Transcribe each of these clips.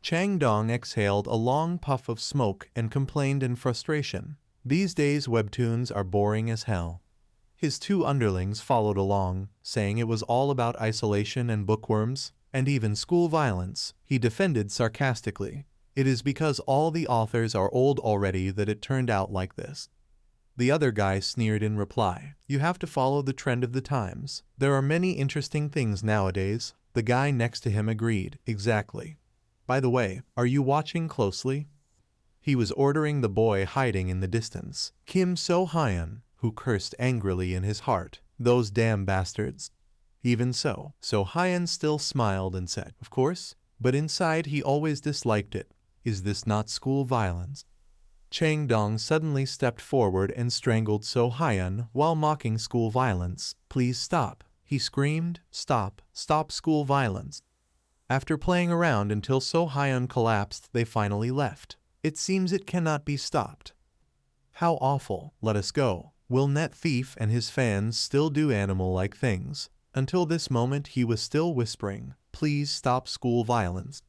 Chang Dong exhaled a long puff of smoke and complained in frustration. These days webtoons are boring as hell. His two underlings followed along, saying it was all about isolation and bookworms, and even school violence. He defended sarcastically. It is because all the authors are old already that it turned out like this. The other guy sneered in reply. You have to follow the trend of the times. There are many interesting things nowadays. The guy next to him agreed. Exactly. By the way, are you watching closely? He was ordering the boy hiding in the distance, Kim So-hyun, who cursed angrily in his heart. Those damn bastards. Even so, So-hyun still smiled and said, of course, but inside he always disliked it. Is this not school violence? Chang Dong suddenly stepped forward and strangled So-hyun while mocking school violence. Please stop, he screamed. Stop, stop school violence. After playing around until So-hyun collapsed, they finally left. It seems it cannot be stopped. How awful. Let us go. Will Net Thief and his fans still do animal-like things? Until this moment he was still whispering, please stop school violence.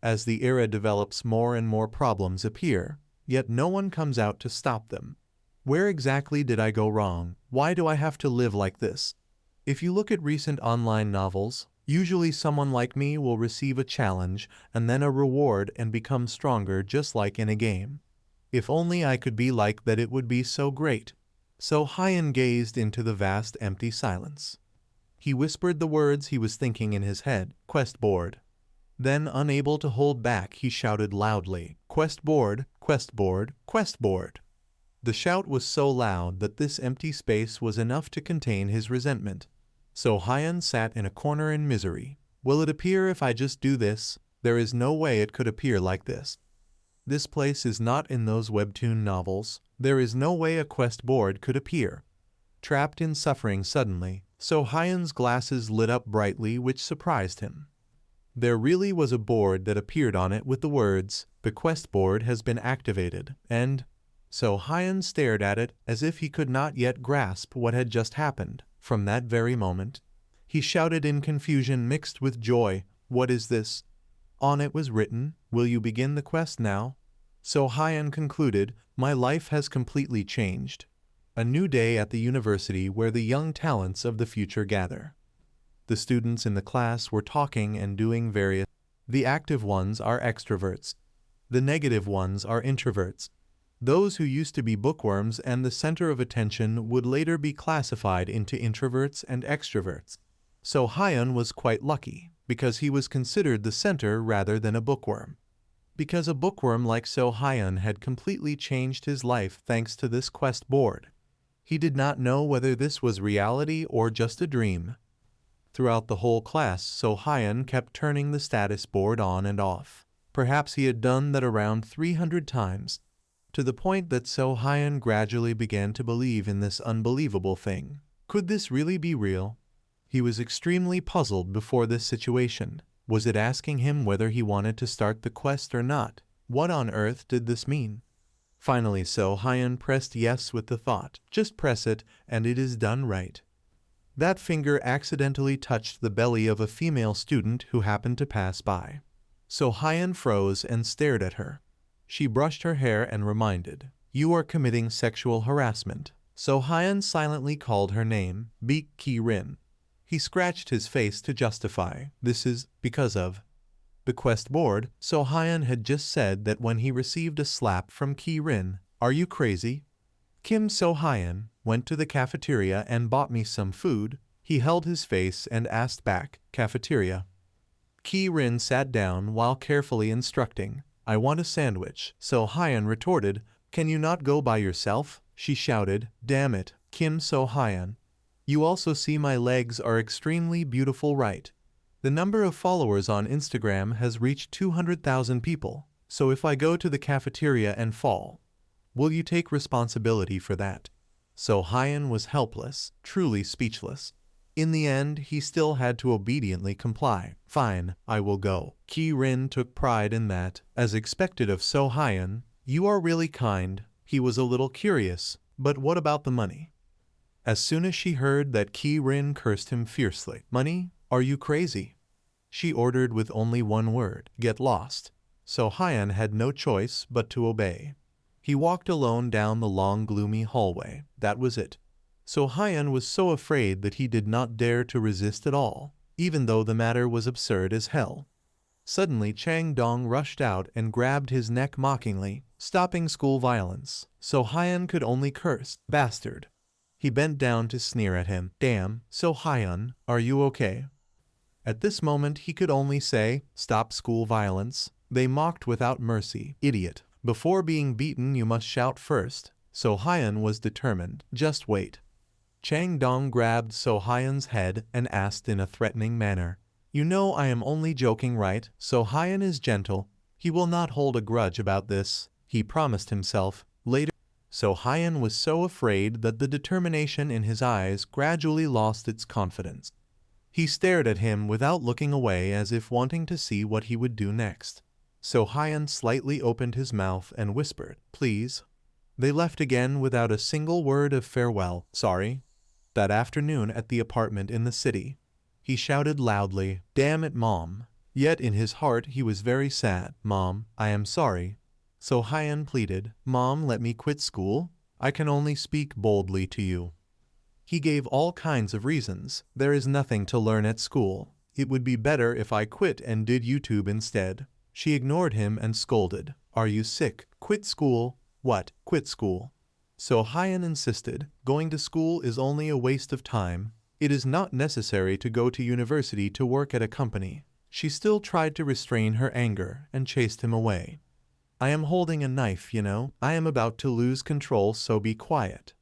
As the era develops, more and more problems appear, yet no one comes out to stop them. Where exactly did I go wrong? Why do I have to live like this? If you look at recent online novels, usually someone like me will receive a challenge and then a reward and become stronger, just like in a game. If only I could be like that, it would be so great. So-hyun gazed into the vast empty silence. He whispered the words he was thinking in his head, quest board. Then, unable to hold back, he shouted loudly, quest board, quest board, quest board. The shout was so loud that this empty space was enough to contain his resentment. So-hyun sat in a corner in misery. Will it appear if I just do this? There is no way it could appear like this. This place is not in those webtoon novels. There is no way a quest board could appear. Trapped in suffering suddenly, So-hyun's glasses lit up brightly, which surprised him. There really was a board that appeared on it with the words, the quest board has been activated, and So-hyun stared at it as if he could not yet grasp what had just happened. From that very moment, he shouted in confusion mixed with joy, what is this? On it was written, will you begin the quest now? So-hyun concluded, my life has completely changed. A new day at the university where the young talents of the future gather. The students in the class were talking and doing various. The active ones are extroverts. The negative ones are introverts. Those who used to be bookworms and the center of attention would later be classified into introverts and extroverts. So-hyun was quite lucky, because he was considered the center rather than a bookworm. Because a bookworm like So-hyun had completely changed his life thanks to this quest board. He did not know whether this was reality or just a dream. Throughout the whole class, So-hyun kept turning the status board on and off. Perhaps he had done that around 300 times, to the point that So-hyun gradually began to believe in this unbelievable thing. Could this really be real? He was extremely puzzled before this situation. Was it asking him whether he wanted to start the quest or not? What on earth did this mean? Finally, So-hyun pressed yes with the thought, just press it and it is done right. That finger accidentally touched the belly of a female student who happened to pass by. So-hyun froze and stared at her. She brushed her hair and reminded, you are committing sexual harassment. So-hyun silently called her name, Beak Ki-rin. He scratched his face to justify, this is because of the quest board. So-hyun had just said that when he received a slap from Ki-rin. Are you crazy? Kim So-hyun went to the cafeteria and bought me some food. He held his face and asked back, cafeteria. Ki-rin sat down while carefully instructing, I want a sandwich. So-hyun retorted, can you not go by yourself? She shouted, damn it, Kim So-hyun. You also see my legs are extremely beautiful, right? The number of followers on Instagram has reached 200,000 people, so if I go to the cafeteria and fall, will you take responsibility for that? So-hyun was helpless, truly speechless. In the end, he still had to obediently comply. Fine, I will go. Ki-rin took pride in that. As expected of So-hyun, you are really kind. He was a little curious, but what about the money? As soon as she heard that, Ki-rin cursed him fiercely. Money? Are you crazy? She ordered with only one word, get lost. So Hyun had no choice but to obey. He walked alone down the long gloomy hallway. That was it. So Hyun was so afraid that he did not dare to resist at all, even though the matter was absurd as hell. Suddenly Chang Dong rushed out and grabbed his neck mockingly, stopping school violence. So Hyun could only curse, "Bastard." He bent down to sneer at him. "Damn, so Hyun, are you okay?" At this moment he could only say, "Stop school violence." They mocked without mercy. "Idiot. Before being beaten you must shout first." So Hyun was determined. "Just wait." Chang Dong grabbed So Hyun's head and asked in a threatening manner, "You know I am only joking, right?" So Hyun is gentle. He will not hold a grudge about this, he promised himself. Later, So Hyun was so afraid that the determination in his eyes gradually lost its confidence. He stared at him without looking away, as if wanting to see what he would do next. So Hyun slightly opened his mouth and whispered, "Please." They left again without a single word of farewell. "Sorry." That afternoon at the apartment in the city, he shouted loudly, "Damn it, Mom." Yet in his heart he was very sad. "Mom, I am sorry." So Hyun pleaded, "Mom, let me quit school. I can only speak boldly to you." He gave all kinds of reasons. "There is nothing to learn at school. It would be better if I quit and did YouTube instead." She ignored him and scolded, "Are you sick? Quit school." "What? Quit school?" So Hyun insisted, "Going to school is only a waste of time. It is not necessary to go to university to work at a company." She still tried to restrain her anger and chased him away. "I am holding a knife, you know. I am about to lose control, so be quiet."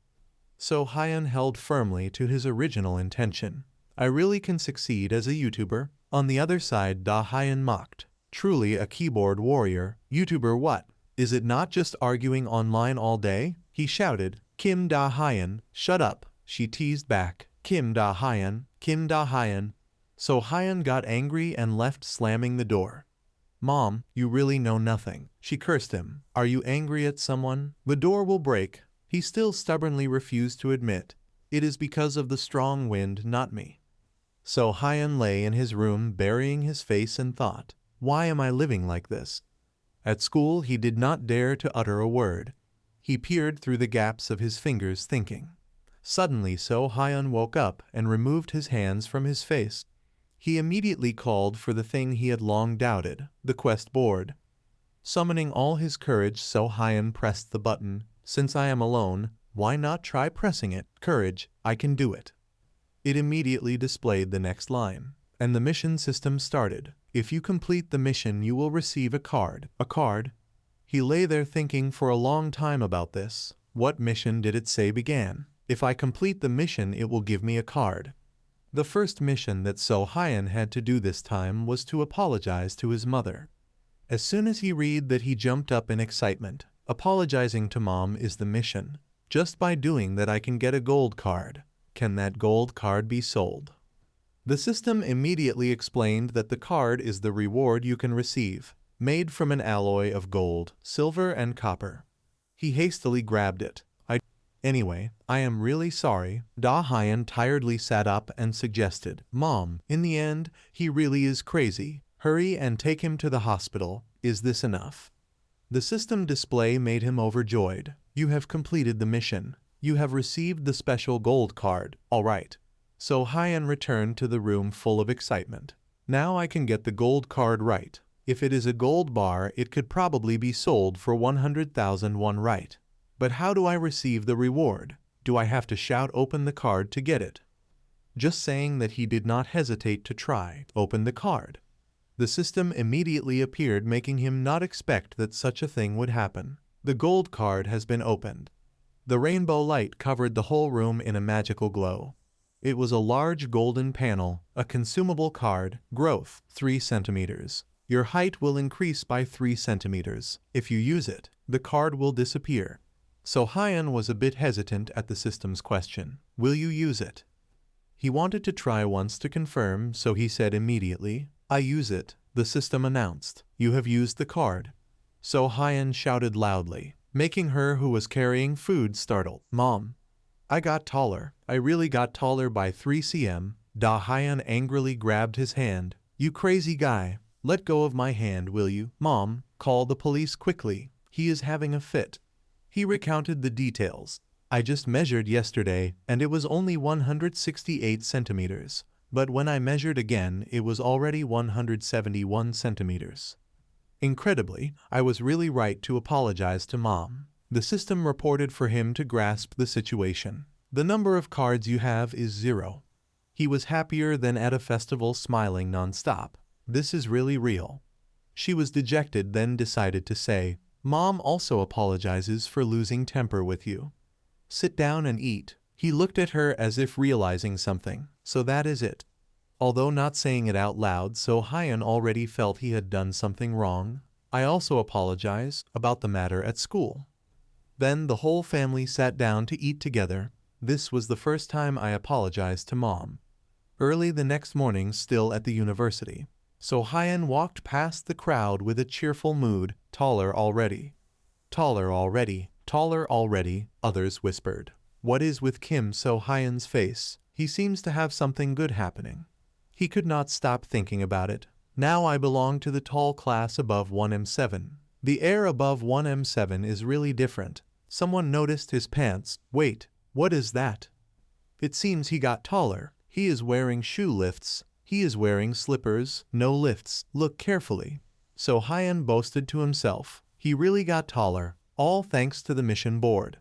So Hyun held firmly to his original intention. "I really can succeed as a YouTuber." On the other side, Da Hyun mocked, "Truly a keyboard warrior. YouTuber what? Is it not just arguing online all day?" He shouted. "Kim Da Hyun, shut up." She teased back, "Kim Da Hyun, Kim Da Hyun." So Hyun got angry and left, slamming the door. "Mom, you really know nothing." She cursed him. "Are you angry at someone? The door will break." He still stubbornly refused to admit, "It is because of the strong wind, not me." So Hyun lay in his room burying his face in thought. "Why am I living like this?" At school he did not dare to utter a word. He peered through the gaps of his fingers, thinking. Suddenly So Hyun woke up and removed his hands from his face. He immediately called for the thing he had long doubted, the quest board. Summoning all his courage, So Hyun pressed the button. "Since I am alone, why not try pressing it? Courage, I can do it." It immediately displayed the next line, and the mission system started. "If you complete the mission, you will receive a card." A card? He lay there thinking for a long time about this. What mission did it say began? "If I complete the mission, it will give me a card." The first mission that So Hyun had to do this time was to apologize to his mother. As soon as he read that, he jumped up in excitement. Apologizing to Mom is the mission. Just by doing that I can get a gold card. Can that gold card be sold? The system immediately explained that the card is the reward you can receive, made from an alloy of gold, silver, and copper. He hastily grabbed it. Anyway, I am really sorry." Da Hyun tiredly sat up and suggested, "Mom, in the end, he really is crazy. Hurry and take him to the hospital. Is this enough?" The system display made him overjoyed. "You have completed the mission. You have received the special gold card. All right." So Hyun returned to the room full of excitement. "Now I can get the gold card right. If it is a gold bar, it could probably be sold for 100,000 won, right? But how do I receive the reward? Do I have to shout open the card to get it?" Just saying that, he did not hesitate to try. Open the card. The system immediately appeared, making him not expect that such a thing would happen. "The gold card has been opened." The rainbow light covered the whole room in a magical glow. It was a large golden panel, a consumable card. Growth, 3 centimeters. Your height will increase by 3 centimeters. If you use it, the card will disappear. So Hyun was a bit hesitant at the system's question. "Will you use it?" He wanted to try once to confirm, so he said immediately, "I use it." The system announced, "You have used the card." So Hyun shouted loudly, making her who was carrying food startled. "Mom, I got taller. I really got taller by 3 cm. Da Hyun angrily grabbed his hand. "You crazy guy. Let go of my hand, will you? Mom, call the police quickly. He is having a fit. He recounted the details. I just measured yesterday, and it was only 168 centimeters. But when I measured again, it was already 171 centimeters. Incredibly, I was really right to apologize to Mom. The system reported for him to grasp the situation. The number of cards you have is 0. He was happier than at a festival, smiling non-stop. This is really real. She was dejected, then decided to say, Mom also apologizes for losing temper with you. Sit down and eat. He looked at her as if realizing something. So that is it. Although not saying it out loud, So Hyun already felt he had done something wrong. I also apologize about the matter at school. Then the whole family sat down to eat together. This was the first time I apologized to Mom. Early the next morning, still at the university, So Hyun walked past the crowd with a cheerful mood. Taller already. Taller already. Taller already, others whispered. What is with Kim So Hyun's face? He seems to have something good happening. He could not stop thinking about it. Now I belong to the tall class above 1M7. The air above 1M7 is really different. Someone noticed his pants. Wait, what is that? It seems he got taller. He is wearing shoe lifts. He is wearing slippers. No lifts. Look carefully. So Hyun boasted to himself. He really got taller, all thanks to the mission board.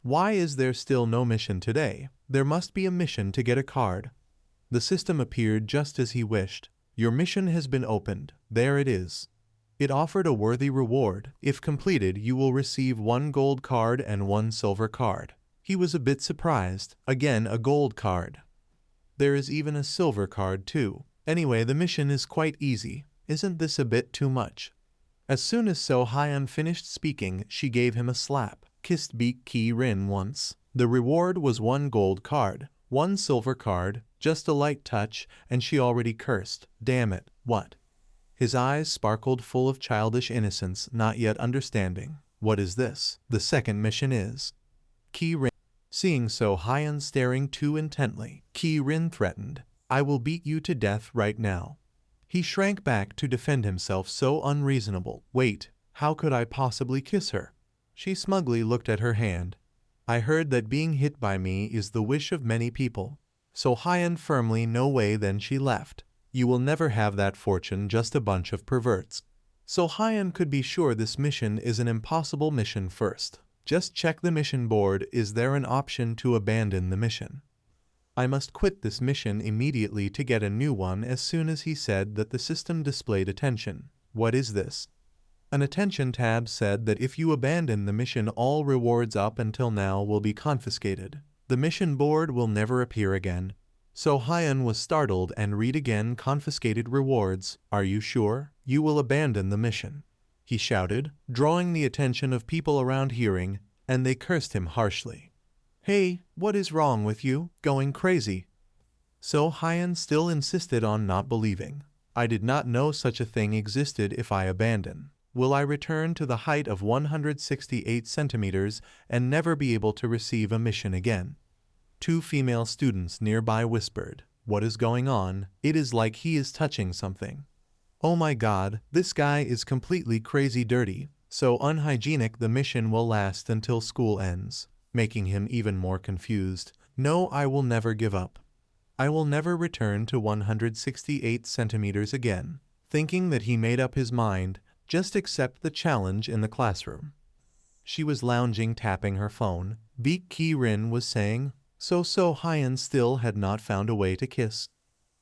Why is there still no mission today? There must be a mission to get a card. The system appeared just as he wished. Your mission has been opened. There it is. It offered a worthy reward. If completed, you will receive 1 gold card and 1 silver card. He was a bit surprised. Again, a gold card. There is even a silver card too. Anyway, the mission is quite easy. Isn't this a bit too much? As soon as So Hyun finished speaking, she gave him a slap. Kissed Beak Ki Rin once. The reward was 1 gold card, 1 silver card, just a light touch, and she already cursed. Damn it, what? His eyes sparkled, full of childish innocence, not yet understanding. What is this? The second mission is. Ki Rin. Seeing So Hyun staring too intently, Ki Rin threatened, I will beat you to death right now. He shrank back to defend himself. So unreasonable. Wait, how could I possibly kiss her? She smugly looked at her hand. I heard that being hit by me is the wish of many people. So Hyun firmly, no way. Then she left. You will never have that fortune, just a bunch of perverts. So Hyun could be sure this mission is an impossible mission. First, just check the mission board. Is there an option to abandon the mission? I must quit this mission immediately to get a new one. As soon as he said that, the system displayed attention. What is this? An attention tab said that if you abandon the mission, all rewards up until now will be confiscated. The mission board will never appear again. So Hyun was startled and read again, confiscated rewards. Are you sure? You will abandon the mission? He shouted, drawing the attention of people around hearing, and they cursed him harshly. Hey, what is wrong with you? Going crazy? So Hyun still insisted on not believing. I did not know such a thing existed. If I abandon, will I return to the height of 168 centimeters and never be able to receive a mission again? 2 female students nearby whispered, what is going on? It is like he is touching something. Oh my god, this guy is completely crazy, dirty, so unhygienic. The mission will last until school ends, making him even more confused. No, I will never give up. I will never return to 168 centimeters again. Thinking that he made up his mind, just accept the challenge in the classroom. She was lounging, tapping her phone. Beak Ki Rin was saying, So Hyun still had not found a way to kiss.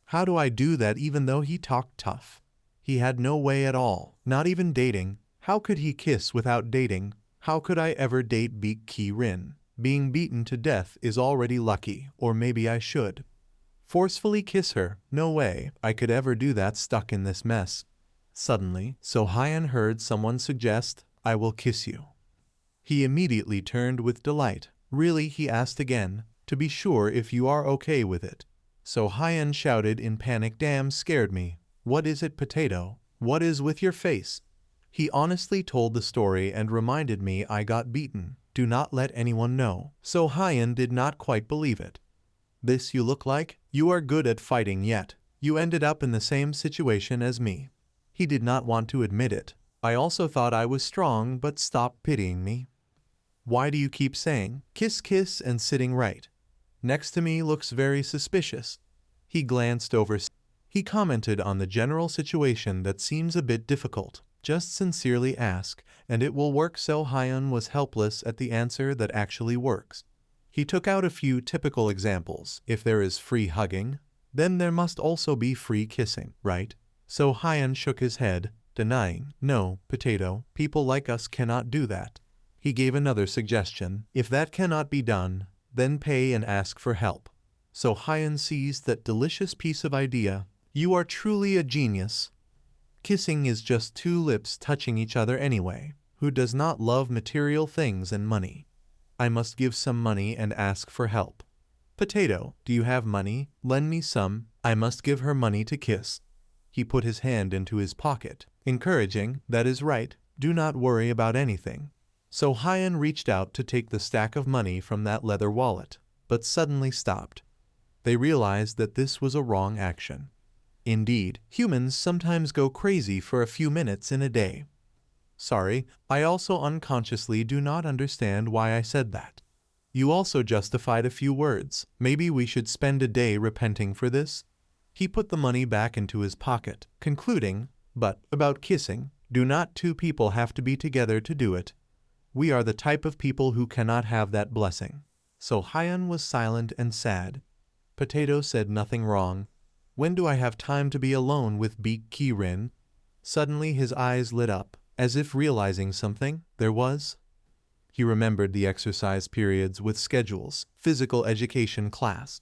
How do I do that even though he talked tough? He had no way at all, not even dating. How could he kiss without dating? How could I ever date Beak Ki Rin? Being beaten to death is already lucky, or maybe I should. Forcefully kiss her? No way I could ever do that, stuck in this mess. Suddenly, So Hyun heard someone suggest, I will kiss you. He immediately turned with delight. Really? He asked again, to be sure if you are okay with it. So Hyun shouted in panic, damn, scared me. What is it, potato? What is with your face? He honestly told the story and reminded me I got beaten. Do not let anyone know. So Hyun did not quite believe it. This you look like? You are good at fighting, yet you ended up in the same situation as me. He did not want to admit it. I also thought I was strong, but stop pitying me. Why do you keep saying, kiss kiss and sitting right next to me looks very suspicious? He glanced over. He commented on the general situation that seems a bit difficult. Just sincerely ask, and it will work. So Hyun was helpless at the answer that actually works. He took out a few typical examples. If there is free hugging, then there must also be free kissing, right? So Hyun shook his head, denying, no, potato, people like us cannot do that. He gave another suggestion. If that cannot be done, then pay and ask for help. So Hyun seized that delicious piece of idea. You are truly a genius. Kissing is just two lips touching each other anyway. Who does not love material things and money? I must give some money and ask for help. Potato, do you have money? Lend me some. I must give her money to kiss. He put his hand into his pocket, encouraging, that is right, do not worry about anything. So Hyun reached out to take the stack of money from that leather wallet, but suddenly stopped. They realized that this was a wrong action. Indeed, humans sometimes go crazy for a few minutes in a day. Sorry, I also unconsciously do not understand why I said that. You also justified a few words. Maybe we should spend a day repenting for this? He put the money back into his pocket, concluding, but about kissing, do not two people have to be together to do it? We are the type of people who cannot have that blessing. So Hyun was silent and sad. Potato said nothing wrong. When do I have time to be alone with Beak Ki-rin? Suddenly his eyes lit up, as if realizing something. There was. He remembered the exercise periods with schedules, physical education class.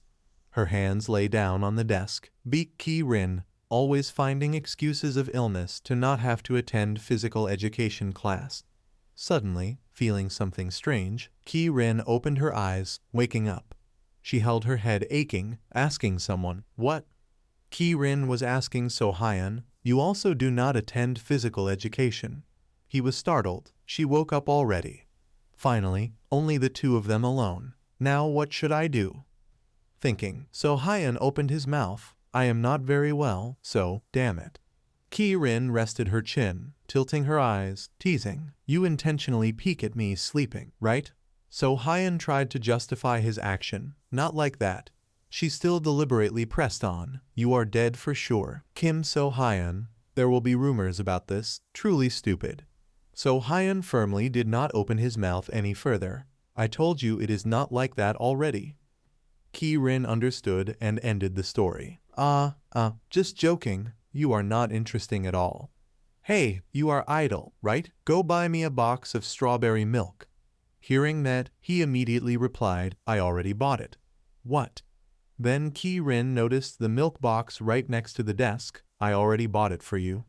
Her hands lay down on the desk. Beak Ki-rin, always finding excuses of illness to not have to attend physical education class. Suddenly, feeling something strange, Ki-rin opened her eyes, waking up. She held her head aching, asking someone, what? Ki-rin was asking So Hyun, you also do not attend physical education. He was startled. She woke up already. Finally, only the two of them alone. Now what should I do? Thinking, So Hyun opened his mouth. I am not very well, so, damn it. Ki-rin rested her chin, tilting her eyes, teasing. You intentionally peek at me sleeping, right? So Hyun tried to justify his action. Not like that. She still deliberately pressed on. You are dead for sure. Kim So Hyun. There will be rumors about this. Truly stupid. So Hyun firmly did not open his mouth any further. I told you it is not like that already. Ki-rin understood and ended the story. Just joking. You are not interesting at all. Hey, you are idle, right? Go buy me a box of strawberry milk. Hearing that, he immediately replied, I already bought it. What? Then Ki-rin noticed the milk box right next to the desk. I already bought it for you.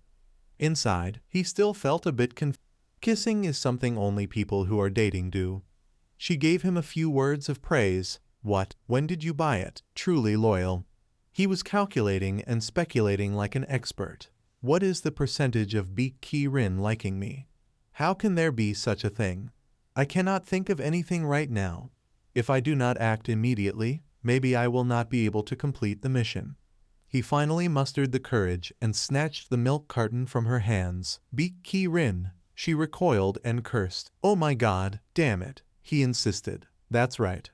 Inside, he still felt a bit confused. Kissing is something only people who are dating do. She gave him a few words of praise. What? When did you buy it? Truly loyal. He was calculating and speculating like an expert. What is the percentage of Beak Ki-rin liking me? How can there be such a thing? I cannot think of anything right now. If I do not act immediately, maybe I will not be able to complete the mission. He finally mustered the courage and snatched the milk carton from her hands. Beak Ki-rin. She recoiled and cursed. Oh my god, damn it. He insisted. That's right.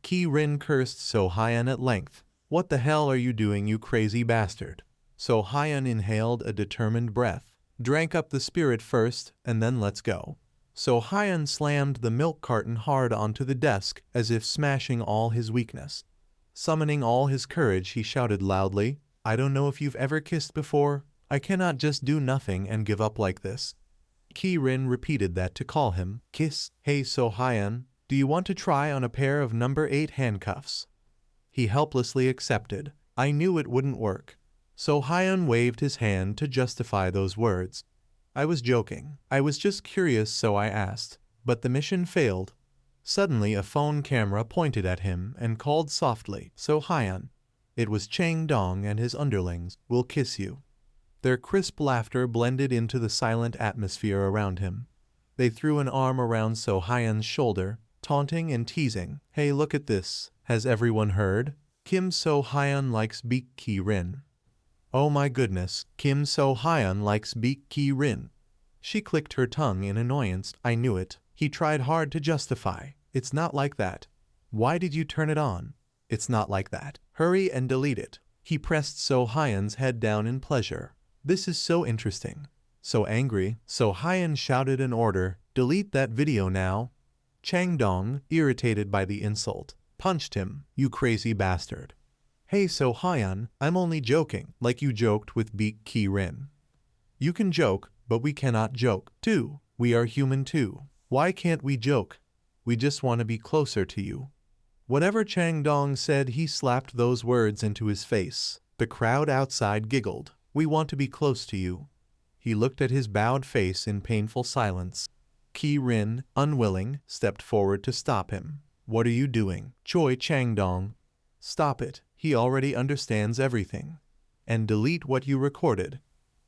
Ki-rin cursed So Hyun at length. What the hell are you doing, you crazy bastard? So Hyun inhaled a determined breath, drank up the spirit first, and then let's go. So Hyun slammed the milk carton hard onto the desk as if smashing all his weakness. Summoning all his courage, he shouted loudly, I don't know if you've ever kissed before. I cannot just do nothing and give up like this. Ki-rin repeated that to call him. Kiss. Hey So Hyun, do you want to try on a pair of number 8 handcuffs? He helplessly accepted. I knew it wouldn't work. So Hyun waved his hand to justify those words. I was joking. I was just curious, so I asked. But the mission failed. Suddenly a phone camera pointed at him and called softly, So Hyun. It was Chang Dong and his underlings. Will kiss you. Their crisp laughter blended into the silent atmosphere around him. They threw an arm around So Hyun's shoulder, taunting and teasing. Hey, look at this. Has everyone heard? Kim So Hyun likes Beak Ki-rin. Oh my goodness, Kim So-hyun likes Beak Ki-rin. She clicked her tongue in annoyance. I knew it. He tried hard to justify. It's not like that. Why did you turn it on? It's not like that. Hurry and delete it. He pressed So-hyun's head down in pleasure. This is so interesting. So angry, So-hyun shouted an order. Delete that video now. Chang-dong, irritated by the insult, punched him. You crazy bastard. Hey So-hyun, I'm only joking, like you joked with Beak Ki-rin. You can joke, but we cannot joke, too. We are human too. Why can't we joke? We just want to be closer to you. Whatever Chang-dong said, he slapped those words into his face. The crowd outside giggled. We want to be close to you. He looked at his bowed face in painful silence. Ki-rin, unwilling, stepped forward to stop him. What are you doing? Choi Chang-dong. Stop it. He already understands everything. And delete what you recorded.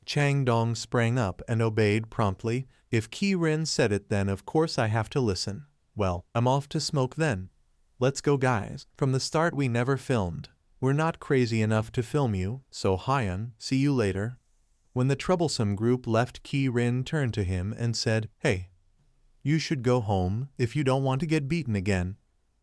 Chang-dong sprang up and obeyed promptly. If Ki-rin said it, then of course I have to listen. Well, I'm off to smoke then. Let's go guys. From the start we never filmed. We're not crazy enough to film you, So-hyun. See you later. When the troublesome group left, Ki-rin turned to him and said, Hey, you should go home if you don't want to get beaten again.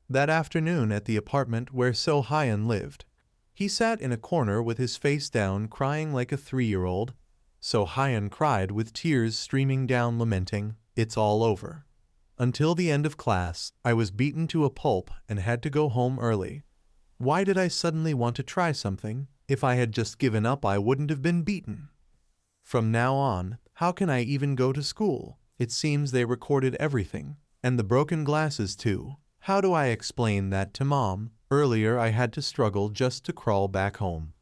That afternoon at the apartment where So-hyun lived, he sat in a corner with his face down, crying like a 3-year-old. So-hyun cried with tears streaming down, lamenting, It's all over. Until the end of class, I was beaten to a pulp and had to go home early. Why did I suddenly want to try something? If I had just given up, I wouldn't have been beaten. From now on, how can I even go to school? It seems they recorded everything, and the broken glasses too. How do I explain that to Mom? Earlier I had to struggle just to crawl back home.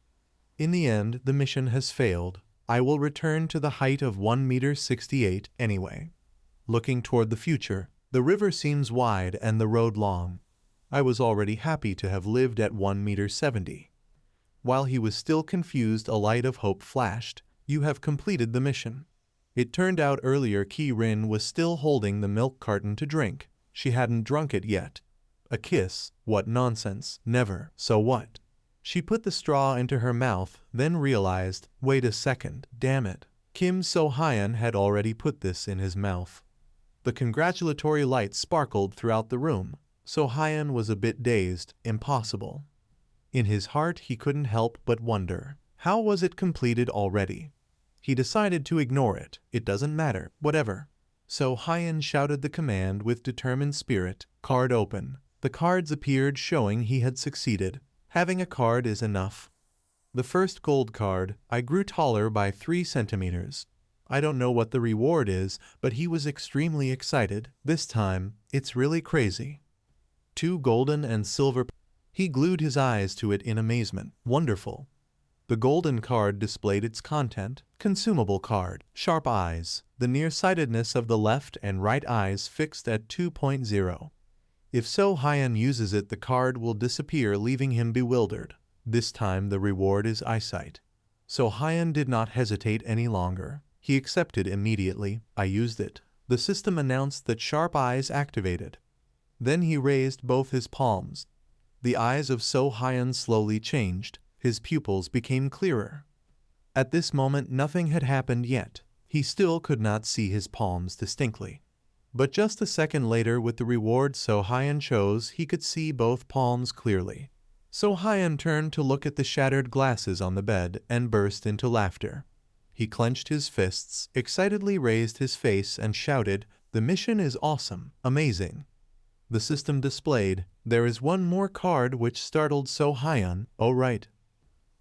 In the end, the mission has failed. I will return to the height of 1.68 meters anyway. Looking toward the future, the river seems wide and the road long. I was already happy to have lived at 1.70 meters. While he was still confused, a light of hope flashed. You have completed the mission. It turned out earlier Ki-rin was still holding the milk carton to drink. She hadn't drunk it yet. A kiss? What nonsense. Never. So what? She put the straw into her mouth, then realized, wait a second, damn it. Kim So-hyun had already put this in his mouth. The congratulatory light sparkled throughout the room. So-hyun was a bit dazed. Impossible. In his heart he couldn't help but wonder, how was it completed already? He decided to ignore it. It doesn't matter. Whatever. So-hyun shouted the command with determined spirit. Card open. The cards appeared, showing he had succeeded. Having a card is enough. The first gold card, I grew taller by 3 centimeters. I don't know what the reward is, but he was extremely excited. This time, it's really crazy. 2 golden and silver. He glued his eyes to it in amazement. Wonderful. The golden card displayed its content. Consumable card. Sharp eyes. The nearsightedness of the left and right eyes fixed at 2.0. If So-hyun uses it, the card will disappear, leaving him bewildered. This time the reward is eyesight. So-hyun did not hesitate any longer. He accepted immediately. I used it. The system announced that sharp eyes activated. Then he raised both his palms. The eyes of So-hyun slowly changed. His pupils became clearer. At this moment nothing had happened yet. He still could not see his palms distinctly. But just a second later, with the reward So-hyun chose, he could see both palms clearly. So-hyun turned to look at the shattered glasses on the bed and burst into laughter. He clenched his fists, excitedly raised his face and shouted, The mission is awesome, amazing. The system displayed, There is one more card, which startled So-hyun. Oh right.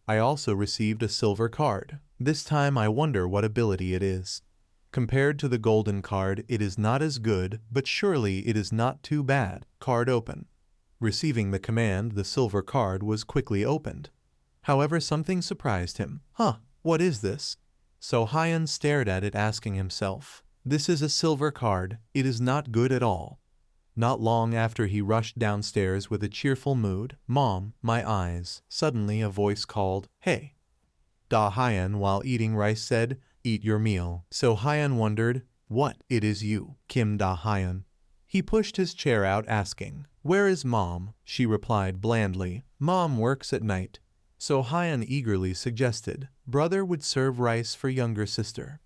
I also received a silver card. This time I wonder what ability it is. Compared to the golden card, it is not as good, but surely it is not too bad. Card open. Receiving the command, the silver card was quickly opened. However, something surprised him. What is this? So-hyun stared at it, asking himself, This is a silver card. It is not good at all. Not long after, he rushed downstairs with a cheerful mood. Mom, my eyes. Suddenly a voice called, Hey. Da-hyun, while eating rice, said, Eat your meal. So-hyun wondered, What? It is you, Kim Da-hyun. He pushed his chair out, asking, Where is Mom? She replied blandly, Mom works at night. So Hyun eagerly suggested, brother would serve rice for younger sister.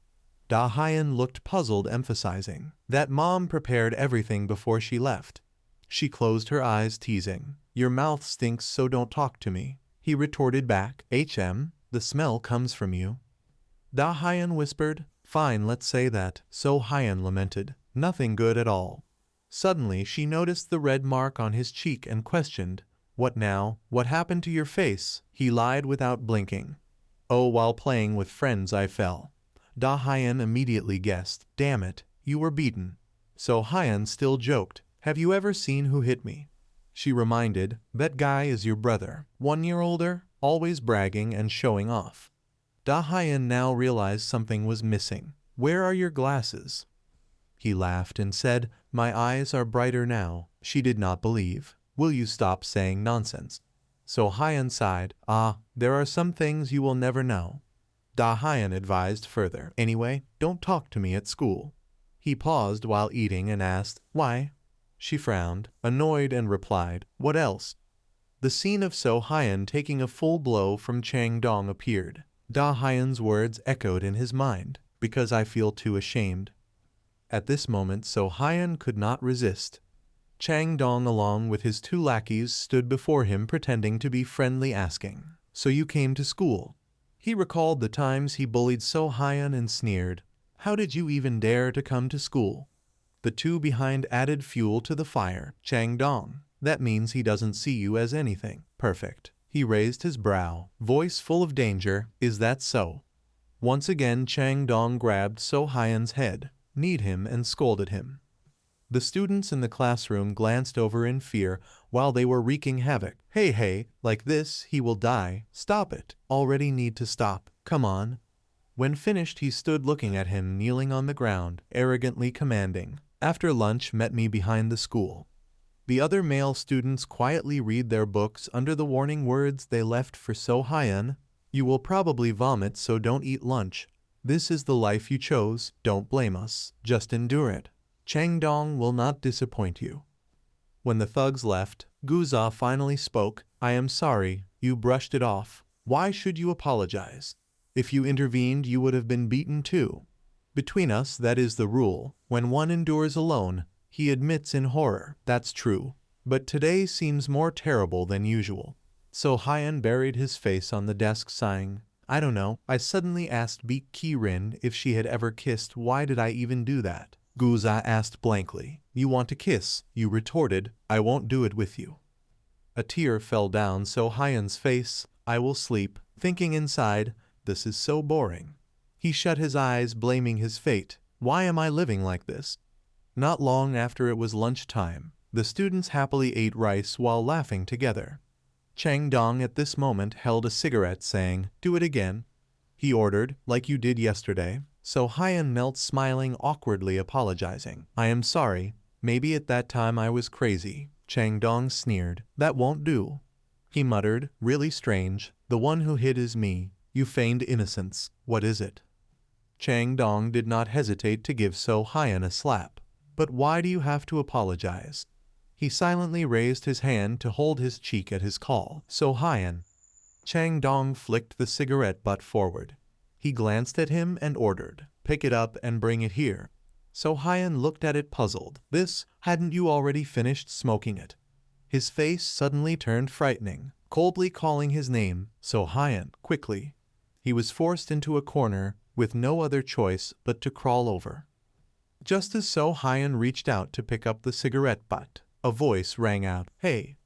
Da Hyun looked puzzled, emphasizing that mom prepared everything before she left. She closed her eyes, teasing, your mouth stinks, so don't talk to me. He retorted back, the smell comes from you. Da Hyun whispered, fine, let's say that. So Hyun lamented, nothing good at all. Suddenly she noticed the red mark on his cheek and questioned, what now? What happened to your face? He lied without blinking. Oh, while playing with friends I fell. Da Hyun immediately guessed, damn it, you were beaten. So Hyun still joked, have you ever seen who hit me? She reminded, that guy is your brother, 1 year older, always bragging and showing off. Da Hyun now realized something was missing. Where are your glasses? He laughed and said, my eyes are brighter now. She did not believe. Will you stop saying nonsense? So Hyun sighed, there are some things you will never know. Da Hyun advised further, anyway, don't talk to me at school. He paused while eating and asked, why? She frowned, annoyed, and replied, what else? The scene of So Hyun taking a full blow from Chang Dong appeared. Da Hyun's words echoed in his mind, because I feel too ashamed. At this moment So Hyun could not resist. Chang Dong along with his 2 lackeys stood before him pretending to be friendly, asking, so you came to school? He recalled the times he bullied So Hyun and sneered, how did you even dare to come to school? The 2 behind added fuel to the fire. Chang Dong, that means he doesn't see you as anything. Perfect. He raised his brow, voice full of danger, is that so? Once again Chang Dong grabbed So Hyun's head, kneed him and scolded him. The students in the classroom glanced over in fear while they were wreaking havoc. Hey, like this he will die. Stop it. Already need to stop. Come on. When finished he stood looking at him kneeling on the ground, arrogantly commanding, after lunch met me behind the school. The other male students quietly read their books under the warning words they left for So Hyun. You will probably vomit, so don't eat lunch. This is the life you chose, don't blame us, just endure it. Chang Dong will not disappoint you. When the thugs left, Guza finally spoke, I am sorry, you brushed it off. Why should you apologize? If you intervened you would have been beaten too. Between us that is the rule, when one endures alone, he admits in horror, that's true. But today seems more terrible than usual. So Hyun buried his face on the desk sighing, I don't know, I suddenly asked Baek Ki-rin if she had ever kissed, why did I even do that? Guza asked blankly. You want to kiss? You retorted, I won't do it with you. A tear fell down So Hyun's face. I will sleep, thinking inside, this is so boring. He shut his eyes, blaming his fate. Why am I living like this? Not long after it was lunchtime. The students happily ate rice while laughing together. Chang Dong at this moment held a cigarette, saying, do it again. He ordered, like you did yesterday. So Hyun knelt smiling, awkwardly apologizing. I am sorry, maybe at that time I was crazy. Chang Dong sneered, that won't do. He muttered, really strange, the one who hit is me. You feigned innocence, what is it? Chang Dong did not hesitate to give So Hyun a slap. But why do you have to apologize? He silently raised his hand to hold his cheek at his call. So Hyun. Chang Dong flicked the cigarette butt forward. He glanced at him and ordered, pick it up and bring it here. So Hyun looked at it puzzled. This, hadn't you already finished smoking it? His face suddenly turned frightening, coldly calling his name, So Hyun, quickly. He was forced into a corner, with no other choice but to crawl over. Just as So Hyun reached out to pick up the cigarette butt, a voice rang out, hey.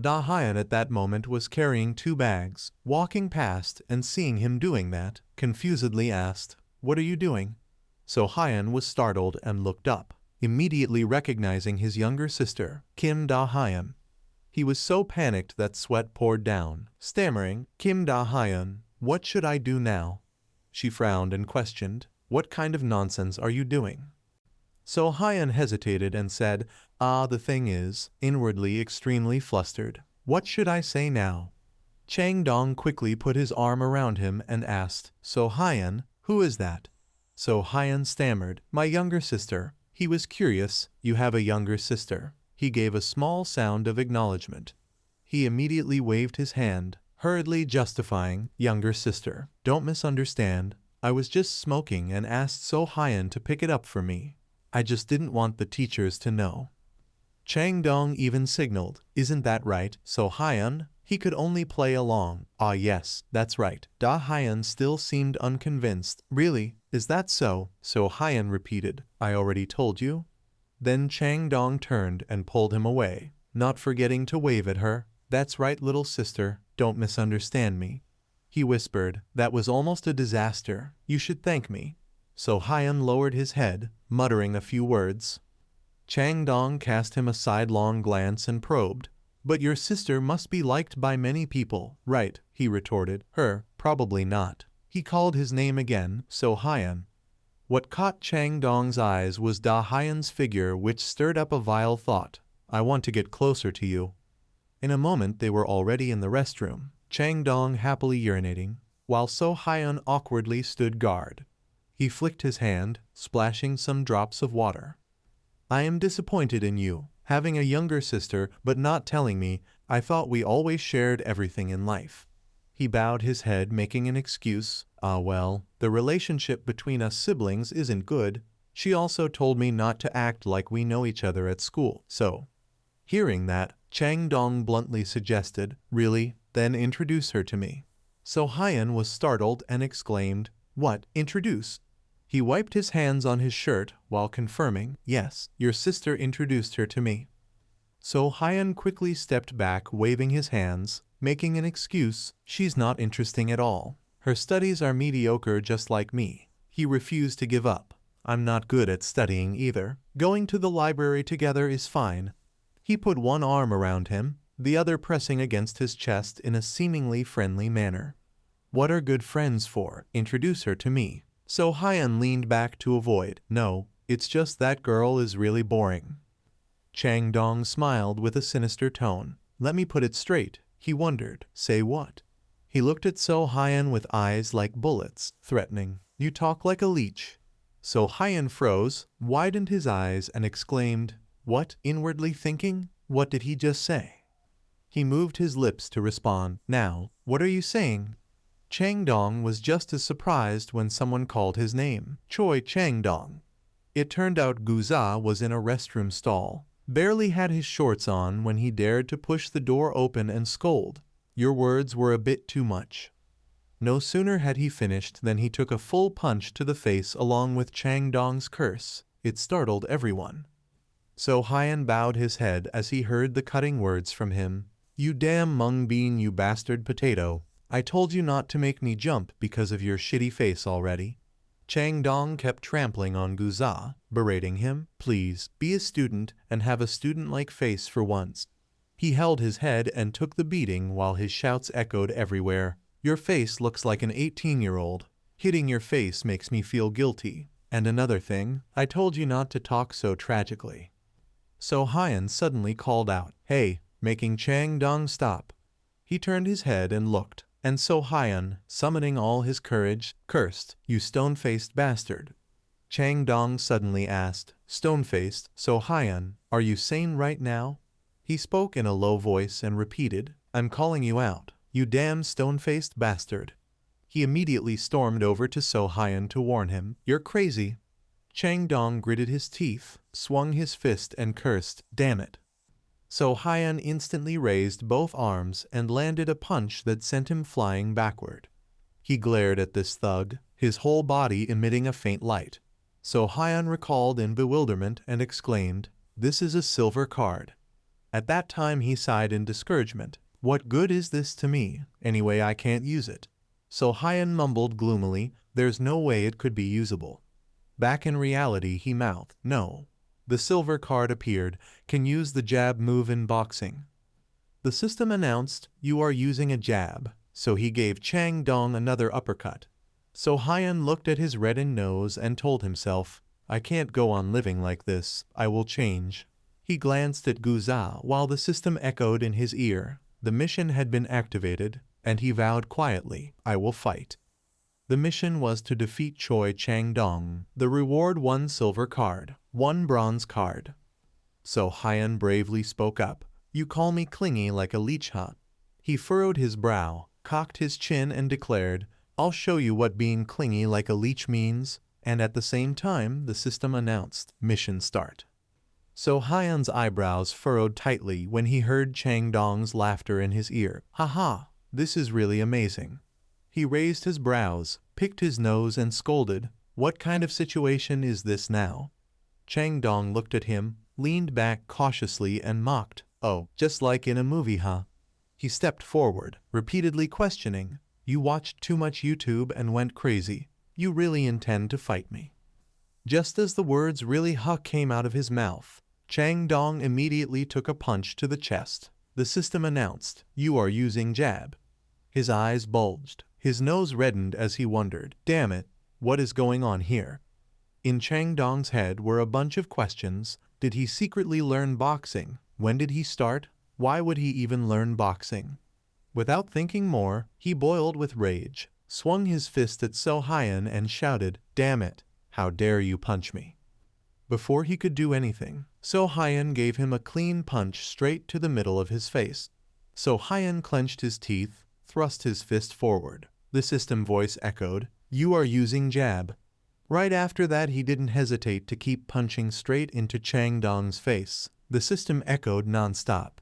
Da Hyun at that moment was carrying 2 bags, walking past and seeing him doing that, confusedly asked, what are you doing? So Hyun was startled and looked up, immediately recognizing his younger sister, Kim Da Hyun. He was so panicked that sweat poured down, stammering, Kim Da Hyun, what should I do now? She frowned and questioned, what kind of nonsense are you doing? So Hyun hesitated and said, the thing is, inwardly extremely flustered. What should I say now? Chang Dong quickly put his arm around him and asked, So Hyun, who is that? So Hyun stammered, my younger sister. He was curious, you have a younger sister. He gave a small sound of acknowledgement. He immediately waved his hand, hurriedly justifying, younger sister. Don't misunderstand. I was just smoking and asked So Hyun to pick it up for me. I just didn't want the teachers to know. Chang Dong even signaled, isn't that right, So Hyun? He could only play along. Ah yes, that's right. Da Hyun still seemed unconvinced. Really? Is that so? So Hyun repeated, I already told you. Then Chang Dong turned and pulled him away, not forgetting to wave at her. That's right, little sister, don't misunderstand me. He whispered, that was almost a disaster. You should thank me. So Hyun lowered his head, muttering a few words. Chang Dong cast him a sidelong glance and probed. But your sister must be liked by many people, right? He retorted. Her, probably not. He called his name again, So Hyun. What caught Chang Dong's eyes was Da Hyun's figure, which stirred up a vile thought. I want to get closer to you. In a moment they were already in the restroom, Chang Dong happily urinating, while So Hyun awkwardly stood guard. He flicked his hand, splashing some drops of water. I am disappointed in you, having a younger sister but not telling me. I thought we always shared everything in life. He bowed his head, making an excuse. Ah well, the relationship between us siblings isn't good. She also told me not to act like we know each other at school, so. Hearing that, Chang Dong bluntly suggested, really? Then introduce her to me. So Hyun was startled and exclaimed, what, introduce? He wiped his hands on his shirt while confirming, yes, your sister introduced her to me. So Hyun quickly stepped back, waving his hands, making an excuse. She's not interesting at all. Her studies are mediocre just like me. He refused to give up. I'm not good at studying either. Going to the library together is fine. He put one arm around him, the other pressing against his chest in a seemingly friendly manner. What are good friends for? Introduce her to me. So Hyun leaned back to avoid. No, it's just that girl is really boring. Chang Dong smiled with a sinister tone. Let me put it straight. He wondered. Say what? He looked at So Hyun with eyes like bullets, threatening. You talk like a leech. So Hyun froze, widened his eyes and exclaimed, what? Inwardly thinking? What did he just say? He moved his lips to respond. Now, what are you saying? Chang Dong was just as surprised when someone called his name. Choi Chang Dong. It turned out Guza was in a restroom stall. Barely had his shorts on when he dared to push the door open and scold. Your words were a bit too much. No sooner had he finished than he took a full punch to the face along with Chang Dong's curse. It startled everyone. So Hyun bowed his head as he heard the cutting words from him. You damn mung bean, you bastard potato. I told you not to make me jump because of your shitty face already. Chang Dong kept trampling on Guza, berating him. Please, be a student and have a student-like face for once. He held his head and took the beating while his shouts echoed everywhere. Your face looks like an 18-year-old. Hitting your face makes me feel guilty. And another thing, I told you not to talk so tragically. So Hyun suddenly called out, hey, making Chang Dong stop. He turned his head and looked, and So Hyun, summoning all his courage, cursed, you stone-faced bastard. Chang Dong suddenly asked, stone-faced, So Hyun, are you sane right now? He spoke in a low voice and repeated, I'm calling you out, you damn stone-faced bastard. He immediately stormed over to So Hyun to warn him, you're crazy. Chang Dong gritted his teeth, swung his fist and cursed, damn it. So Hyun instantly raised both arms and landed a punch that sent him flying backward. He glared at this thug, his whole body emitting a faint light. So Hyun recalled in bewilderment and exclaimed, this is a silver card. At that time he sighed in discouragement. What good is this to me? Anyway, I can't use it. So Hyun mumbled gloomily, there's no way it could be usable. Back in reality he mouthed, no. The silver card appeared, can use the jab move in boxing. The system announced, you are using a jab, so he gave Chang Dong another uppercut. So Hyun looked at his reddened nose and told himself, I can't go on living like this, I will change. He glanced at Guza while the system echoed in his ear. The mission had been activated, and he vowed quietly, I will fight. The mission was to defeat Choi Chang Dong. The reward 1 silver card, 1 bronze card. So Hyun bravely spoke up, you call me clingy like a leech, huh? He furrowed his brow, cocked his chin and declared, "I'll show you what being clingy like a leech means," and at the same time the system announced, "Mission start." So Hyan's eyebrows furrowed tightly when he heard Chang Dong's laughter in his ear. "Haha, this is really amazing." He raised his brows, picked his nose and scolded, "What kind of situation is this now?" Chang Dong looked at him, leaned back cautiously and mocked, "Oh, just like in a movie, huh?" He stepped forward, repeatedly questioning, "You watched too much YouTube and went crazy. You really intend to fight me?" Just as the words "really huh" came out of his mouth, Chang Dong immediately took a punch to the chest. The system announced, "You are using jab." His eyes bulged. His nose reddened as he wondered, "Damn it, what is going on here?" In Chang Dong's head were a bunch of questions. Did he secretly learn boxing? When did he start? Why would he even learn boxing? Without thinking more, he boiled with rage, swung his fist at So Hyan and shouted, "Damn it, how dare you punch me?" Before he could do anything, So Hyan gave him a clean punch straight to the middle of his face. So Hyan clenched his teeth, thrust his fist forward. The system voice echoed, "You are using jab." Right after that he didn't hesitate to keep punching straight into Chang Dong's face. The system echoed non-stop.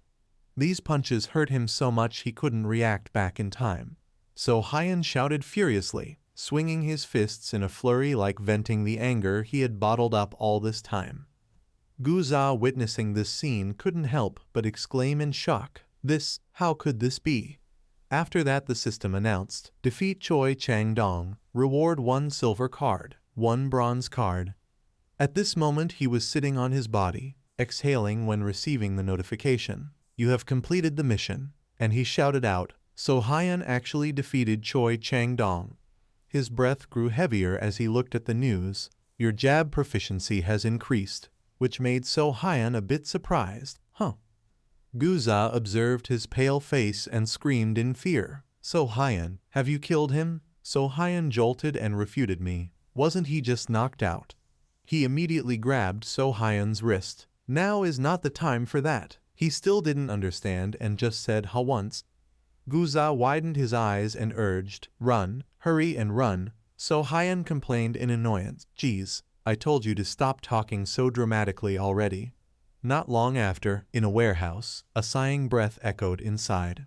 These punches hurt him so much he couldn't react back in time. So Hyan shouted furiously, swinging his fists in a flurry like venting the anger he had bottled up all this time. Guza, witnessing this scene, couldn't help but exclaim in shock, how could this be?" After that the system announced, "Defeat Choi Chang Dong, reward 1 silver card, 1 bronze card." At this moment he was sitting on his body, exhaling when receiving the notification, "You have completed the mission," and he shouted out, "So Hyan actually defeated Choi Chang Dong." His breath grew heavier as he looked at the news. "Your jab proficiency has increased," which made So Hyan a bit surprised. "Huh." Guza observed his pale face and screamed in fear, "So Hyan, have you killed him?" So Hyan jolted and refuted me. "Wasn't he just knocked out?" He immediately grabbed So Hyan's wrist. "Now is not the time for that." He still didn't understand and just said "ha" once. Guza widened his eyes and urged, "Run, hurry and run." So Hyan complained in annoyance, "Geez, I told you to stop talking so dramatically already." Not long after, in a warehouse, a sighing breath echoed inside.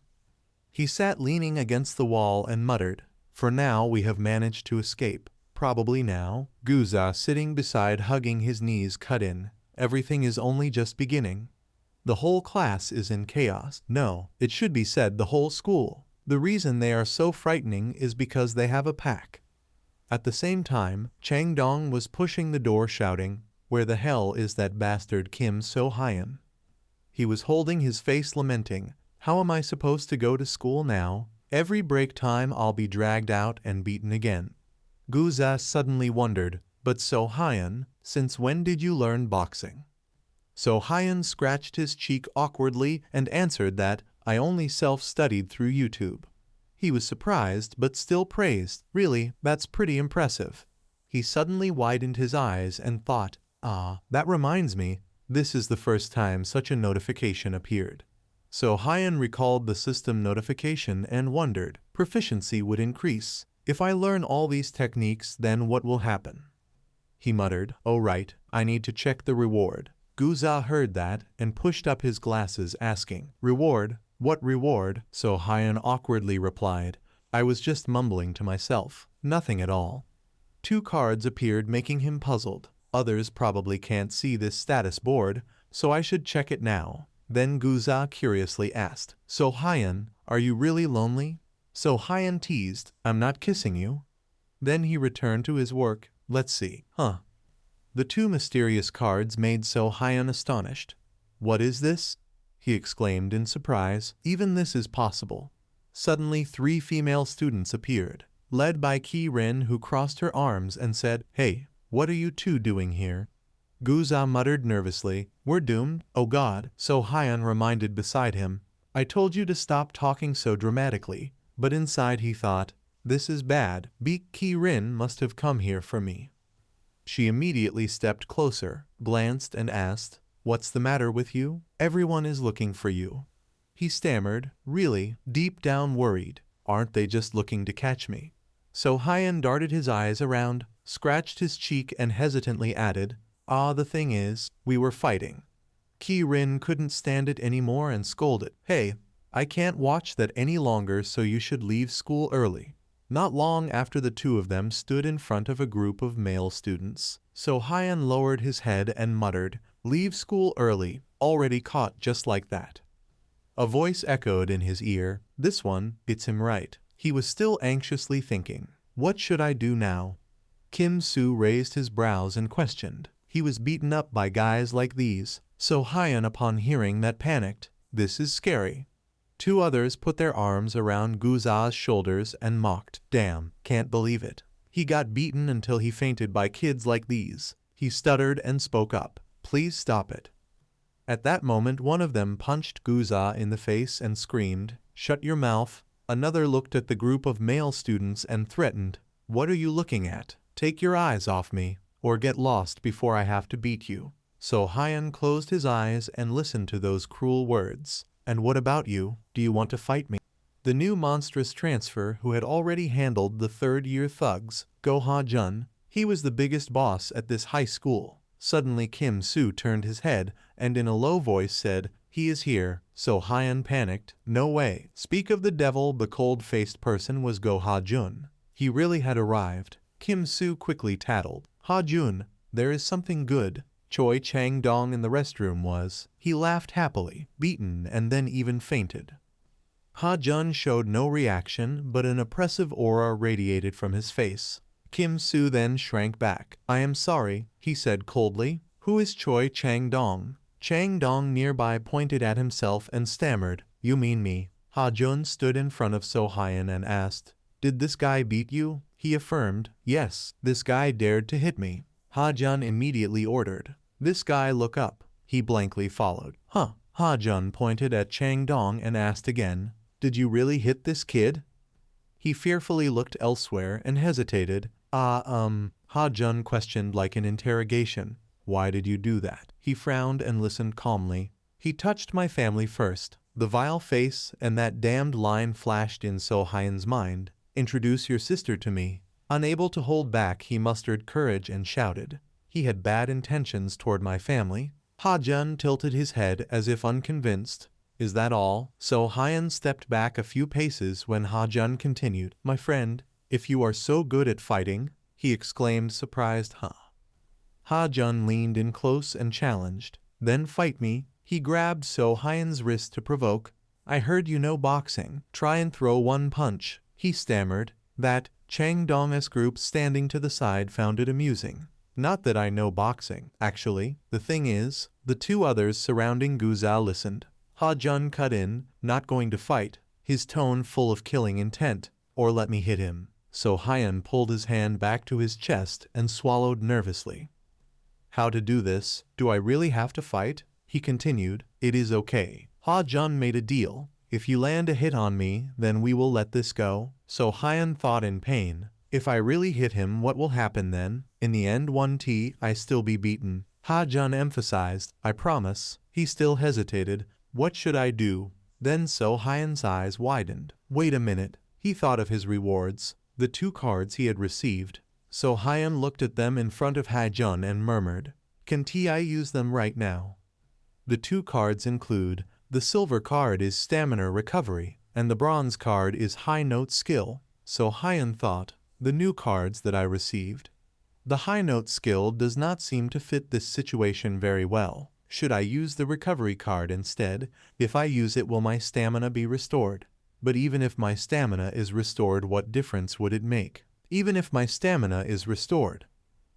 He sat leaning against the wall and muttered, "For now we have managed to escape. Probably now." Guza, sitting beside hugging his knees, cut in, "Everything is only just beginning. The whole class is in chaos. No, it should be said the whole school. The reason they are so frightening is because they have a pack." At the same time, Chang Dong was pushing the door shouting, "Where the hell is that bastard Kim So Hyan?" He was holding his face lamenting, "How am I supposed to go to school now? Every break time I'll be dragged out and beaten again." Guza suddenly wondered, "But So Hyan, since when did you learn boxing?" So Hyan scratched his cheek awkwardly and answered that, "I only self-studied through YouTube." He was surprised but still praised, "Really, that's pretty impressive." He suddenly widened his eyes and thought, that reminds me, this is the first time such a notification appeared." So Hyan recalled the system notification and wondered, proficiency would increase. If I learn all these techniques, then what will happen? He muttered, "Oh right, I need to check the reward." Guza heard that and pushed up his glasses asking, "Reward? What reward?" So Hyan awkwardly replied, "I was just mumbling to myself. Nothing at all." 2 cards appeared, making him puzzled. "Others probably can't see this status board, so I should check it now." Then Guza curiously asked, "So Hyan, are you really lonely?" So Hyan teased, "I'm not kissing you." Then he returned to his work. "Let's see, huh?" The 2 mysterious cards made So Hyan astonished. "What is this?" he exclaimed in surprise. "Even this is possible." Suddenly 3 female students appeared, led by Ki Rin, who crossed her arms and said, "Hey, what are you 2 doing here?" Guza muttered nervously, "We're doomed, oh god." So Hyan reminded beside him, "I told you to stop talking so dramatically." But inside he thought, "This is bad. Ki Rin must have come here for me." She immediately stepped closer, glanced and asked, "What's the matter with you? Everyone is looking for you." He stammered, really, deep down worried. Aren't they just looking to catch me? So Hyan darted his eyes around, scratched his cheek and hesitantly added, the thing is, we were fighting. Ki-rin couldn't stand it anymore and scolded, hey, I can't watch that any longer, so you should leave school early. Not long after, the two of them stood in front of a group of male students. So Hyan lowered his head and muttered, leave school early, already caught just like that. A voice echoed in his ear, this one, it's him right. He was still anxiously thinking, what should I do now? Kim Soo raised his brows and questioned. He was beaten up by guys like these. So Hyan, upon hearing that, panicked, this is scary. Two others put their arms around Guza's shoulders and mocked, damn, can't believe it. He got beaten until he fainted by kids like these. He stuttered and spoke up, please stop it. At that moment, one of them punched Guza in the face and screamed, shut your mouth. Another looked at the group of male students and threatened, what are you looking at? Take your eyes off me, or get lost before I have to beat you. So Hyan closed his eyes and listened to those cruel words. And what about you? Do you want to fight me? The new monstrous transfer, who had already handled the third-year thugs, Go Ha-jun, he was the biggest boss at this high school. Suddenly Kim Soo turned his head and in a low voice said, he is here. So Hyan panicked, no way. Speak of the devil, the cold-faced person was Go Ha-jun. He really had arrived. Kim Soo quickly tattled, Ha-jun, there is something good. Choi Chang-dong in the restroom was. He laughed happily, beaten and then even fainted. Ha-jun showed no reaction, but an oppressive aura radiated from his face. Kim Soo then shrank back. I am sorry, he said coldly. Who is Choi Chang-dong? Chang-dong nearby pointed at himself and stammered, you mean me. Ha-jun stood in front of So Hyan and asked, did this guy beat you? He affirmed, yes, this guy dared to hit me. Ha-jun immediately ordered, this guy look up. He blankly followed. Ha-jun pointed at Chang-dong and asked again, did you really hit this kid? He fearfully looked elsewhere and hesitated. Ha-jun questioned like an interrogation. Why did you do that? He frowned and listened calmly. He touched my family first. The vile face and that damned line flashed in So Hyan's mind. Introduce your sister to me. Unable to hold back, he mustered courage and shouted. He had bad intentions toward my family. Ha-jun tilted his head as if unconvinced. Is that all? So Hyan stepped back a few paces when Ha-jun continued. My friend, if you are so good at fighting, he exclaimed surprised. Ha-jun leaned in close and challenged. Then fight me. He grabbed So Hyan's wrist to provoke. I heard you know boxing. Try and throw one punch. He stammered. That Chang-dong's group standing to the side found it amusing. Not that I know boxing, actually. The thing is, the two others surrounding Guza listened. Ha-jun cut in, not going to fight, his tone full of killing intent, or let me hit him. So Hyan pulled his hand back to his chest and swallowed nervously. How to do this? Do I really have to fight? He continued. It is okay. Ha-jun made a deal. If you land a hit on me, then we will let this go. So Hyan thought in pain. If I really hit him, what will happen then? In the end, I still be beaten. Ha-jun emphasized. I promise. He still hesitated. What should I do? Then So Hyan's eyes widened. Wait a minute. He thought of his rewards, the 2 cards he had received. So Hyan looked at them in front of Ha-jun and murmured, can I use them right now? The 2 cards include, the silver card is stamina recovery, and the bronze card is high note skill. So Hyan thought, the new cards that I received. The high note skill does not seem to fit this situation very well. Should I use the recovery card instead? If I use it, will my stamina be restored? But even if my stamina is restored, what difference would it make? Even if my stamina is restored.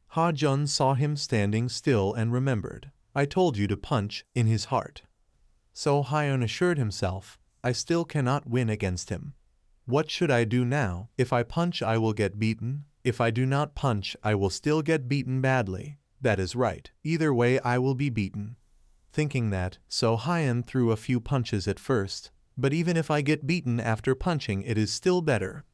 Ha-jun saw him standing still and remembered. I told you to punch, in his heart. So Hyan assured himself, I still cannot win against him. What should I do now? If I punch, I will get beaten. If I do not punch, I will still get beaten badly. That is right. Either way, I will be beaten. Thinking that, So Hyan threw a few punches at first. But even if I get beaten after punching, it is still better.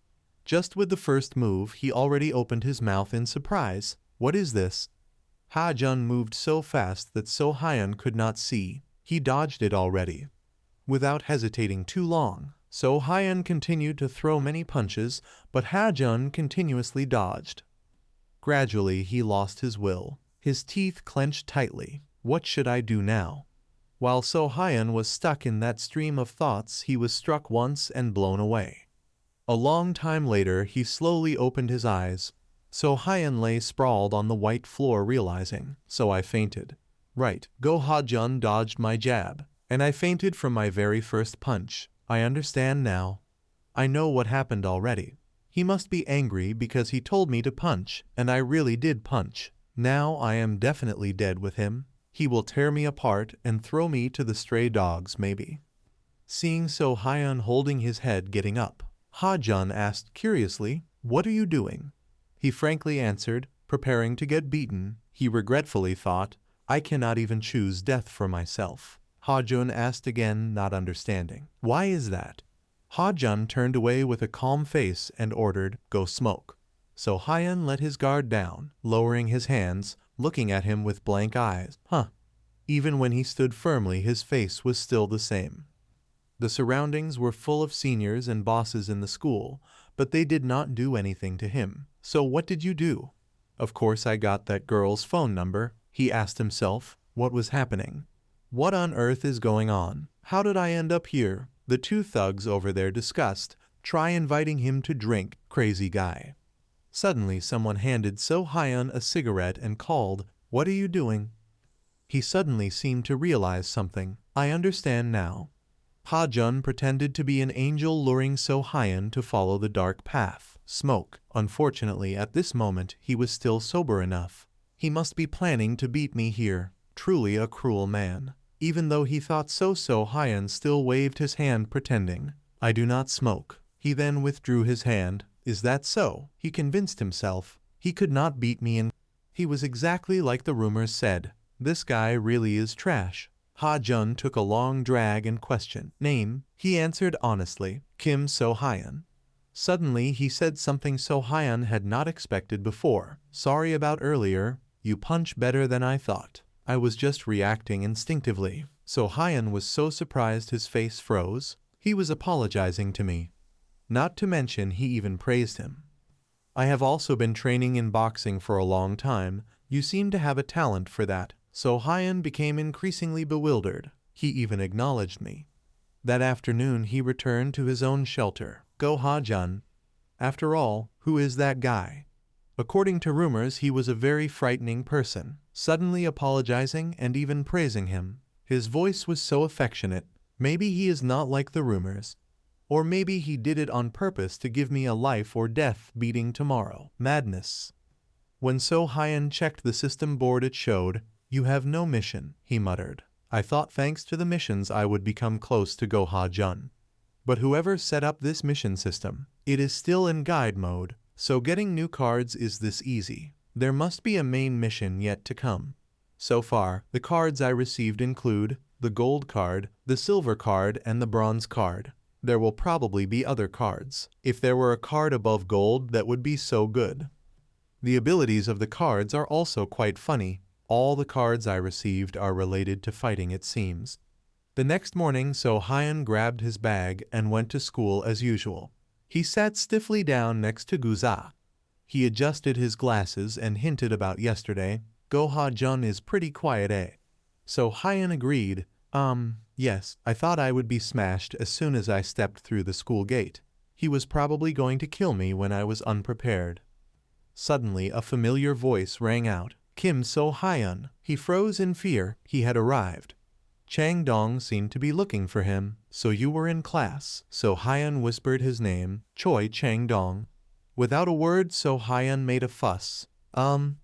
Just with the first move, he already opened his mouth in surprise. What is this? Ha-jun moved so fast that So Hyan could not see. He dodged it already. Without hesitating too long, So Hyun continued to throw many punches, but Ha-jun continuously dodged. Gradually he lost his will. His teeth clenched tightly. What should I do now? While So Hyun was stuck in that stream of thoughts, he was struck once and blown away. A long time later he slowly opened his eyes. So Hyun lay sprawled on the white floor, realizing, so I fainted. Right, Go Ha-jun dodged my jab, and I fainted from my very first punch. I understand now. I know what happened already. He must be angry because he told me to punch, and I really did punch. Now I am definitely dead with him. He will tear me apart and throw me to the stray dogs maybe. Seeing So Hyun holding his head getting up, Ha-jun asked curiously, "What are you doing?" He frankly answered, "Preparing to get beaten." He regretfully thought, "I cannot even choose death for myself." Ha-jun asked again, not understanding. "Why is that?" Ha-jun turned away with a calm face and ordered, "Go smoke." So Hyun let his guard down, lowering his hands, looking at him with blank eyes. Even when he stood firmly, his face was still the same. The surroundings were full of seniors and bosses in the school, but they did not do anything to him. "So what did you do?" "Of course I got that girl's phone number." He asked himself, what was happening? What on earth is going on? How did I end up here? The two thugs over there discussed. Try inviting him to drink, crazy guy. Suddenly someone handed So Hyun a cigarette and called, "What are you doing?" He suddenly seemed to realize something. "I understand now." Ha-jun pretended to be an angel luring So Hyun to follow the dark path. Smoke. Unfortunately, at this moment, he was still sober enough. He must be planning to beat me here. Truly a cruel man. Even though he thought so, So Hyun still waved his hand pretending, "I do not smoke." He then withdrew his hand. Is that so? He convinced himself. He could not beat me, and he was exactly like the rumors said. This guy really is trash. Ha-jun took a long drag and questioned. "Name?" He answered honestly, "Kim So Hyun." Suddenly he said something So Hyun had not expected before. "Sorry about earlier. You punch better than I thought. I was just reacting instinctively." So Hyun was so surprised his face froze. He was apologizing to me. Not to mention he even praised him. "I have also been training in boxing for a long time. You seem to have a talent for that." So Hyun became increasingly bewildered. He even acknowledged me. That afternoon he returned to his own shelter. Go Ha-jun. After all, who is that guy? According to rumors, he was a very frightening person, suddenly apologizing and even praising him. His voice was so affectionate. Maybe he is not like the rumors. Or maybe he did it on purpose to give me a life or death beating tomorrow. Madness. When So Hyun checked the system board, it showed, "You have no mission," he muttered. I thought thanks to the missions I would become close to Go Ha-jun. But whoever set up this mission system, it is still in guide mode, so getting new cards is this easy. There must be a main mission yet to come. So far, the cards I received include the gold card, the silver card, and the bronze card. There will probably be other cards. If there were a card above gold, that would be so good. The abilities of the cards are also quite funny. All the cards I received are related to fighting, it seems. The next morning, So Hyun grabbed his bag and went to school as usual. He sat stiffly down next to Guza. He adjusted his glasses and hinted about yesterday. Go Ha-jun is pretty quiet, eh? So Hyun agreed. Yes, I thought I would be smashed as soon as I stepped through the school gate. He was probably going to kill me when I was unprepared. Suddenly a familiar voice rang out. Kim So Hyun. He froze in fear. He had arrived. Chang Dong seemed to be looking for him. So you were in class. So Hyun whispered his name, Choi Chang Dong. Without a word, So Hyun made a fuss.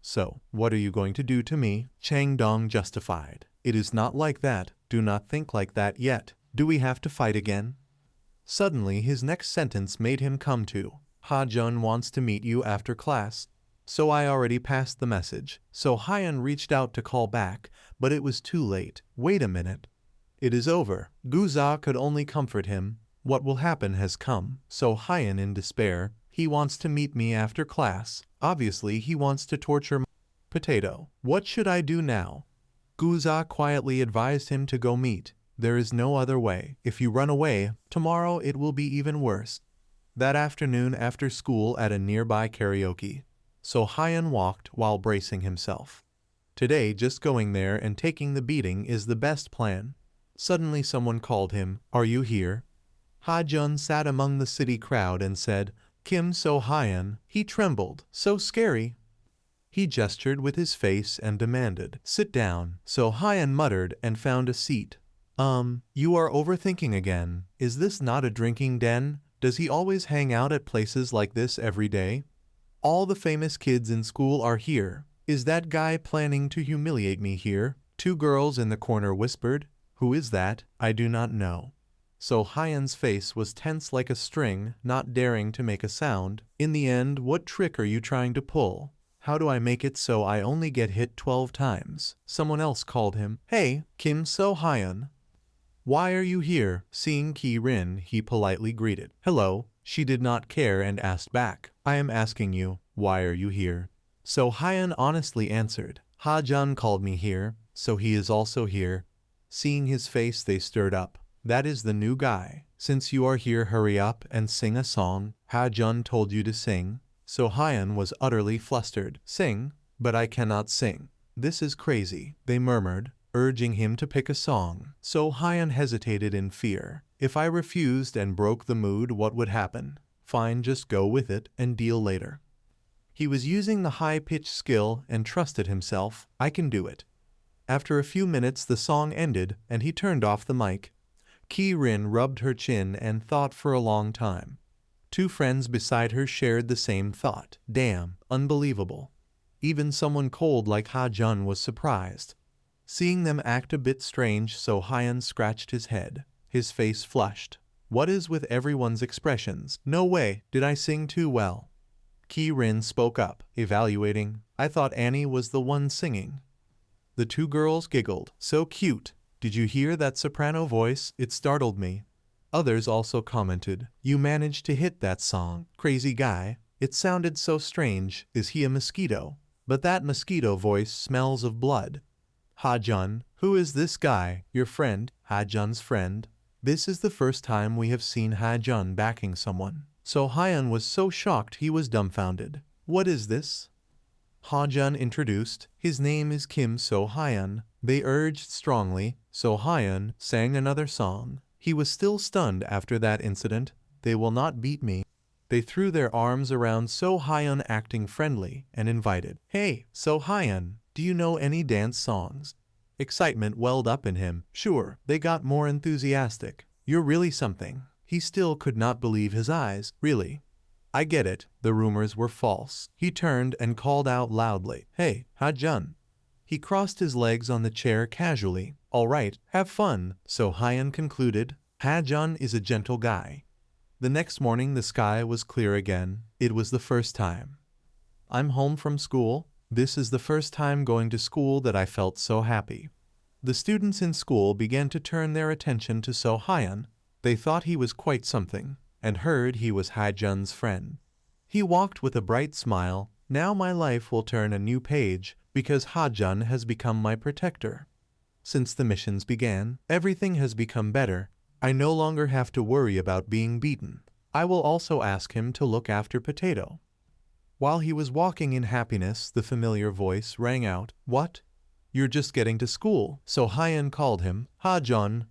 So, what are you going to do to me? Chang Dong justified. It is not like that. Do not think like that yet. Do we have to fight again? Suddenly his next sentence made him come to. Ha-jun wants to meet you after class. So I already passed the message. So Hyun reached out to call back, but it was too late. Wait a minute. It is over. Guza could only comfort him. What will happen has come. So Hyun in despair. He wants to meet me after class. Obviously he wants to torture my potato. What should I do now? Guza quietly advised him to go meet There is no other way. If you run away, tomorrow it will be even worse. That afternoon after school at a nearby karaoke, So Hyun walked while bracing himself. Today, just going there and taking the beating is the best plan. Suddenly someone called him, "Are you here?" Ha-jun sat among the city crowd and said, "Kim So-hyun." He trembled, so scary. He gestured with his face and demanded, "Sit down." So-hyun muttered and found a seat. You are overthinking again. Is this not a drinking den? Does he always hang out at places like this every day? All the famous kids in school are here. Is that guy planning to humiliate me here? Two girls in the corner whispered. Who is that? I do not know. So Hyun's face was tense like a string, not daring to make a sound. In the end, what trick are you trying to pull? How do I make it so I only get hit 12 times? Someone else called him. Hey, Kim So-hyun. Why are you here? Seeing Ki-rin, he politely greeted. Hello. She did not care and asked back. I am asking you, why are you here? So Hyun honestly answered. Ha-jun called me here, so he is also here. Seeing his face, they stirred up. That is the new guy. Since you are here, hurry up and sing a song. Ha-jun told you to sing. So Hyun was utterly flustered. Sing? But I cannot sing. This is crazy, they murmured, urging him to pick a song. So Hyun hesitated in fear. If I refused and broke the mood, what would happen? Fine, just go with it and deal later. He was using the high-pitched skill and trusted himself. I can do it. After a few minutes, the song ended and he turned off the mic. Ki-rin rubbed her chin and thought for a long time. Two friends beside her shared the same thought. Damn, unbelievable. Even someone cold like Ha-jun was surprised. Seeing them act a bit strange, So Hyun scratched his head. His face flushed. What is with everyone's expressions? No way, did I sing too well? Ki-rin spoke up, evaluating. I thought Annie was the one singing. The two girls giggled. So cute. Did you hear that soprano voice? It startled me. Others also commented. You managed to hit that song. Crazy guy. It sounded so strange. Is he a mosquito? But that mosquito voice smells of blood. Ha-jun, who is this guy? Your friend? Ha-jun's friend. This is the first time we have seen Ha-jun backing someone. So Hyun was so shocked he was dumbfounded. What is this? Ha-jun introduced. His name is Kim So-hyun. They urged strongly. So Hyun sang another song. He was still stunned after that incident. They will not beat me. They threw their arms around So Hyun, acting friendly, and invited. Hey, So Hyun, do you know any dance songs? Excitement welled up in him. Sure, they got more enthusiastic. You're really something. He still could not believe his eyes. Really? I get it. The rumors were false. He turned and called out loudly. Hey, Ha-jun. He crossed his legs on the chair casually. All right, have fun. So Hyun concluded. Ha-jun is a gentle guy. The next morning the sky was clear again. It was the first time. I'm home from school. This is the first time going to school that I felt so happy. The students in school began to turn their attention to So Hyun. They thought he was quite something, and heard he was Ha-jun's friend. He walked with a bright smile. Now my life will turn a new page, because Ha-jun has become my protector. Since the missions began, everything has become better. I no longer have to worry about being beaten. I will also ask him to look after Potato. While he was walking in happiness, the familiar voice rang out. What? You're just getting to school. So Hyun called him. Ha-jun,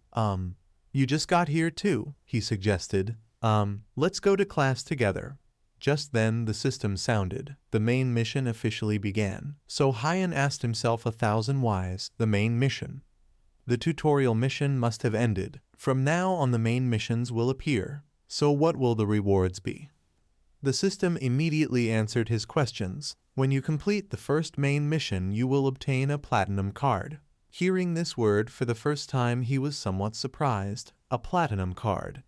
you just got here too, he suggested. Let's go to class together. Just then the system sounded. The main mission officially began. So Hyun asked himself 1,000 whys. The main mission. The tutorial mission must have ended. From now on the main missions will appear. So what will the rewards be? The system immediately answered his questions. When you complete the first main mission, you will obtain a platinum card. Hearing this word for the first time, he was somewhat surprised. A platinum card.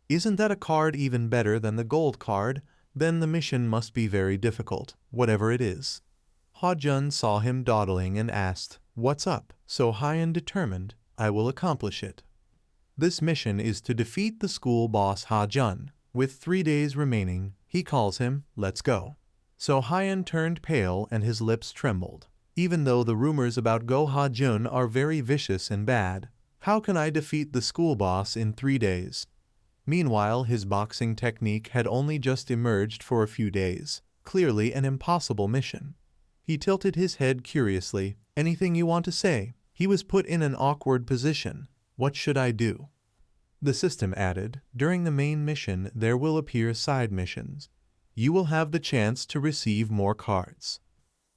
Isn't that a card even better than the gold card? Then the mission must be very difficult, whatever it is. Ha-jun saw him dawdling and asked, What's up? So Hyun determined, I will accomplish it. This mission is to defeat the school boss Ha-jun. With 3 days remaining, he calls him, let's go. So Hyun turned pale and his lips trembled. Even though the rumors about Go Ha-jun are very vicious and bad, How can I defeat the school boss in 3 days? Meanwhile, his boxing technique had only just emerged for a few days, clearly an impossible mission. He tilted his head curiously. Anything you want to say? He was put in an awkward position. What should I do? The system added, during the main mission there will appear side missions. You will have the chance to receive more cards.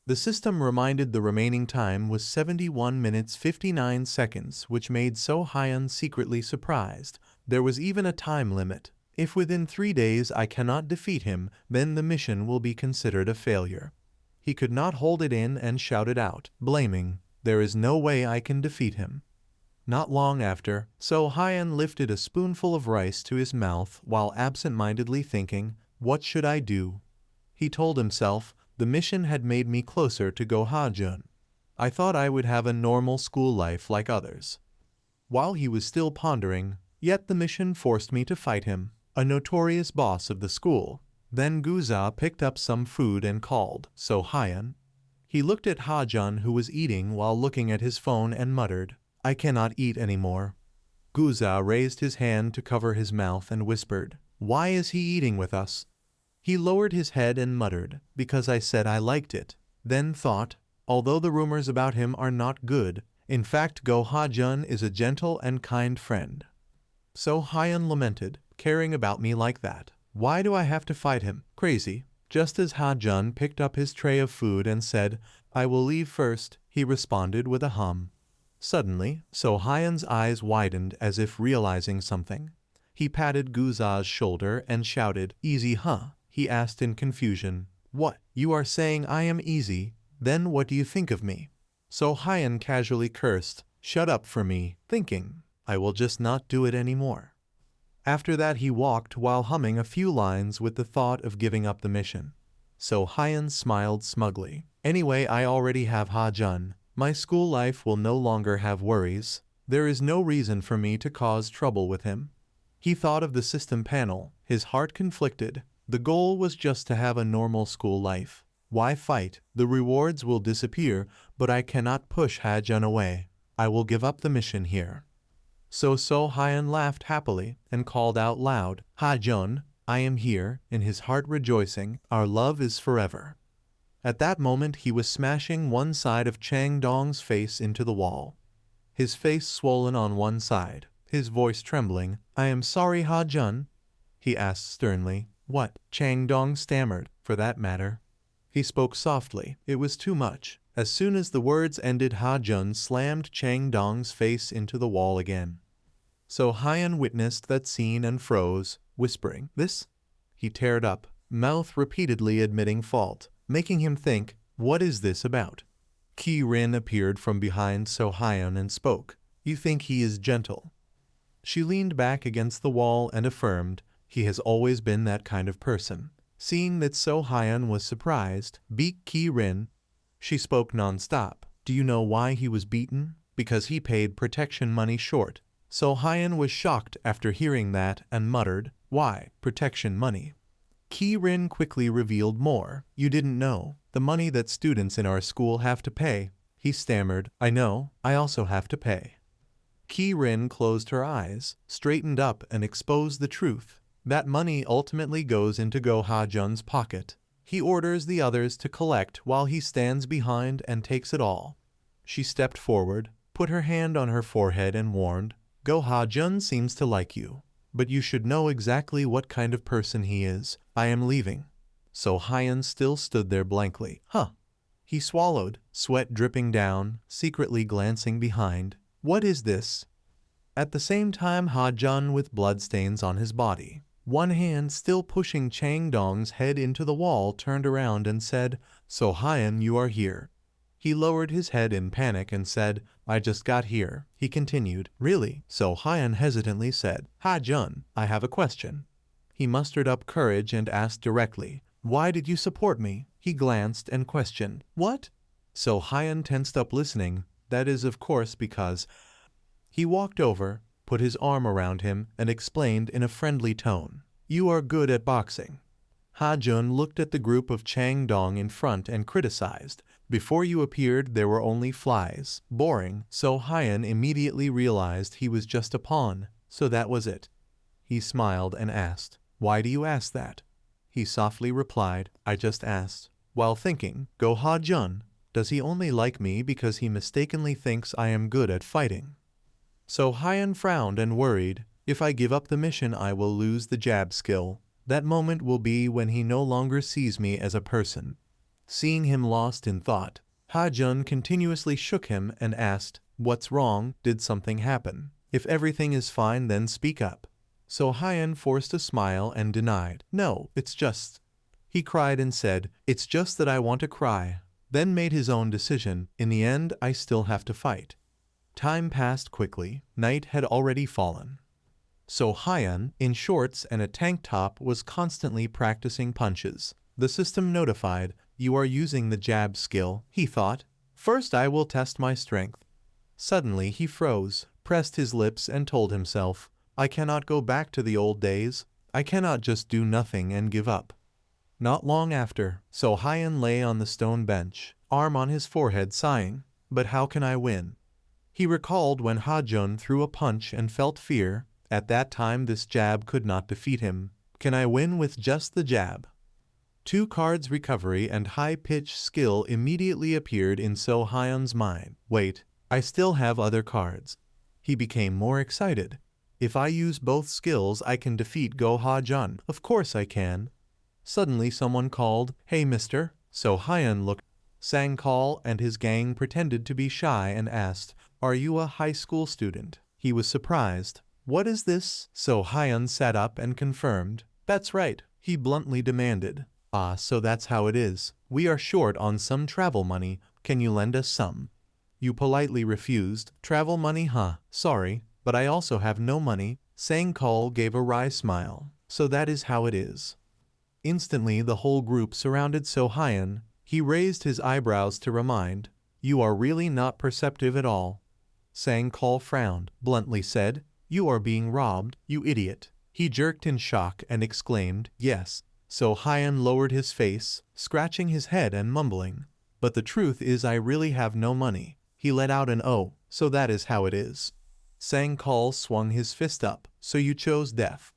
The system reminded the remaining time was 71 minutes 59 seconds, which made So Hyun secretly surprised. There was even a time limit. If within 3 days I cannot defeat him, then the mission will be considered a failure. He could not hold it in and shouted out, blaming, there is no way I can defeat him. Not long after, So Hyun lifted a spoonful of rice to his mouth while absent-mindedly thinking, what should I do? He told himself, the mission had made me closer to Go Ha-jun. I thought I would have a normal school life like others. While he was still pondering, yet the mission forced me to fight him, a notorious boss of the school. Then Guza picked up some food and called, So Hyun. He looked at Ha-jun who was eating while looking at his phone and muttered, I cannot eat anymore. Guza raised his hand to cover his mouth and whispered, why is he eating with us? He lowered his head and muttered, because I said I liked it. Then thought, although the rumors about him are not good, in fact Go Ha-jun is a gentle and kind friend. So Hyun lamented, caring about me like that. Why do I have to fight him? Crazy. Just as Ha-jun picked up his tray of food and said, I will leave first, he responded with a hum. Suddenly, So Hyun's eyes widened as if realizing something. He patted Guza's shoulder and shouted, easy huh? He asked in confusion. What? You are saying I am easy? Then what do you think of me? So Hyun casually cursed, shut up for me, thinking, I will just not do it anymore. After that he walked while humming a few lines with the thought of giving up the mission. So Hyun smiled smugly. Anyway, I already have Ha-jun. My school life will no longer have worries. There is no reason for me to cause trouble with him. He thought of the system panel, his heart conflicted. The goal was just to have a normal school life. Why fight? The rewards will disappear, but I cannot push Ha-jun away. I will give up the mission here. So Hyun laughed happily and called out loud, Ha-jun, I am here, in his heart rejoicing, our love is forever. At that moment he was smashing one side of Chang Dong's face into the wall. His face swollen on one side, his voice trembling. I am sorry Ha-jun, he asked sternly. What? Chang Dong stammered, for that matter. He spoke softly, it was too much. As soon as the words ended, Ha-jun slammed Chang Dong's face into the wall again. So Hyun witnessed that scene and froze, whispering, this? He teared up, mouth repeatedly admitting fault, making him think, what is this about? Ki-rin appeared from behind So Hyun and spoke, you think he is gentle? She leaned back against the wall and affirmed, he has always been that kind of person. Seeing that So Hyun was surprised, beat Ki-rin. She spoke non-stop. Do you know why he was beaten? Because he paid protection money short. So Hyun was shocked after hearing that and muttered, why, protection money? Ki-rin quickly revealed more. You didn't know. The money that students in our school have to pay. He stammered, I know, I also have to pay. Ki-rin closed her eyes, straightened up and exposed the truth. That money ultimately goes into Go Ha-jun's pocket. He orders the others to collect while he stands behind and takes it all. She stepped forward, put her hand on her forehead and warned, Go Ha-jun seems to like you, but you should know exactly what kind of person he is. I am leaving. So Hyun still stood there blankly. Huh. He swallowed, sweat dripping down, secretly glancing behind. What is this? At the same time, Ha-jun with bloodstains on his body, one hand still pushing Chang Dong's head into the wall, turned around and said, So Hyun, you are here. He lowered his head in panic and said, I just got here. He continued, really? So Hyun hesitantly said, Ha-jun, I have a question. He mustered up courage and asked directly, why did you support me? He glanced and questioned, what? So Hyun tensed up listening, that is of course because. He walked over, put his arm around him and explained in a friendly tone, you are good at boxing. Ha-jun looked at the group of Chang Dong in front and criticized, Before you appeared there were only flies. Boring. So Hyan immediately realized he was just a pawn, so that was it. He smiled and asked, "Why do you ask that?" He softly replied, "I just asked." While thinking, Go Ha-jun, does he only like me because he mistakenly thinks I am good at fighting? So Hyan frowned and worried, if I give up the mission I will lose the jab skill. That moment will be when he no longer sees me as a person. Seeing him lost in thought, Ha-jun continuously shook him and asked, "What's wrong? Did something happen? If everything is fine then speak up." So Hyan forced a smile and denied, "No, it's just." He cried and said, "It's just that I want to cry." Then made his own decision, "In the end I still have to fight." Time passed quickly. Night had already fallen. So Hyan, in shorts and a tank top, was constantly practicing punches. The system notified, "You are using the jab skill," he thought. "First I will test my strength." Suddenly he froze, pressed his lips and told himself, "I cannot go back to the old days. I cannot just do nothing and give up." Not long after, So Hyan lay on the stone bench, arm on his forehead, sighing, "But how can I win?" He recalled when Ha-jun threw a punch and felt fear. At that time this jab could not defeat him. Can I win with just the jab? 2 cards recovery and high-pitched skill immediately appeared in So Hyan's mind. Wait, I still have other cards. He became more excited. If I use both skills I can defeat Go Ha-jun. Of course I can. Suddenly someone called, "Hey mister." So Hyan looked. Sang Call and his gang pretended to be shy and asked, "Are you a high school student?" He was surprised. "What is this?" So Hyan sat up and confirmed, "That's right." He bluntly demanded, "Ah, so that's how it is. We are short on some travel money. Can you lend us some?" You politely refused. "Travel money, huh? Sorry, but I also have no money." Sang Call gave a wry smile. "So that is how it is." Instantly the whole group surrounded So Hyan. He raised his eyebrows to remind, "You are really not perceptive at all." Sang Call frowned, bluntly said, "You are being robbed, you idiot." He jerked in shock and exclaimed, "Yes." So Hyan lowered his face, scratching his head and mumbling, "But the truth is I really have no money." He let out an "Oh, so that is how it is." Sang Call swung his fist up, "So you chose death."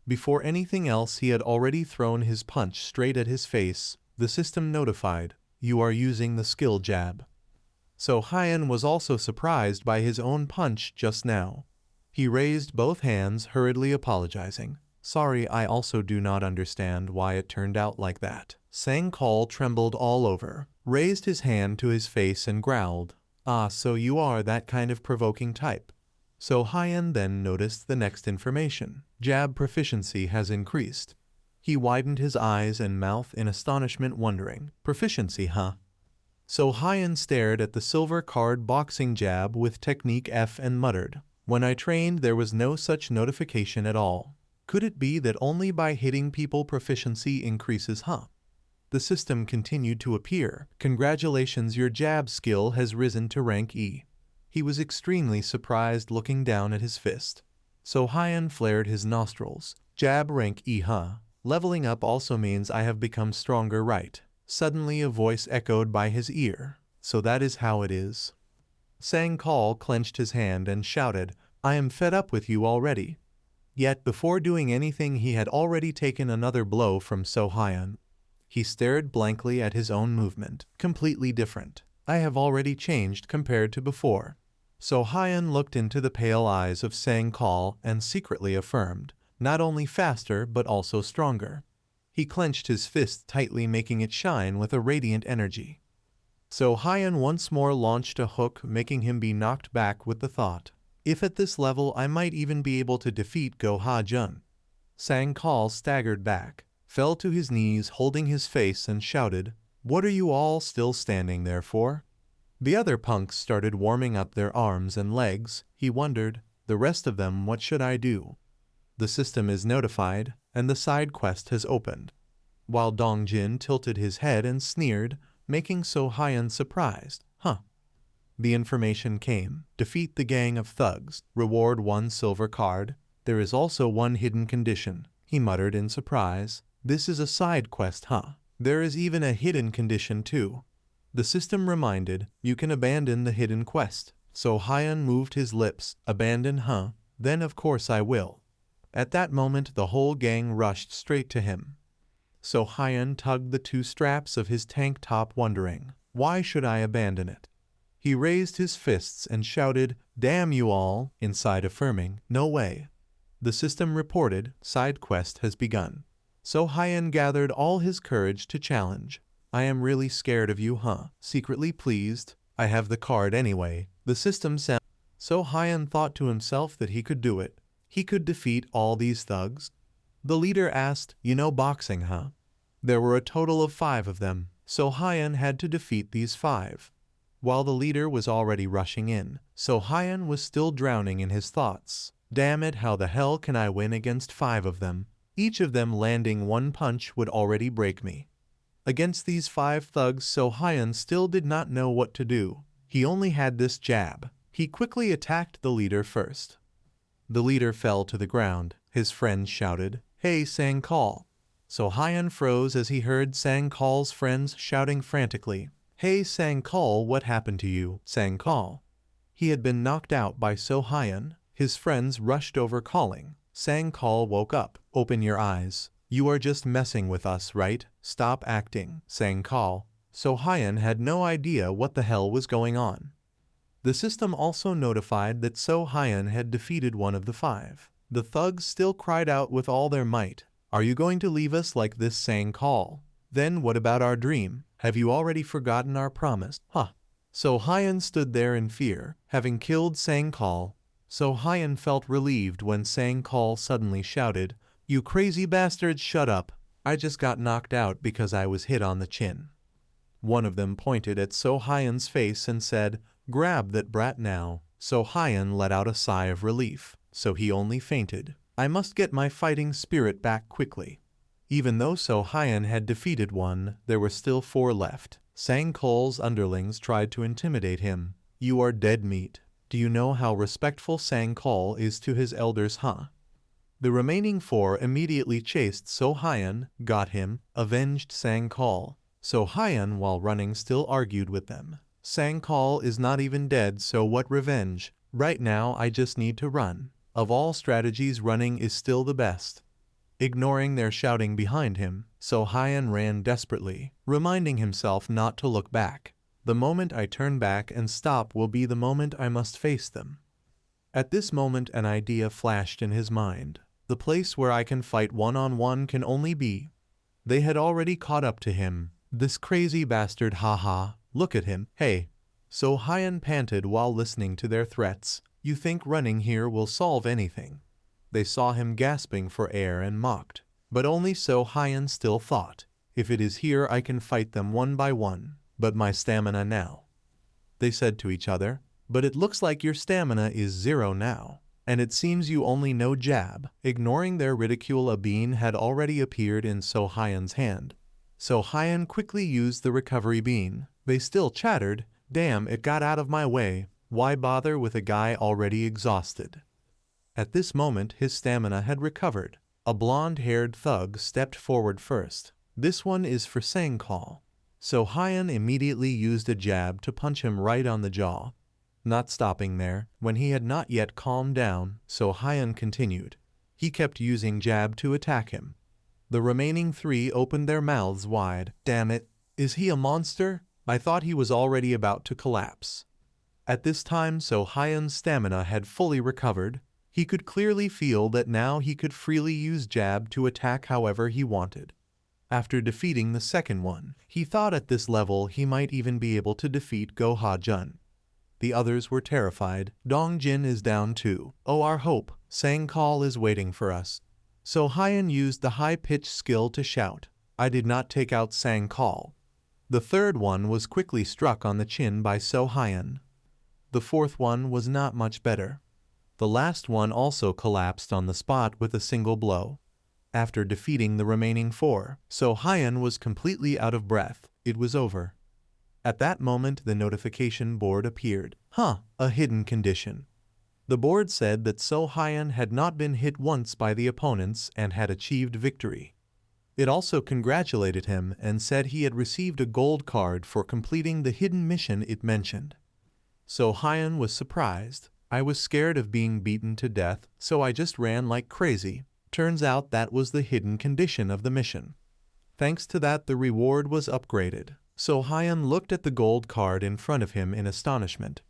Before anything else he had already thrown his punch straight at his face. The system notified, "You are using the skill jab." So Hyan was also surprised by his own punch just now. He raised both hands, hurriedly apologizing. "Sorry, I also do not understand why it turned out like that." Sang Call trembled all over, raised his hand to his face and growled, "Ah, so you are that kind of provoking type." So Hyan then noticed the next information. Jab proficiency has increased. He widened his eyes and mouth in astonishment, wondering, "Proficiency, huh?" So Hyan stared at the silver card boxing jab with technique F and muttered, "When I trained there was no such notification at all. Could it be that only by hitting people proficiency increases, huh?" The system continued to appear. "Congratulations, your jab skill has risen to rank E." He was extremely surprised, looking down at his fist. So Hyan flared his nostrils. "Jab rank E, huh? Leveling up also means I have become stronger, right?" Suddenly a voice echoed by his ear. "So that is how it is." Sang Call clenched his hand and shouted, "I am fed up with you already." Yet before doing anything he had already taken another blow from So Hyan. He stared blankly at his own movement. Completely different. I have already changed compared to before. So Hyan looked into the pale eyes of Sang Call and secretly affirmed, not only faster but also stronger. He clenched his fist tightly, making it shine with a radiant energy. So Hyan once more launched a hook, making him be knocked back with the thought, "If at this level I might even be able to defeat Go Ha-jun." Sang Call staggered back, fell to his knees holding his face and shouted, "What are you all still standing there for?" The other punks started warming up their arms and legs. He wondered, "The rest of them, what should I do?" The system is notified, and the side quest has opened. While Dongjin tilted his head and sneered, making So Hyan surprised. "Huh." The information came. Defeat the gang of thugs. Reward 1 silver card. There is also 1 hidden condition. He muttered in surprise. This is a side quest, huh? There is even a hidden condition too. The system reminded, you can abandon the hidden quest. So Hyun moved his lips, abandon huh? Then of course I will. At that moment the whole gang rushed straight to him. So Hyun tugged the two straps of his tank top wondering, why should I abandon it? He raised his fists and shouted, damn you all, inside affirming, no way. The system reported, side quest has begun. So Hyun gathered all his courage to challenge. I am really scared of you huh? Secretly pleased, I have the card anyway. The system said. So Hyun thought to himself that he could do it. He could defeat all these thugs. The leader asked, you know boxing huh? There were a total of 5 of them, so Hyun had to defeat these 5. While the leader was already rushing in, so Hyun was still drowning in his thoughts. Damn it, how the hell can I win against 5 of them? Each of them landing one punch would already break me. Against these 5 thugs, so Hyun still did not know what to do. He only had this jab. He quickly attacked the leader first. The leader fell to the ground. His friends shouted, hey Sang-Kal. So Hyun froze as he heard Sang-Kal's friends shouting frantically, hey Sang-Kal, what happened to you, Sang-Kal? He had been knocked out by So Hyun. His friends rushed over calling. Sang-Kal woke up. Open your eyes. You are just messing with us, right? Stop acting, Sang-Kal. So Hyun had no idea what the hell was going on. The system also notified that So Hyun had defeated one of the 5. The thugs still cried out with all their might, are you going to leave us like this, Sang-Kal? Then what about our dream? Have you already forgotten our promise? Huh. So Hyun stood there in fear, having killed Sang-Kal. So Hyun felt relieved when Sang-Kal suddenly shouted, you crazy bastards, shut up. I just got knocked out because I was hit on the chin. One of them pointed at So Hyun's face and said, grab that brat now. So Hyun let out a sigh of relief, so he only fainted. I must get my fighting spirit back quickly. Even though So Hyun had defeated one, there were still 4 left. Sang-Kal's underlings tried to intimidate him. You are dead meat. Do you know how respectful Sang-Kal is to his elders huh? The remaining 4 immediately chased So Hyun, got him, avenged Sang-Kal. So Hyun while running still argued with them. Sang-Kal is not even dead, so what revenge? Right now I just need to run. Of all strategies, running is still the best. Ignoring their shouting behind him, So Hyun ran desperately, reminding himself not to look back. The moment I turn back and stop will be the moment I must face them. At this moment an idea flashed in his mind. The place where I can fight one-on-one can only be. They had already caught up to him. This crazy bastard, haha, look at him, hey. So Hyun panted while listening to their threats. You think running here will solve anything? They saw him gasping for air and mocked. But only So Hyun still thought, if it is here I can fight them one by one, but my stamina now. They said to each other, but it looks like your stamina is 0 now, and it seems you only know jab. Ignoring their ridicule, a bean had already appeared in So Hyun's hand. So Hyun quickly used the recovery bean. They still chattered, damn, it got out of my way. Why bother with a guy already exhausted? At this moment his stamina had recovered. A blonde-haired thug stepped forward first. This one is for Sang-Kal. So Hyun immediately used a jab to punch him right on the jaw. Not stopping there, when he had not yet calmed down, So Hyun continued. He kept using jab to attack him. The remaining 3 opened their mouths wide. Damn it, is he a monster? I thought he was already about to collapse. At this time So Hyun's stamina had fully recovered. He could clearly feel that now he could freely use jab to attack however he wanted. After defeating the second one, he thought at this level he might even be able to defeat Go Ha-jun. The others were terrified. Dong-jin is down too. Oh, our hope. Sang-Kal is waiting for us. So Hyun used the high-pitched skill to shout. I did not take out Sang-Kal. The third one was quickly struck on the chin by So Hyun. The fourth one was not much better. The last one also collapsed on the spot with a single blow. After defeating the remaining 4, So Hyun was completely out of breath. It was over. At that moment the notification board appeared. A hidden condition. The board said that So Hyun had not been hit once by the opponents and had achieved victory. It also congratulated him and said he had received a gold card for completing the hidden mission it mentioned. So Hyun was surprised. I was scared of being beaten to death, so I just ran like crazy. Turns out that was the hidden condition of the mission. Thanks to that, the reward was upgraded. So Hyun looked at the gold card in front of him in astonishment.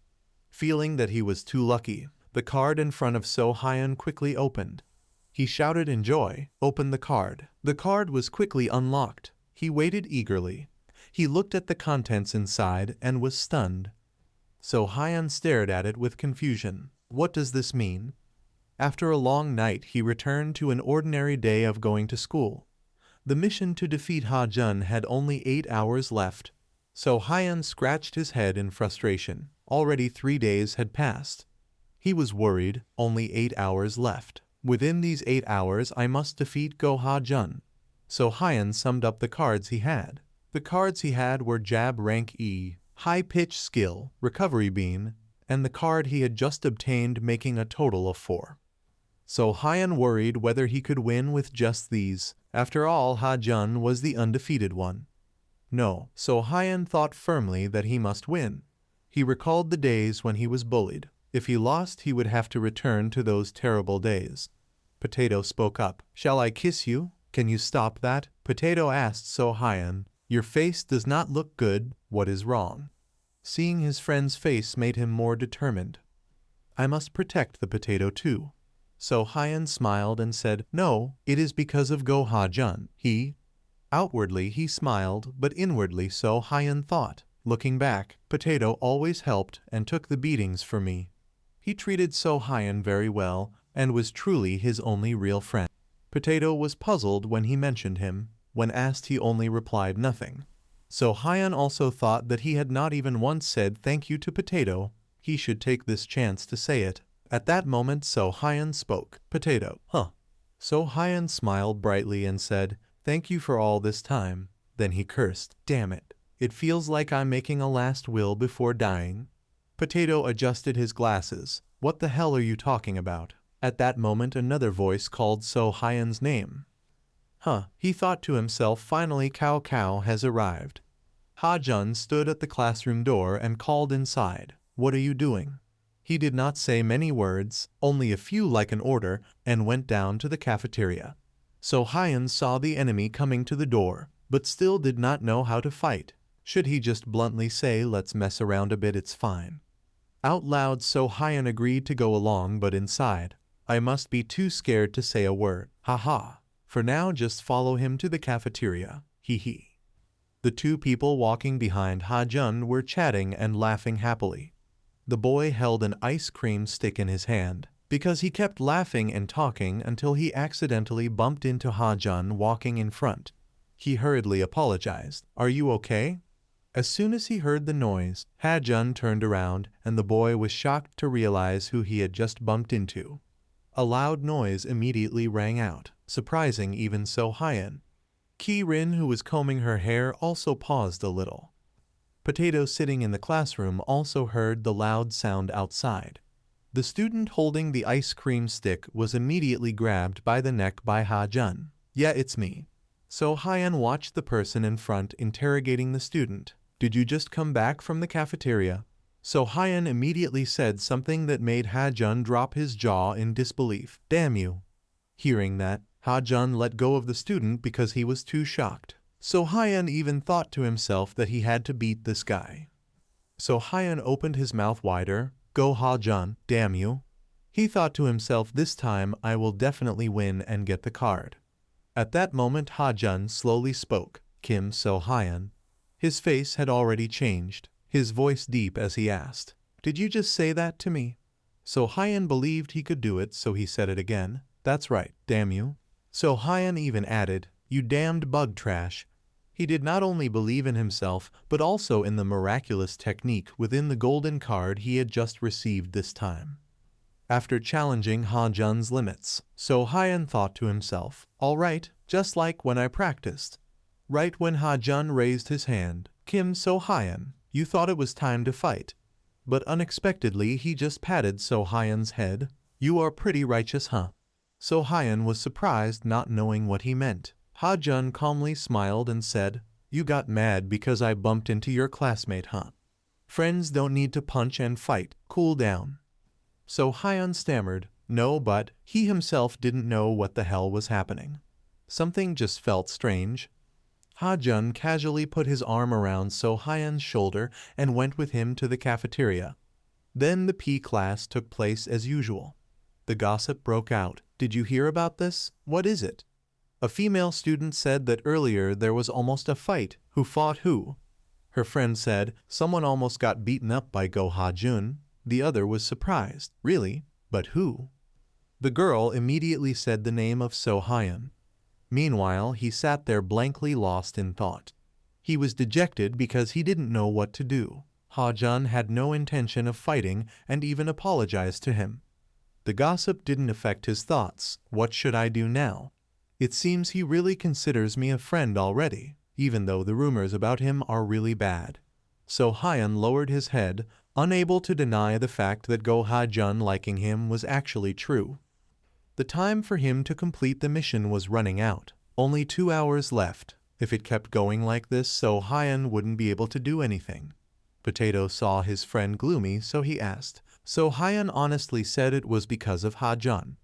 Feeling that he was too lucky, the card in front of So Hyun quickly opened. He shouted in joy, "Open the card." The card was quickly unlocked. He waited eagerly. He looked at the contents inside and was stunned. So Hyun stared at it with confusion. What does this mean? After a long night, he returned to an ordinary day of going to school. The mission to defeat Ha-jun had only 8 hours left. So Hyun scratched his head in frustration. Already 3 days had passed. He was worried, only 8 hours left. Within these 8 hours, I must defeat Go Ha-jun. So Hyun summed up the cards he had. The cards he had were Jab Rank E, High Pitch Skill, Recovery Bean, and the card he had just obtained, making a total of 4. So Hyun worried whether he could win with just these. After all, Ha-jun was the undefeated one. No, so Hyun thought firmly that he must win. He recalled the days when he was bullied. If he lost, he would have to return to those terrible days. Potato spoke up. "Shall I kiss you? Can you stop that?" Potato asked So Hyun. "Your face does not look good. What is wrong?" Seeing his friend's face made him more determined. "I must protect the potato too." So Hyun smiled and said, "No, it is because of Go Ha-jun. Outwardly he smiled, but inwardly So Hyun thought. Looking back, Potato always helped and took the beatings for me. He treated So Hyun very well and was truly his only real friend. Potato was puzzled when he mentioned him. When asked, he only replied nothing. So Hyun also thought that he had not even once said thank you to Potato. He should take this chance to say it. At that moment, So Hyun spoke. "Potato, huh?" So Hyun smiled brightly and said, "Thank you for all this time." Then he cursed. "Damn it. It feels like I'm making a last will before dying." Potato adjusted his glasses. "What the hell are you talking about?" At that moment, another voice called So Hyun's name. Huh, he thought to himself, finally Cao Cao has arrived. Ha-jun stood at the classroom door and called inside. "What are you doing?" He did not say many words, only a few like an order, and went down to the cafeteria. So Hyun saw the enemy coming to the door, but still did not know how to fight. Should he just bluntly say, "Let's mess around a bit, it's fine"? Out loud, So Hyun agreed to go along, but inside, "I must be too scared to say a word. Haha. For now, just follow him to the cafeteria. Hee." The two people walking behind Ha-jun were chatting and laughing happily. The boy held an ice cream stick in his hand, because he kept laughing and talking until he accidentally bumped into Ha-jun walking in front. He hurriedly apologized. "Are you okay?" As soon as he heard the noise, Ha-jun turned around and the boy was shocked to realize who he had just bumped into. A loud noise immediately rang out, surprising even So Hyun. Ki-rin, who was combing her hair, also paused a little. Potato, sitting in the classroom, also heard the loud sound outside. The student holding the ice cream stick was immediately grabbed by the neck by Ha-jun. "Yeah, it's me." So Hyun watched the person in front interrogating the student. "Did you just come back from the cafeteria?" So Hyun immediately said something that made Ha-jun drop his jaw in disbelief. "Damn you." Hearing that, Ha-jun let go of the student because he was too shocked. So Hyun even thought to himself that he had to beat this guy. So Hyun opened his mouth wider. "Go Ha-jun, damn you." He thought to himself, "This time I will definitely win and get the card." At that moment, Ha-jun slowly spoke. "Kim So Hyun." His face had already changed, his voice deep as he asked, "Did you just say that to me?" So Hyun believed he could do it, so he said it again. "That's right, damn you." So Hyun even added, "You damned bug trash." He did not only believe in himself, but also in the miraculous technique within the golden card he had just received this time. After challenging Ha-jun's limits, So Hyun thought to himself, "All right, just like when I practiced." Right when Ha-jun raised his hand, "Kim So Hyun, you thought it was time to fight." But unexpectedly he just patted So Hyun's head. "You are pretty righteous, huh?" So Hyun was surprised, not knowing what he meant. Ha-jun calmly smiled and said, "You got mad because I bumped into your classmate, huh? Friends don't need to punch and fight, cool down." So Hyun stammered, "No, but," he himself didn't know what the hell was happening. Something just felt strange. Ha-jun casually put his arm around So Hyun's shoulder and went with him to the cafeteria. Then the P class took place as usual. The gossip broke out. "Did you hear about this? What is it?" A female student said that earlier there was almost a fight. Who fought who? Her friend said, "Someone almost got beaten up by Go Ha-jun." The other was surprised. "Really? But who?" The girl immediately said the name of So Hyun. Meanwhile, he sat there blankly lost in thought. He was dejected because he didn't know what to do. Ha-jun had no intention of fighting and even apologized to him. The gossip didn't affect his thoughts. What should I do now? It seems he really considers me a friend already, even though the rumors about him are really bad. So Hyun lowered his head, unable to deny the fact that Go Ha-jun liking him was actually true. The time for him to complete the mission was running out. Only 2 hours left. If it kept going like this, So Hyun wouldn't be able to do anything. Potato saw his friend gloomy, so he asked. So Hyun honestly said it was because of Ha-jun.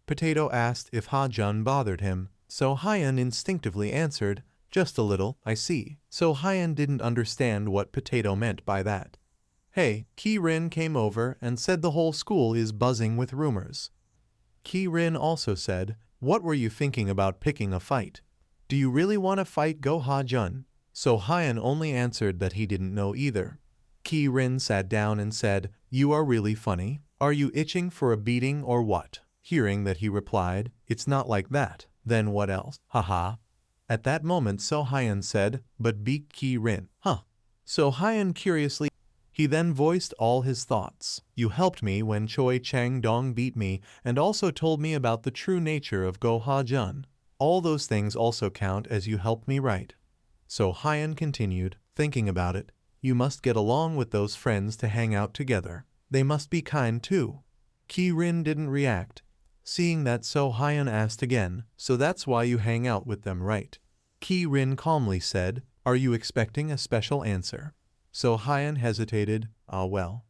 Potato asked if Ha-jun bothered him. So Hyun instinctively answered, "Just a little, I see." So Hyun didn't understand what Potato meant by that. Hey, Ki-rin came over and said the whole school is buzzing with rumors. Ki-rin also said, "What were you thinking about picking a fight? Do you really want to fight Go Ha-jun?" So Hyun only answered that he didn't know either. Ki-rin sat down and said, "You are really funny. Are you itching for a beating or what?" Hearing that he replied, "It's not like that." Then what else? Haha. At that moment So Hyun said, "But beat Ki-rin, huh?" So Hyun curiously, he then voiced all his thoughts. "You helped me when Choi Chang-dong beat me and also told me about the true nature of Go Ha-jun. All those things also count as you helped me, right?" So Hyun continued, thinking about it. "You must get along with those friends to hang out together. They must be kind too." Ki-rin didn't react. Seeing that, So Hyun asked again, "So that's why you hang out with them, right?" Ki-rin calmly said, "Are you expecting a special answer?" So Hyun hesitated. Well.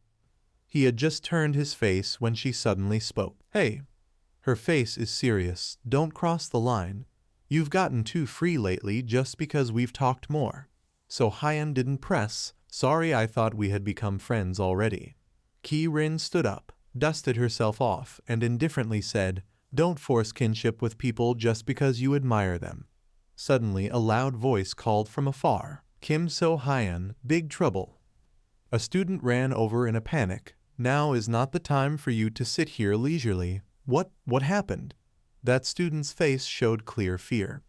He had just turned his face when she suddenly spoke. "Hey." Her face is serious. "Don't cross the line. You've gotten too free lately just because we've talked more." So Hyun didn't press. "Sorry, I thought we had become friends already." Ki-rin stood up, dusted herself off, and indifferently said, "Don't force kinship with people just because you admire them." Suddenly, a loud voice called from afar, "Kim So Hyun, big trouble." A student ran over in a panic. "Now is not the time for you to sit here leisurely. What happened?" That student's face showed clear fear.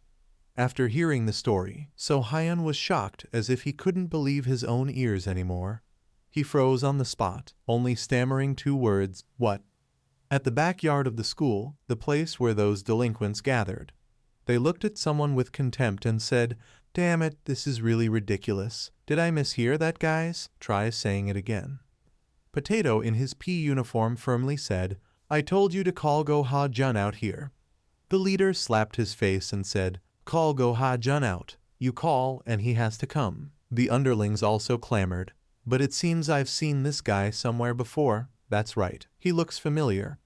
After hearing the story, So Hyun was shocked as if he couldn't believe his own ears anymore. He froze on the spot, only stammering 2 words, "What?" At the backyard of the school, the place where those delinquents gathered, they looked at someone with contempt and said, "Damn it, this is really ridiculous. Did I mishear that, guys? Try saying it again." Potato in his P uniform firmly said, "I told you to call Go Ha-jun out here." The leader slapped his face and said, "Call Go Ha-jun out. You call and he has to come." The underlings also clamored, "But it seems I've seen this guy somewhere before." That's right, he looks familiar.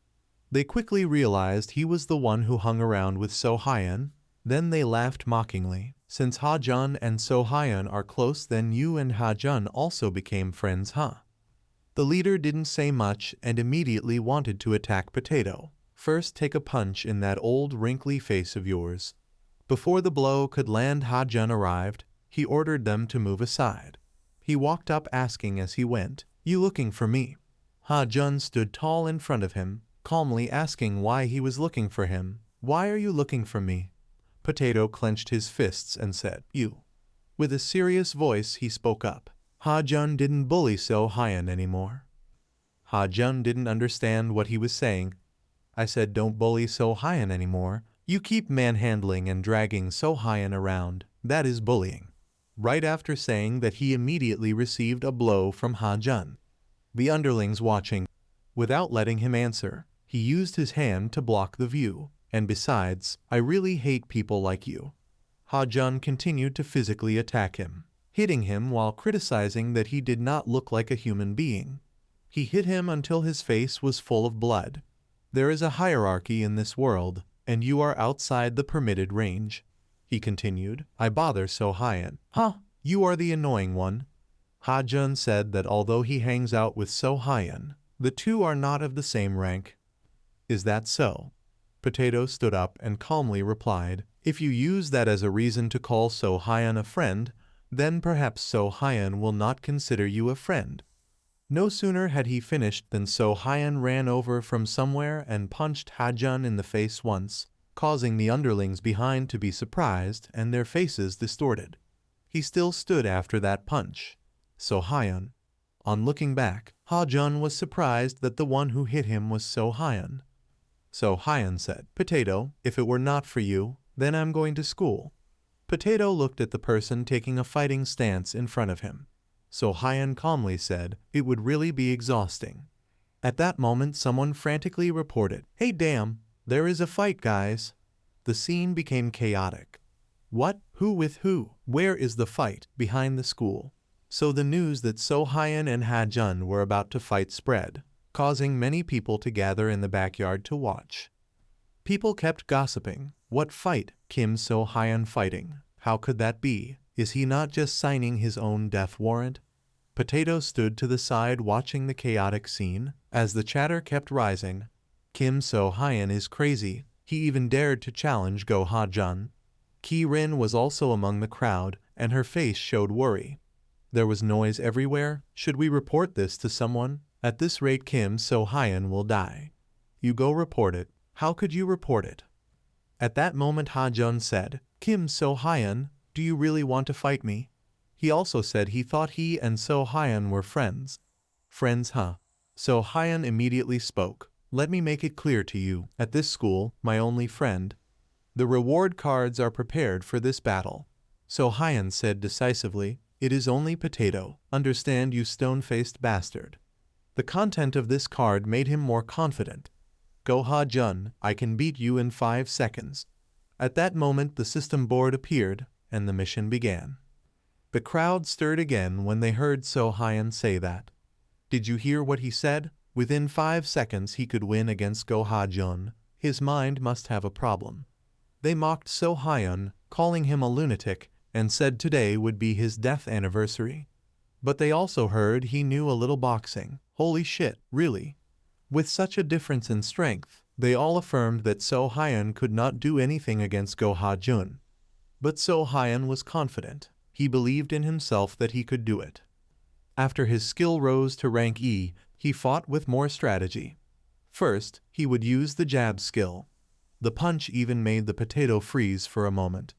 They quickly realized he was the one who hung around with So Hyun. Then they laughed mockingly. "Since Ha-jun and So Hyun are close, then you and Ha-jun also became friends, huh?" The leader didn't say much and immediately wanted to attack Potato. "First take a punch in that old wrinkly face of yours." Before the blow could land, Ha-jun arrived. He ordered them to move aside. He walked up asking as he went, "You looking for me?" Ha-jun stood tall in front of him, calmly asking why he was looking for him. "Why are you looking for me?" Potato clenched his fists and said, "You." With a serious voice he spoke up. Ha-jun didn't bully So Hyun anymore. Ha-jun didn't understand what he was saying. "I said don't bully So Hyun anymore. You keep manhandling and dragging So Hyun around. That is bullying." Right after saying that, he immediately received a blow from Ha-jun. The underlings watching. Without letting him answer, he used his hand to block the view. "And besides, I really hate people like you." Ha-jun continued to physically attack him, hitting him while criticizing that he did not look like a human being. He hit him until his face was full of blood. There is a hierarchy in this world, and you are outside the permitted range. He continued, I bother So-hyun. Huh, you are the annoying one. Ha-jun said that although he hangs out with So-hyun, the two are not of the same rank. Is that so? Potato stood up and calmly replied, if you use that as a reason to call So-hyun a friend, then perhaps So-hyun will not consider you a friend. No sooner had he finished than So-hyun ran over from somewhere and punched Ha-jun in the face once, causing the underlings behind to be surprised and their faces distorted. He still stood after that punch. So-hyun. On looking back, Ha-jun was surprised that the one who hit him was So-hyun. So-hyun said, Potato, if it were not for you, then I'm going to school. Potato looked at the person taking a fighting stance in front of him. So-hyun calmly said, it would really be exhausting. At that moment someone frantically reported, hey damn, there is a fight guys. The scene became chaotic. What? Who with who? Where is the fight? Behind the school. So the news that So-hyun and Ha-jun were about to fight spread, causing many people to gather in the backyard to watch. People kept gossiping. What fight? Kim So-hyun fighting? How could that be? Is he not just signing his own death warrant? Potato stood to the side watching the chaotic scene. As the chatter kept rising, Kim So-hyun is crazy. He even dared to challenge Go Ha-jun. Ki-rin was also among the crowd, and her face showed worry. There was noise everywhere. Should we report this to someone? At this rate Kim So-hyun will die. You go report it. How could you report it? At that moment Ha-jun said, Kim So-hyun, do you really want to fight me? He also said he thought he and So-hyun were friends. Friends, huh? So-hyun immediately spoke. Let me make it clear to you, at this school, my only friend. The reward cards are prepared for this battle. So-hyun said decisively, it is only Potato. Understand, you stone-faced bastard. The content of this card made him more confident. Go Ha-jun, I can beat you in 5 seconds. At that moment the system board appeared, and the mission began. The crowd stirred again when they heard So-hyun say that. Did you hear what he said? Within 5 seconds he could win against Go Ha-jun. His mind must have a problem. They mocked So-hyun, calling him a lunatic, and said today would be his death anniversary. But they also heard he knew a little boxing. Holy shit, really? With such a difference in strength, they all affirmed that So-hyun could not do anything against Go Ha-jun. But So-hyun was confident. He believed in himself that he could do it. After his skill rose to rank E, he fought with more strategy. First, he would use the jab skill. The punch even made the potato freeze for a moment.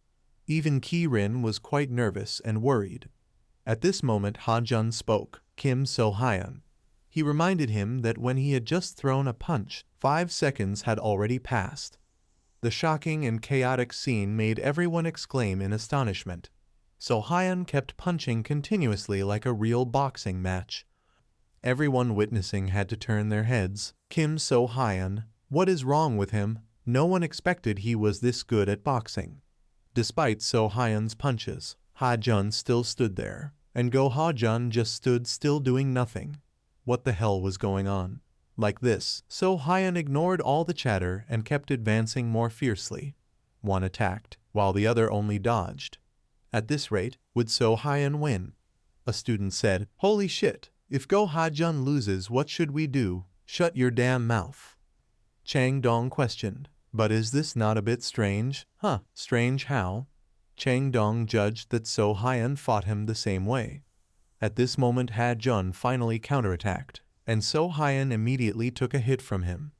Even Ki-rin was quite nervous and worried. At this moment Ha-jun spoke, Kim So-hyun. He reminded him that when he had just thrown a punch, 5 seconds had already passed. The shocking and chaotic scene made everyone exclaim in astonishment. So-hyun kept punching continuously like a real boxing match. Everyone witnessing had to turn their heads. Kim So-hyun, what is wrong with him? No one expected he was this good at boxing. Despite So-hyun's punches, Ha-jun still stood there, and Go Ha-jun just stood still doing nothing. What the hell was going on? Like this, So-hyun ignored all the chatter and kept advancing more fiercely. One attacked, while the other only dodged. At this rate, would So-hyun win? A student said, holy shit, if Go Ha-jun loses, what should we do? Shut your damn mouth. Chang Dong questioned, but is this not a bit strange? Huh, strange how? Chang Dong judged that So-hyun fought him the same way. At this moment Ha-jun finally counterattacked, and So-hyun immediately took a hit from him.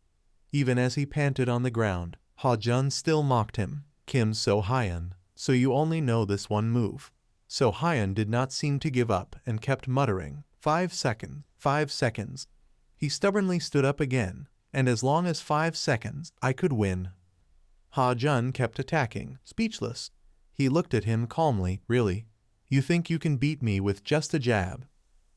Even as he panted on the ground, Ha-jun still mocked him. Kim So-hyun, so you only know this one move. So-hyun did not seem to give up and kept muttering, 5 seconds, 5 seconds. He stubbornly stood up again, and as long as 5 seconds, I could win. Ha-jun kept attacking, speechless. He looked at him calmly, really? You think you can beat me with just a jab?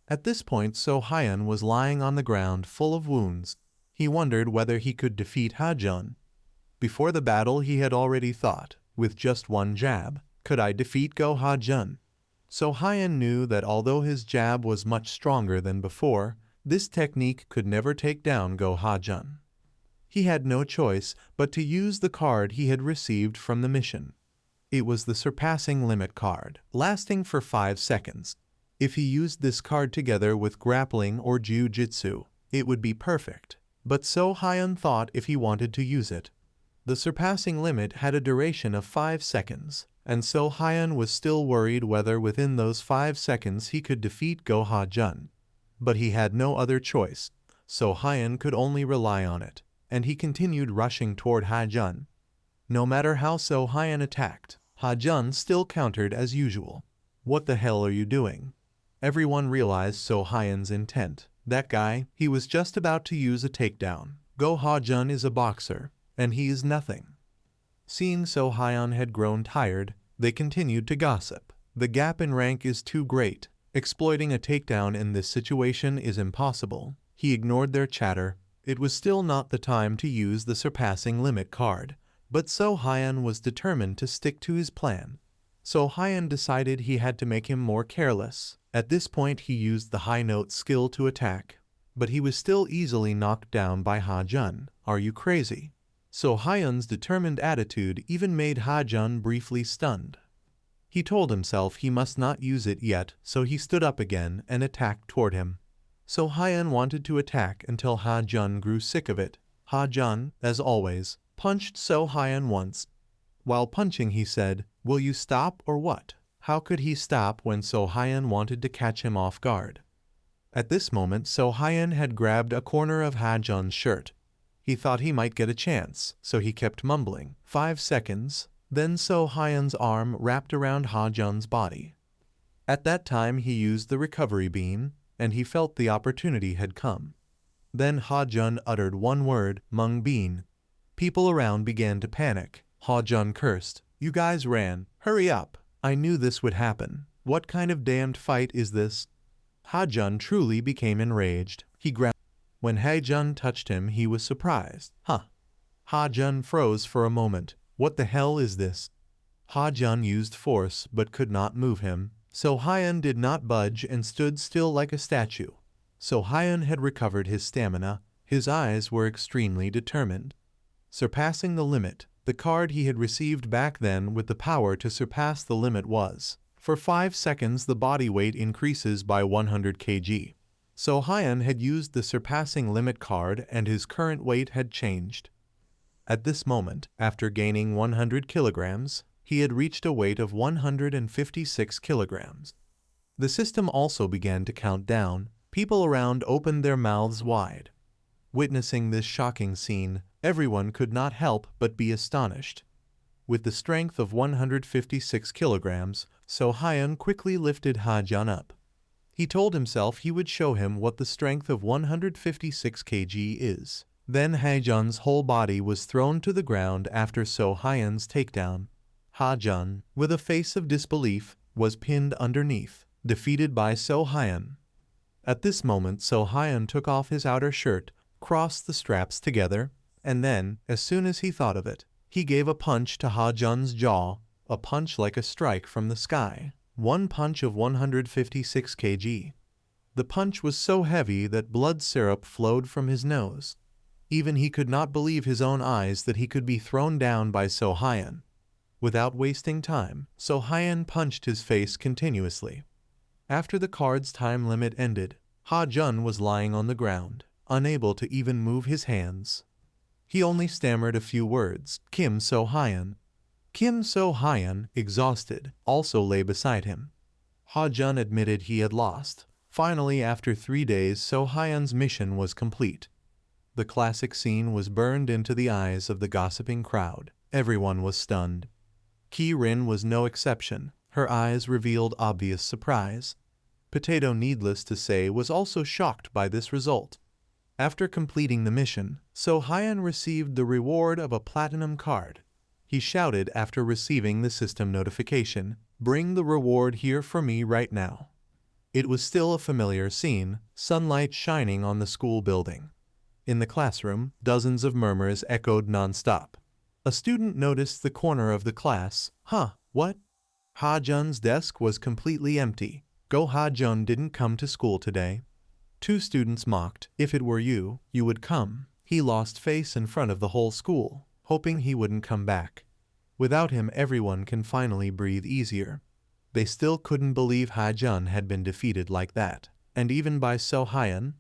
At this point So-hyun was lying on the ground full of wounds. He wondered whether he could defeat Ha-jun. Before the battle he had already thought, with just one jab, Could I defeat Go Ha-jun? So Hyun knew that although his jab was much stronger than before, this technique could never take down Go Ha-jun. He had no choice but to use the card he had received from the mission. It was the surpassing limit card, lasting for 5 seconds. If he used this card together with grappling or jiu-jitsu, it would be perfect. But So Hyun thought if he wanted to use it. The surpassing limit had a duration of 5 seconds, and So Hyun was still worried whether within those 5 seconds he could defeat Go Ha-jun. But he had no other choice, so Hyun could only rely on it, and he continued rushing toward Ha-jun. No matter how So Hyun attacked, Ha-jun still countered as usual. What the hell are you doing? Everyone realized So Hyun's intent. That guy, he was just about to use a takedown. Go Ha-jun is a boxer, and he is nothing. Seeing So Hyun had grown tired, they continued to gossip. The gap in rank is too great. Exploiting a takedown in this situation is impossible. He ignored their chatter. It was still not the time to use the surpassing limit card, but So Hyun was determined to stick to his plan. So Hyun decided he had to make him more careless. At this point he used the high note skill to attack, but he was still easily knocked down by Ha-jun. Are you crazy? So Hyun's determined attitude even made Ha-jun briefly stunned. He told himself he must not use it yet, so he stood up again and attacked toward him. So Hyun wanted to attack until Ha-jun grew sick of it. Ha-jun, as always, punched So Hyun once. While punching he said, "Will you stop or what?" How could he stop when So Hyun wanted to catch him off guard? At this moment So Hyun had grabbed a corner of Ha-jun's shirt. He thought he might get a chance, so he kept mumbling. 5 seconds, then So Hyun's arm wrapped around Ha-jun's body. At that time he used the recovery beam, and he felt the opportunity had come. Then Ha-jun uttered one word, Mung Bean. People around began to panic. Ha-jun cursed. You guys ran. Hurry up. I knew this would happen. What kind of damned fight is this? Ha-jun truly became enraged. He grabbed. When Ha-jun touched him, he was surprised. Ha-jun froze for a moment. What the hell is this? Ha-jun used force but could not move him. So Hyun did not budge and stood still like a statue. So Hyun had recovered his stamina. His eyes were extremely determined. Surpassing the limit, the card he had received back then with the power to surpass the limit was, for 5 seconds the body weight increases by 100 kg. So Hyun had used the surpassing limit card and his current weight had changed. At this moment, after gaining 100 kilograms, he had reached a weight of 156 kilograms. The system also began to count down. People around opened their mouths wide. Witnessing this shocking scene, everyone could not help but be astonished. With the strength of 156 kilograms, So Hyun quickly lifted Ha-jun up. He told himself he would show him what the strength of 156 kg is. Then Ha-jun's whole body was thrown to the ground after So Hyun's takedown. Ha-jun, with a face of disbelief, was pinned underneath, defeated by So Hyun. At this moment So Hyun took off his outer shirt, crossed the straps together, and then, as soon as he thought of it, he gave a punch to Ha-jun's jaw, a punch like a strike from the sky. One punch of 156 kg. The punch was so heavy that blood syrup flowed from his nose. Even he could not believe his own eyes that he could be thrown down by So Hyun. Without wasting time, So Hyun punched his face continuously. After the card's time limit ended, Ha-jun was lying on the ground, unable to even move his hands. He only stammered a few words. Kim So Hyun. Kim So Hyun, exhausted, also lay beside him. Ha-jun admitted he had lost. Finally, after 3 days, So Hyun's mission was complete. The classic scene was burned into the eyes of the gossiping crowd. Everyone was stunned. Ki-rin was no exception. Her eyes revealed obvious surprise. Potato, needless to say, was also shocked by this result. After completing the mission, So Hyun received the reward of a platinum card. He shouted after receiving the system notification, "Bring the reward here for me right now." It was still a familiar scene, sunlight shining on the school building. In the classroom, dozens of murmurs echoed non-stop. A student noticed the corner of the class. What? Ha-jun's desk was completely empty. Go Ha-jun didn't come to school today. Two students mocked. If it were you, you would come. He lost face in front of the whole school, hoping he wouldn't come back. Without him, everyone can finally breathe easier. They still couldn't believe Ha-jun had been defeated like that, and even by So-hyun.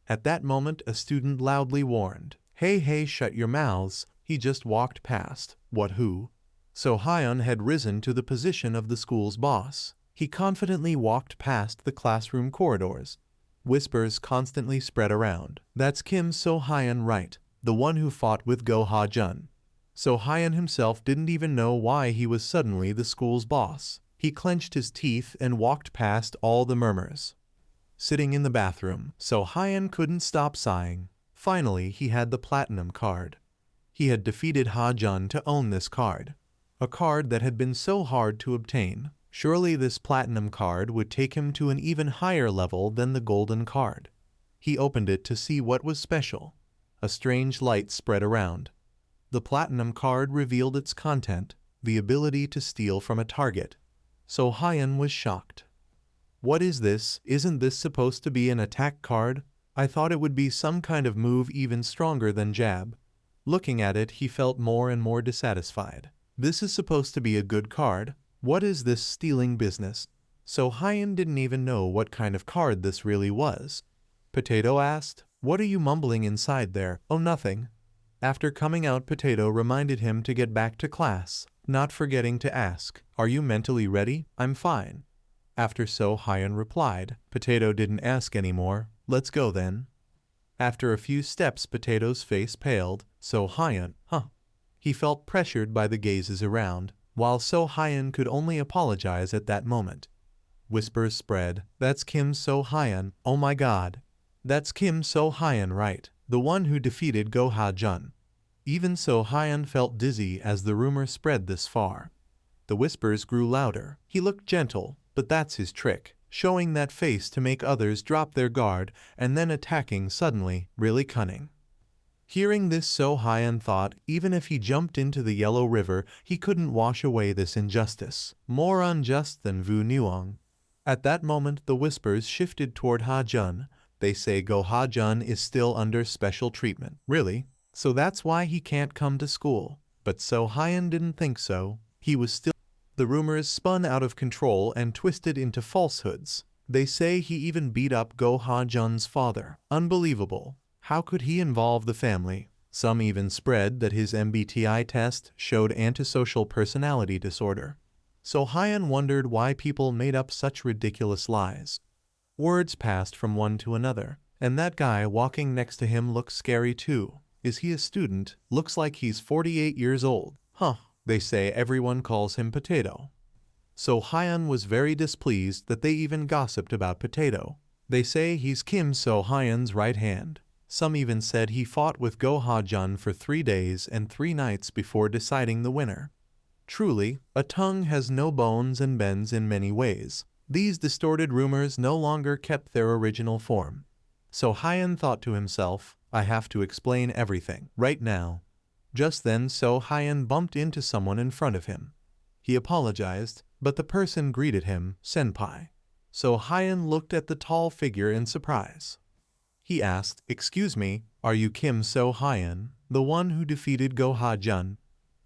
At that moment, a student loudly warned, hey, shut your mouths, he just walked past. What, who? So-hyun had risen to the position of the school's boss. He confidently walked past the classroom corridors. Whispers constantly spread around. That's Kim So-hyun, right? The one who fought with Go Ha-jun. So-hyun himself didn't even know why he was suddenly the school's boss. He clenched his teeth and walked past all the murmurs. Sitting in the bathroom, So-hyun couldn't stop sighing. Finally, he had the platinum card. He had defeated Ha-jun to own this card. A card that had been so hard to obtain. Surely this platinum card would take him to an even higher level than the golden card. He opened it to see what was special. A strange light spread around. The platinum card revealed its content, the ability to steal from a target. So-hyun was shocked. What is this? Isn't this supposed to be an attack card? I thought it would be some kind of move even stronger than jab. Looking at it, he felt more and more dissatisfied. This is supposed to be a good card. What is this stealing business? So-hyun didn't even know what kind of card this really was. Potato asked, what are you mumbling inside there? Oh, nothing. After coming out, Potato reminded him to get back to class, not forgetting to ask, are you mentally ready? I'm fine. After So-hyun replied, Potato didn't ask anymore. Let's go then. After a few steps, Potato's face paled. So-hyun, He felt pressured by the gazes around, while So-hyun could only apologize at that moment. Whispers spread, that's Kim So-hyun, oh my god. That's Kim So-hyun, right? The one who defeated Go Ha-jun. Even So-hyun felt dizzy as the rumor spread this far. The whispers grew louder. He looked gentle, but that's his trick, showing that face to make others drop their guard and then attacking suddenly, really cunning. Hearing this, So-hyun thought even if he jumped into the Yellow River, he couldn't wash away this injustice. More unjust than Vu Nuong. At that moment, the whispers shifted toward Ha-jun. They say Go Ha-jun is still under special treatment. Really? So that's why he can't come to school. But So-hyun didn't think so. He was still... The rumors spun out of control and twisted into falsehoods. They say he even beat up Go Ha-jun's father. Unbelievable. How could he involve the family? Some even spread that his MBTI test showed antisocial personality disorder. So-hyun wondered why people made up such ridiculous lies. Words passed from one to another, and that guy walking next to him looks scary too. Is he a student? Looks like he's 48 years old. They say everyone calls him Potato. So-hyun was very displeased that they even gossiped about Potato. They say he's Kim So-hyun's right hand. Some even said he fought with Go Ha-jun for 3 days and 3 nights before deciding the winner. Truly, a tongue has no bones and bends in many ways. These distorted rumors no longer kept their original form. So-hyun thought to himself, I have to explain everything, right now. Just then So-hyun bumped into someone in front of him. He apologized, but the person greeted him, Senpai. So-hyun looked at the tall figure in surprise. He asked, excuse me, are you Kim So-hyun, the one who defeated Go Ha-jun?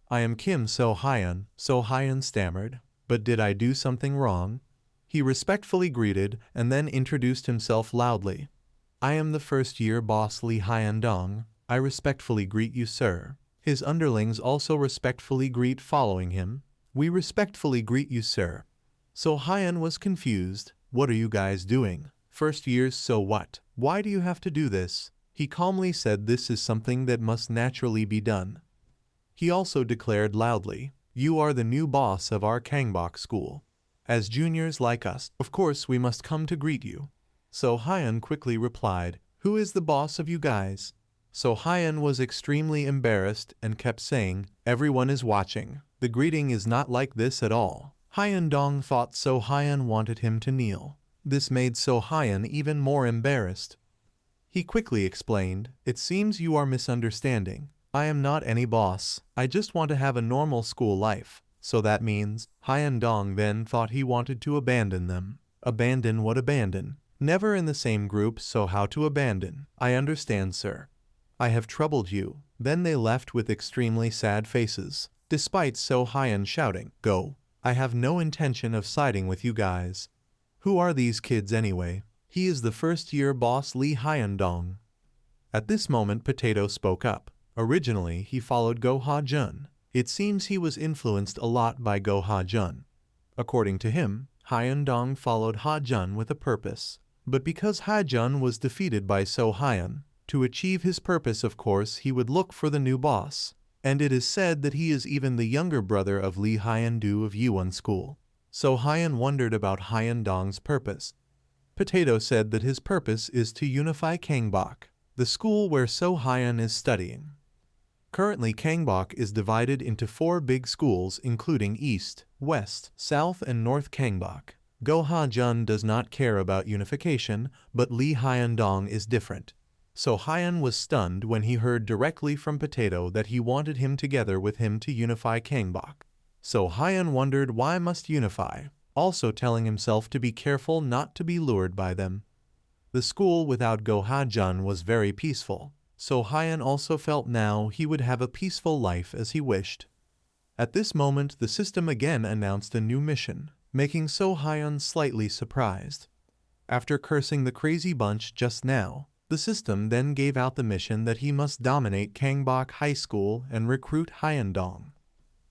I am Kim So-hyun, So-hyun stammered. But did I do something wrong? He respectfully greeted and then introduced himself loudly. I am the first-year boss Lee Hyun-dong. I respectfully greet you, sir. His underlings also respectfully greet following him. We respectfully greet you, sir. So-hyun was confused. What are you guys doing? First years, so what? Why do you have to do this? He calmly said this is something that must naturally be done. He also declared loudly, you are the new boss of our Kangbok school. As juniors like us, of course we must come to greet you. So-hyun quickly replied, who is the boss of you guys? So-hyun was extremely embarrassed and kept saying, everyone is watching. The greeting is not like this at all. Hyun-dong thought So-hyun wanted him to kneel. This made So-hyun even more embarrassed. He quickly explained, it seems you are misunderstanding. I am not any boss. I just want to have a normal school life. So that means, Hyundong then thought he wanted to abandon them. Abandon what abandon? Never in the same group, so how to abandon? I understand, sir. I have troubled you. Then they left with extremely sad faces, despite So Hyun shouting, "Go! I have no intention of siding with you guys." Who are these kids anyway? He is the first-year boss Lee Hyundong. At this moment Potato spoke up. Originally, he followed Go Ha-jun. It seems he was influenced a lot by Go Ha-jun. According to him, Hyundong followed Ha-jun with a purpose. But because Ha-jun was defeated by So Hyun, to achieve his purpose, of course, he would look for the new boss. And it is said that he is even the younger brother of Lee Hyun-do of Yuan School. So Hyun wondered about Hyundong's purpose. Potato said that his purpose is to unify Kangbok, the school where So Hyun is studying. Currently, Kangbok is divided into 4 big schools including East, West, South and North Kangbok. Go Ha-jun does not care about unification, but Lee Hyundong is different. So Hyun was stunned when he heard directly from Potato that he wanted him together with him to unify Kangbok. So Hyun wondered why must unify, also telling himself to be careful not to be lured by them. The school without Go Ha-jun was very peaceful, so Hyun also felt now he would have a peaceful life as he wished. At this moment the system again announced a new mission, making So Hyun slightly surprised. After cursing the crazy bunch just now, the system then gave out the mission that he must dominate Kangbok High School and recruit Hyundong.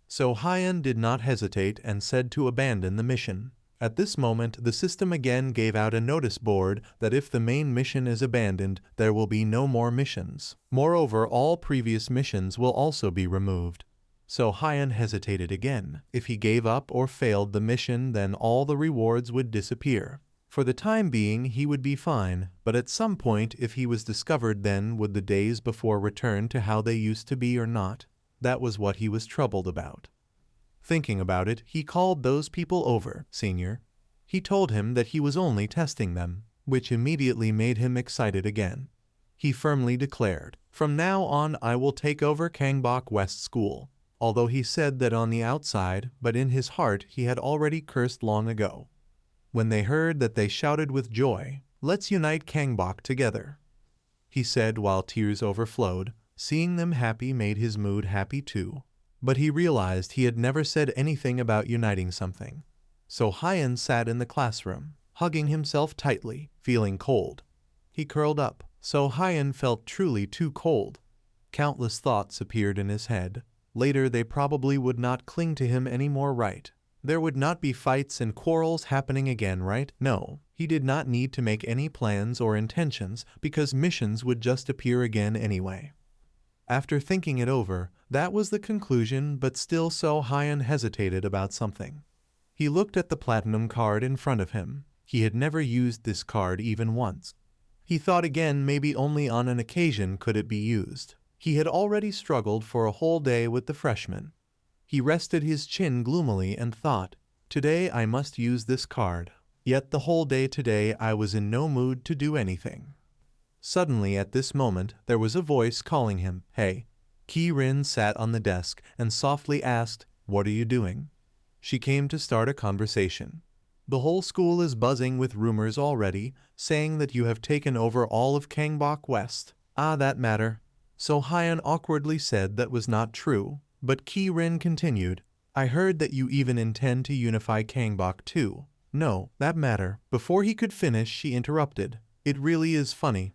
So Hyun did not hesitate and said to abandon the mission. At this moment, the system again gave out a notice board that if the main mission is abandoned, there will be no more missions. Moreover, all previous missions will also be removed. So Hyun hesitated again. If he gave up or failed the mission, then all the rewards would disappear. For the time being, he would be fine, but at some point, if he was discovered, then would the days before return to how they used to be or not? That was what he was troubled about. Thinking about it, he called those people over. Senior. He told him that he was only testing them, which immediately made him excited again. He firmly declared, "From now on I will take over Kangbok West School," although he said that on the outside, but in his heart he had already cursed long ago. When they heard that, they shouted with joy, "Let's unite Kangbok together," he said while tears overflowed. Seeing them happy made his mood happy too. But he realized he had never said anything about uniting something. So Hyun sat in the classroom, hugging himself tightly, feeling cold. He curled up. So Hyun felt truly too cold. Countless thoughts appeared in his head. Later they probably would not cling to him anymore, right? There would not be fights and quarrels happening again, right? No, he did not need to make any plans or intentions because missions would just appear again anyway. After thinking it over, that was the conclusion, but still So Hyun hesitated about something. He looked at the platinum card in front of him. He had never used this card even once. He thought again maybe only on an occasion could it be used. He had already struggled for a whole day with the freshmen. He rested his chin gloomily and thought, "Today I must use this card." Yet the whole day today I was in no mood to do anything. Suddenly at this moment there was a voice calling him. "Hey." Ki-rin sat on the desk and softly asked, "What are you doing?" She came to start a conversation. "The whole school is buzzing with rumors already, saying that you have taken over all of Kangbok West." "Ah, that matter." So Hyun awkwardly said that was not true, but Ki-rin continued, "I heard that you even intend to unify Kangbok too." "No, that matter." Before he could finish, she interrupted, "It really is funny."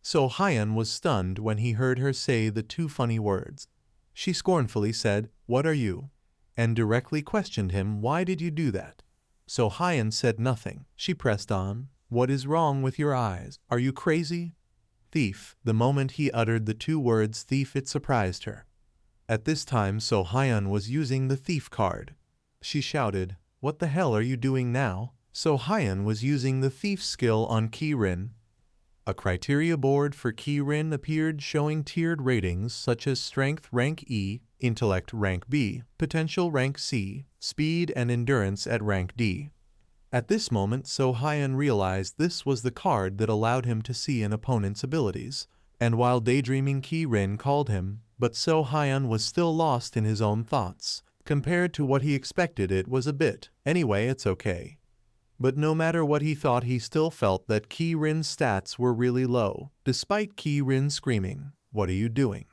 So Hyun was stunned when he heard her say the 2 funny words. She scornfully said, "What are you?" and directly questioned him, "Why did you do that?" So Hyun said nothing. She pressed on, "What is wrong with your eyes? Are you crazy?" "Thief." The moment he uttered the 2 words thief, it surprised her. At this time So Hyun was using the thief card. She shouted, "What the hell are you doing now?" So Hyun was using the thief skill on Ki-rin. A criteria board for Ki-rin appeared showing tiered ratings such as strength rank E, intellect rank B, potential rank C, speed and endurance at rank D. At this moment So Hyun realized this was the card that allowed him to see an opponent's abilities, and while daydreaming Ki-rin called him, but So Hyun was still lost in his own thoughts. Compared to what he expected, it was a bit. Anyway, it's okay. But no matter what he thought, he still felt that Ki-rin's stats were really low, despite Ki-rin screaming, "What are you doing?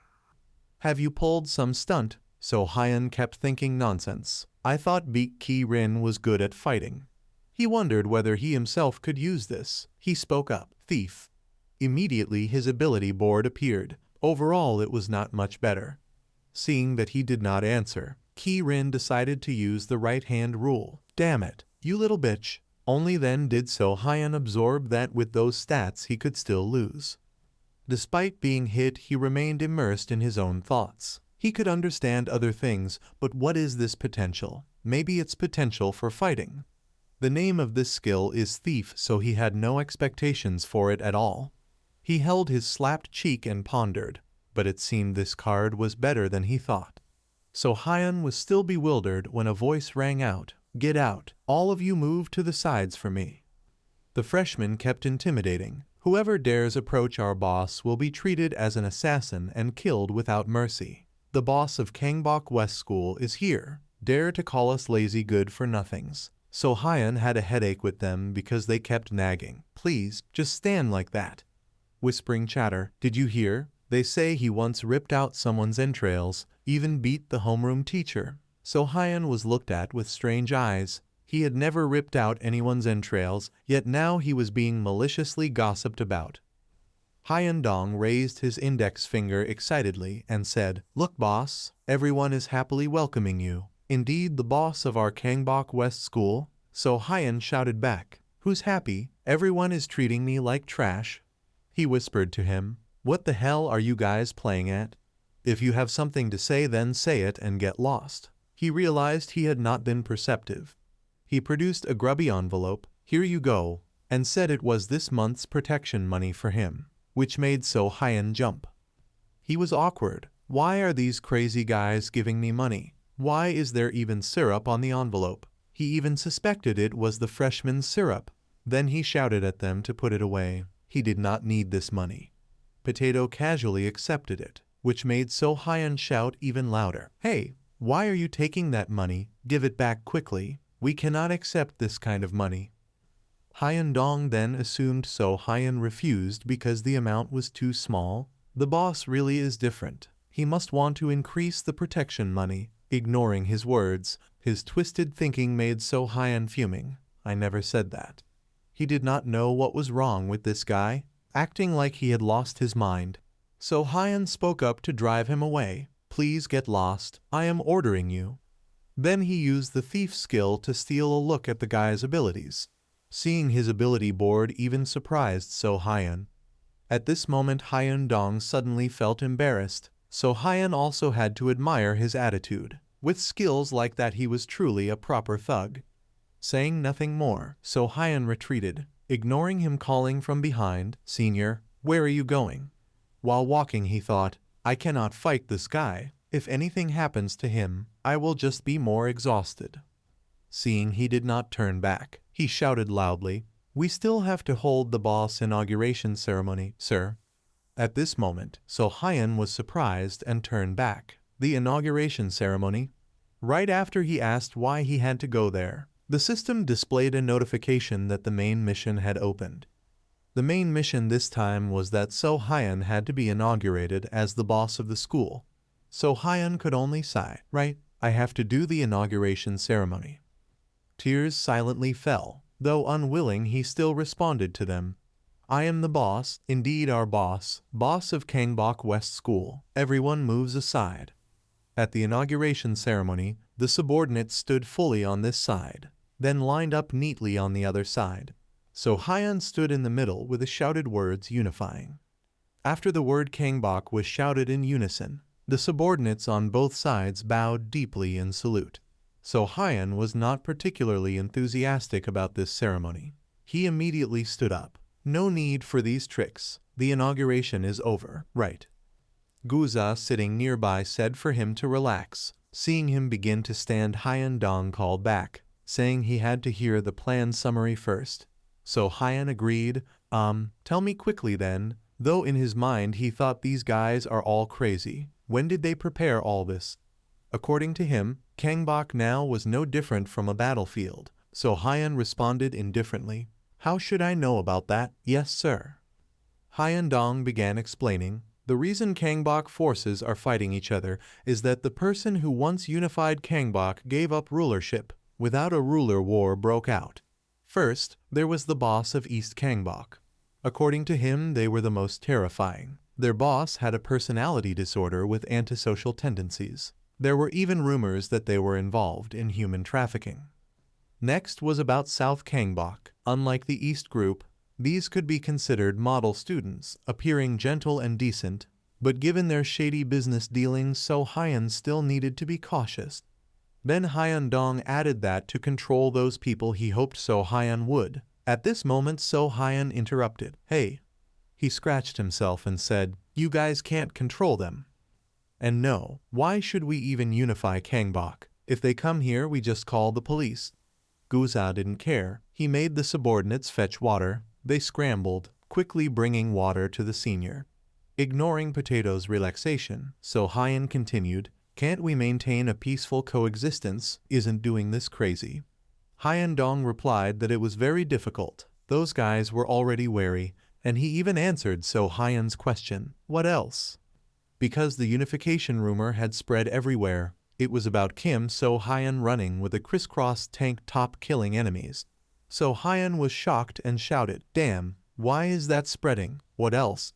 Have you pulled some stunt?" So Hyun kept thinking, nonsense. I thought Ki-rin was good at fighting. He wondered whether he himself could use this. He spoke up, "Thief." Immediately his ability board appeared. Overall, it was not much better. Seeing that he did not answer, Ki-rin decided to use the right-hand rule. "Damn it, you little bitch." Only then did So Hyun absorb that with those stats he could still lose. Despite being hit, he remained immersed in his own thoughts. He could understand other things, but what is this potential? Maybe it's potential for fighting. The name of this skill is Thief, so he had no expectations for it at all. He held his slapped cheek and pondered, but it seemed this card was better than he thought. So Hyun was still bewildered when a voice rang out, "Get out, all of you, move to the sides for me." The freshman kept intimidating. "Whoever dares approach our boss will be treated as an assassin and killed without mercy. The boss of Kangbok West School is here. Dare to call us lazy good for nothings." So Hyun had a headache with them because they kept nagging. "Please, just stand like that." Whispering chatter, "Did you hear? They say he once ripped out someone's entrails, even beat the homeroom teacher." So Hyun was looked at with strange eyes. He had never ripped out anyone's entrails, yet now he was being maliciously gossiped about. Hyun Dong raised his index finger excitedly and said, "Look, boss, everyone is happily welcoming you. Indeed, the boss of our Kangbok West School." So Hyun shouted back, "Who's happy? Everyone is treating me like trash." He whispered to him, "What the hell are you guys playing at? If you have something to say, then say it and get lost." He realized he had not been perceptive. He produced a grubby envelope, "Here you go," and said it was this month's protection money for him, which made So Hyun jump. He was awkward. Why are these crazy guys giving me money? Why is there even syrup on the envelope? He even suspected it was the freshman's syrup. Then he shouted at them to put it away. He did not need this money. Potato casually accepted it, which made So Hyun shout even louder, "Hey, why are you taking that money? Give it back quickly. We cannot accept this kind of money." Hyun Dong then assumed So Hyun refused because the amount was too small. The boss really is different. He must want to increase the protection money. Ignoring his words, his twisted thinking made So Hyun fuming. "I never said that." He did not know what was wrong with this guy, acting like he had lost his mind. So Hyun spoke up to drive him away. "Please get lost. I am ordering you." Then he used the thief skill to steal a look at the guy's abilities. Seeing his ability board even surprised So Hyun. At this moment Hyun Dong suddenly felt embarrassed. So Hyun also had to admire his attitude. With skills like that he was truly a proper thug. Saying nothing more, So Hyun retreated, ignoring him calling from behind, "Senior, where are you going?" While walking he thought, "I cannot fight this guy. If anything happens to him, I will just be more exhausted." Seeing he did not turn back, he shouted loudly, "We still have to hold the boss inauguration ceremony, sir." At this moment, So Hyun was surprised and turned back. The inauguration ceremony? Right after he asked why he had to go there, the system displayed a notification that the main mission had opened. The main mission this time was that So Hyun had to be inaugurated as the boss of the school. So Hyun could only sigh, "Right, I have to do the inauguration ceremony." Tears silently fell. Though unwilling, he still responded to them. "I am the boss, indeed our boss, boss of Kangbok West School. Everyone moves aside." At the inauguration ceremony, the subordinates stood fully on this side, then lined up neatly on the other side. So Hyun stood in the middle with the shouted words unifying. After the word Kangbok was shouted in unison, the subordinates on both sides bowed deeply in salute. So Hyun was not particularly enthusiastic about this ceremony. He immediately stood up. "No need for these tricks. The inauguration is over, right?" Guza sitting nearby said for him to relax. Seeing him begin to stand, Hyun Dong called back, saying he had to hear the plan summary first. So Hyun agreed, Tell me quickly then," though in his mind he thought these guys are all crazy. When did they prepare all this? According to him, Kangbok now was no different from a battlefield, so Hyan responded indifferently. How should I know about that? Yes, sir. Hyan Dong began explaining. The reason Kangbok forces are fighting each other is that the person who once unified Kangbok gave up rulership. Without a ruler, war broke out. First, there was the boss of East Kangbok. According to him, they were the most terrifying. Their boss had a personality disorder with antisocial tendencies. There were even rumors that they were involved in human trafficking. Next was about South Kangbok. Unlike the East group, these could be considered model students, appearing gentle and decent, but given their shady business dealings, So Hyan still needed to be cautious. Then Hyan Dong added that to control those people he hoped So Hyan would. At this moment So Hyan interrupted. Hey! He scratched himself and said, you guys can't control them. And no, why should we even unify Kangbok? If they come here, we just call the police. Guza didn't care. He made the subordinates fetch water. They scrambled, quickly bringing water to the senior. Ignoring Potato's relaxation, So Hyan continued, can't we maintain a peaceful coexistence? Isn't doing this crazy? Hyan Dong replied that it was very difficult. Those guys were already wary, and he even answered So Hyan's question, what else? Because the unification rumor had spread everywhere. It was about Kim So Hyan running with a crisscross tank top killing enemies. So Hyan was shocked and shouted, damn, why is that spreading? What else?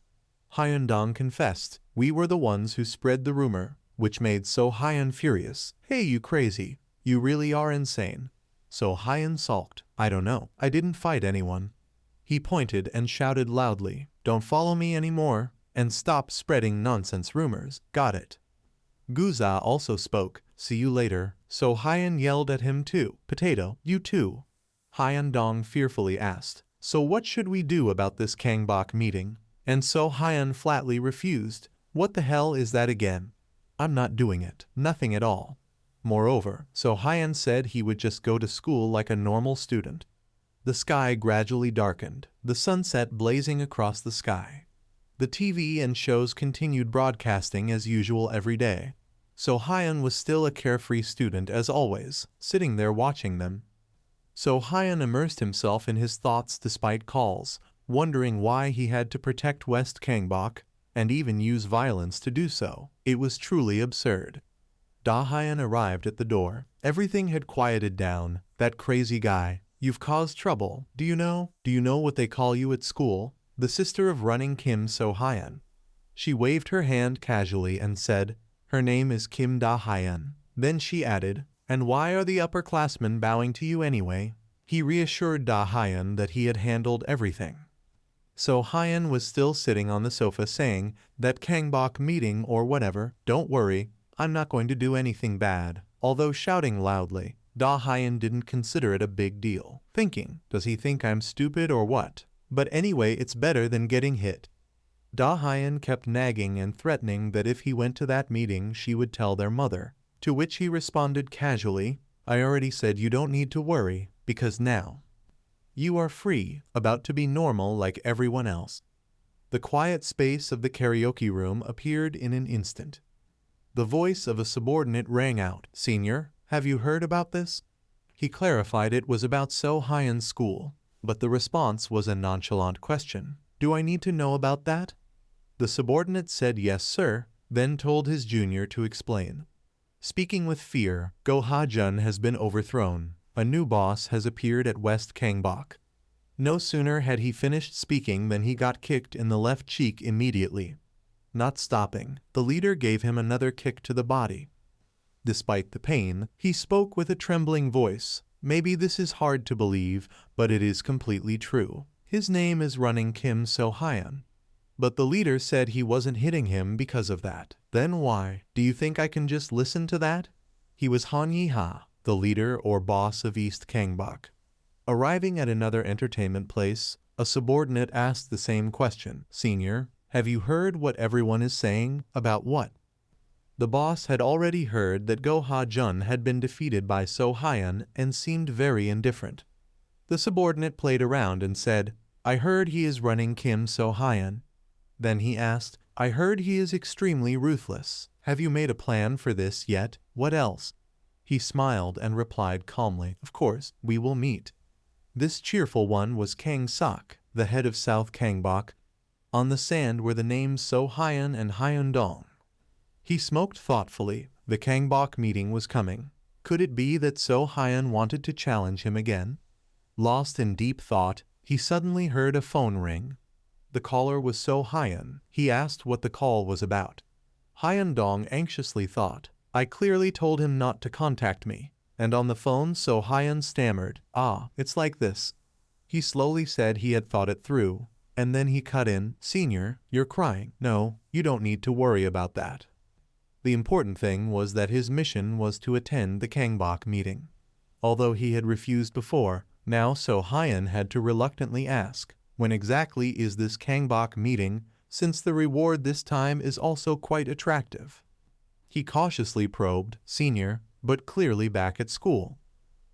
Hyan Dong confessed, we were the ones who spread the rumor, which made So Hyan furious. Hey, you crazy, you really are insane. So Hyan sulked, I don't know, I didn't fight anyone. He pointed and shouted loudly, don't follow me anymore, and stop spreading nonsense rumors, got it? Guza also spoke, see you later. So Hyan yelled at him too, Potato, you too. Hyan Dong fearfully asked, so what should we do about this Kangbok meeting? And So Hyan flatly refused, what the hell is that again? I'm not doing it, nothing at all. Moreover, So Hyan said he would just go to school like a normal student. The sky gradually darkened, the sunset blazing across the sky. The TV and shows continued broadcasting as usual every day. So Hyan was still a carefree student as always, sitting there watching them. So Hyan immersed himself in his thoughts despite calls, wondering why he had to protect West Kangbok, and even use violence to do so. It was truly absurd. Da Hyan arrived at the door. Everything had quieted down. That crazy guy. You've caused trouble. Do you know? Do you know what they call you at school? The sister of running Kim So Hyan. She waved her hand casually and said, her name is Kim Da Hyan. Then she added, and why are the upperclassmen bowing to you anyway? He reassured Da Hyan that he had handled everything. So Hyan was still sitting on the sofa saying, that Kangbok meeting or whatever, don't worry, I'm not going to do anything bad. Although shouting loudly, Da Hyan didn't consider it a big deal, thinking, does he think I'm stupid or what? But anyway, it's better than getting hit. Da Hyan kept nagging and threatening that if he went to that meeting she would tell their mother, to which he responded casually, I already said you don't need to worry, because now you are free, about to be normal like everyone else. The quiet space of the karaoke room appeared in an instant. The voice of a subordinate rang out, Senior, have you heard about this? He clarified it was about So Hyan's school, but the response was a nonchalant question. Do I need to know about that? The subordinate said yes, sir, then told his junior to explain. Speaking with fear, Go Ha-jun has been overthrown. A new boss has appeared at West Kangbok. No sooner had he finished speaking than he got kicked in the left cheek immediately. Not stopping, the leader gave him another kick to the body. Despite the pain, he spoke with a trembling voice. Maybe this is hard to believe, but it is completely true. His name is running Kim So Hyan. But the leader said he wasn't hitting him because of that. Then why? Do you think I can just listen to that? He was Han Yi-ha, the leader or boss of East Kangbok. Arriving at another entertainment place, a subordinate asked the same question. Senior, have you heard what everyone is saying? About what? The boss had already heard that Go Ha-jun had been defeated by So Hyan and seemed very indifferent. The subordinate played around and said, I heard he is running Kim So Hyan. Then he asked, I heard he is extremely ruthless. Have you made a plan for this yet? What else? He smiled and replied calmly, of course, we will meet. This cheerful one was Kang Sok, the head of South Kangbok. On the sand were the names So Hyun and Hyun Dong. He smoked thoughtfully. The Kangbok meeting was coming. Could it be that So Hyun wanted to challenge him again? Lost in deep thought, he suddenly heard a phone ring. The caller was So Hyun. He asked what the call was about. Hyun Dong anxiously thought, I clearly told him not to contact me. And on the phone So Hyun stammered, it's like this. He slowly said he had thought it through, and then he cut in, Senior, you're crying. No, you don't need to worry about that. The important thing was that his mission was to attend the Kangbok meeting. Although he had refused before, now So Hyun had to reluctantly ask, when exactly is this Kangbok meeting, since the reward this time is also quite attractive? He cautiously probed, Senior, but clearly back at school.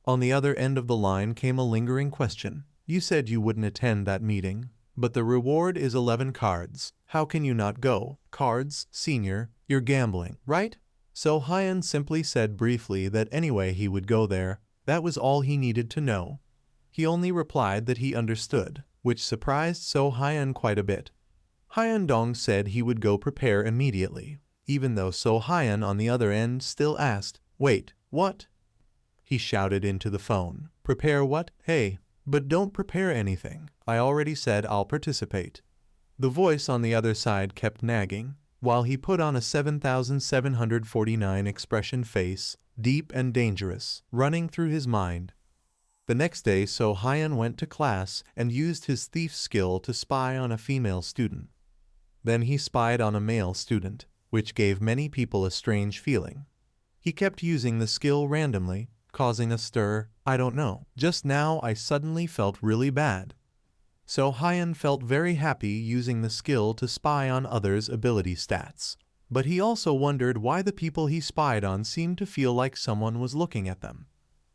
On the other end of the line came a lingering question. You said you wouldn't attend that meeting, but the reward is 11 cards. How can you not go? Cards, Senior, you're gambling, right? So Hyun simply said briefly that anyway he would go there. That was all he needed to know. He only replied that he understood, which surprised So Hyun quite a bit. Hyun Dong said he would go prepare immediately, even though So Hyun on the other end still asked, Wait, what? He shouted into the phone. Prepare what? Hey, but don't prepare anything. I already said I'll participate. The voice on the other side kept nagging, while he put on a 7,749 expression face, deep and dangerous, running through his mind. The next day So Hyun went to class and used his thief skill to spy on a female student. Then he spied on a male student, which gave many people a strange feeling. He kept using the skill randomly, causing a stir. I don't know. Just now I suddenly felt really bad. So Hyun felt very happy using the skill to spy on others' ability stats. But he also wondered why the people he spied on seemed to feel like someone was looking at them.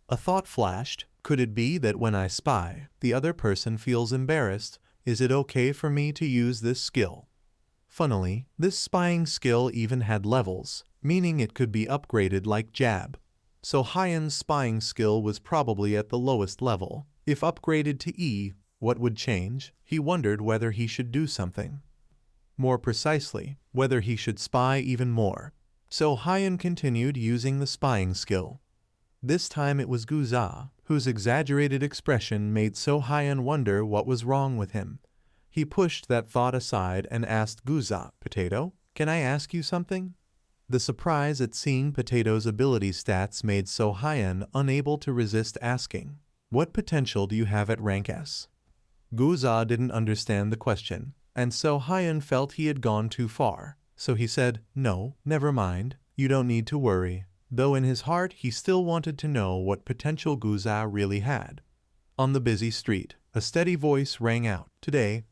A thought flashed. Could it be that when I spy, the other person feels embarrassed? Is it okay for me to use this skill? Funnily, this spying skill even had levels, meaning it could be upgraded like jab. So Hyun's spying skill was probably at the lowest level. If upgraded to E, what would change? He wondered whether he should do something. More precisely, whether he should spy even more. So Hyun continued using the spying skill. This time it was Guza, whose exaggerated expression made So Hyun wonder what was wrong with him. He pushed that thought aside and asked Guza, Potato, can I ask you something? The surprise at seeing Potato's ability stats made So Hyun unable to resist asking, what potential do you have at rank S? Guza didn't understand the question, and So Hyun felt he had gone too far, so he said, no, never mind, you don't need to worry, though in his heart he still wanted to know what potential Guza really had. On the busy street, a steady voice rang out, today,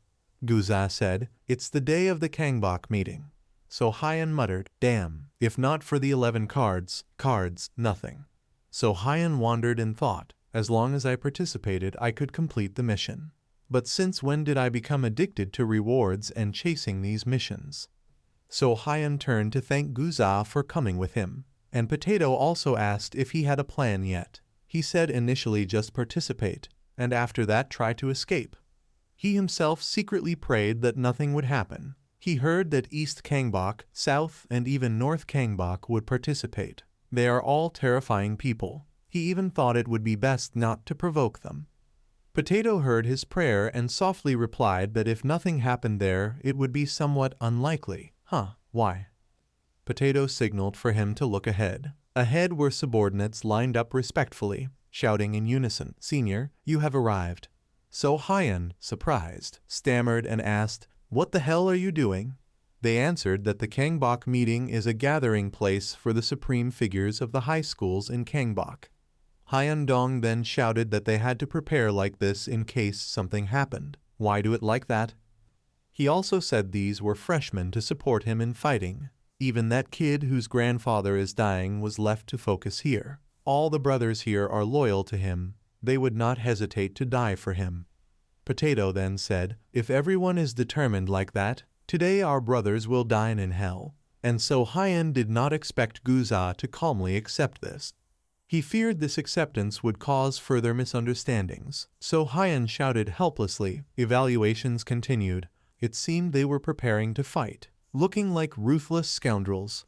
Guza said, it's the day of the Kangbok meeting. So Hyun muttered, damn, if not for the 11 cards, nothing. So Hyun wandered in thought, as long as I participated I could complete the mission. But since when did I become addicted to rewards and chasing these missions? So Hyun turned to thank Guza for coming with him, and Potato also asked if he had a plan yet. He said initially just participate, and after that try to escape. He himself secretly prayed that nothing would happen. He heard that East Kangbok, South, and even North Kangbok would participate. They are all terrifying people. He even thought it would be best not to provoke them. Potato heard his prayer and softly replied that if nothing happened there, it would be somewhat unlikely. Why? Potato signaled for him to look ahead. Ahead were subordinates lined up respectfully, shouting in unison, Senior, you have arrived. So Hyun, surprised, stammered and asked, what the hell are you doing? They answered that the Kangbok meeting is a gathering place for the supreme figures of the high schools in Kangbok. Hyun Dong then shouted that they had to prepare like this in case something happened. Why do it like that? He also said these were freshmen to support him in fighting. Even that kid whose grandfather is dying was left to focus here. All the brothers here are loyal to him. They would not hesitate to die for him. Potato then said, if everyone is determined like that, today our brothers will dine in hell. and So Hyun did not expect Guza to calmly accept this. He feared this acceptance would cause further misunderstandings. So Hyun shouted helplessly. Evaluations continued. It seemed they were preparing to fight, looking like ruthless scoundrels.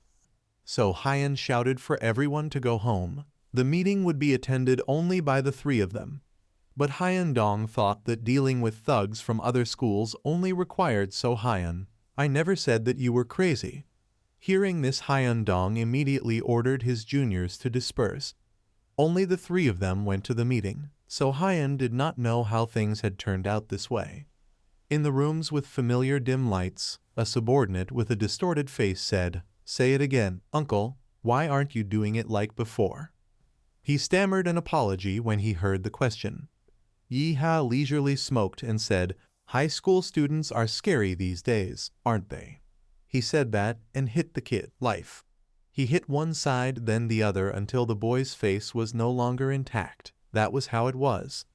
So Hyun shouted for everyone to go home. The meeting would be attended only by the three of them. But Hyun Dong thought that dealing with thugs from other schools only required So Hyun. I never said that you were crazy. Hearing this, Hyun Dong immediately ordered his juniors to disperse. Only the three of them went to the meeting. So Hyun did not know how things had turned out this way. In the rooms with familiar dim lights, a subordinate with a distorted face said, "Say it again, uncle, why aren't you doing it like before?" He stammered an apology when he heard the question. Yi-ha leisurely smoked and said, "High school students are scary these days, aren't they?" He said that and hit the kid. Life. He hit one side then the other until the boy's face was no longer intact. That was how it was.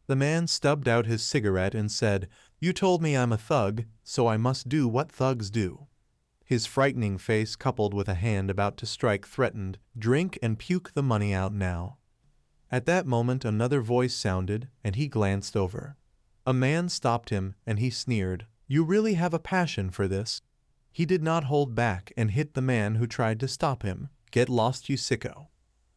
The man stubbed out his cigarette and said, "You told me I'm a thug, so I must do what thugs do." His frightening face coupled with a hand about to strike threatened, "Drink and puke the money out now." At that moment another voice sounded, and he glanced over. A man stopped him, and he sneered, "You really have a passion for this?" He did not hold back and hit the man who tried to stop him. "Get lost, you sicko."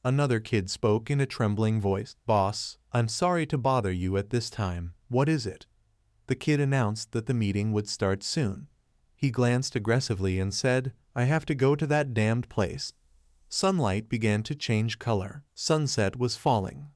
Another kid spoke in a trembling voice, "Boss, I'm sorry to bother you at this time. What is it?" The kid announced that the meeting would start soon. He glanced aggressively and said, "I have to go to that damned place." Sunlight began to change color. Sunset was falling.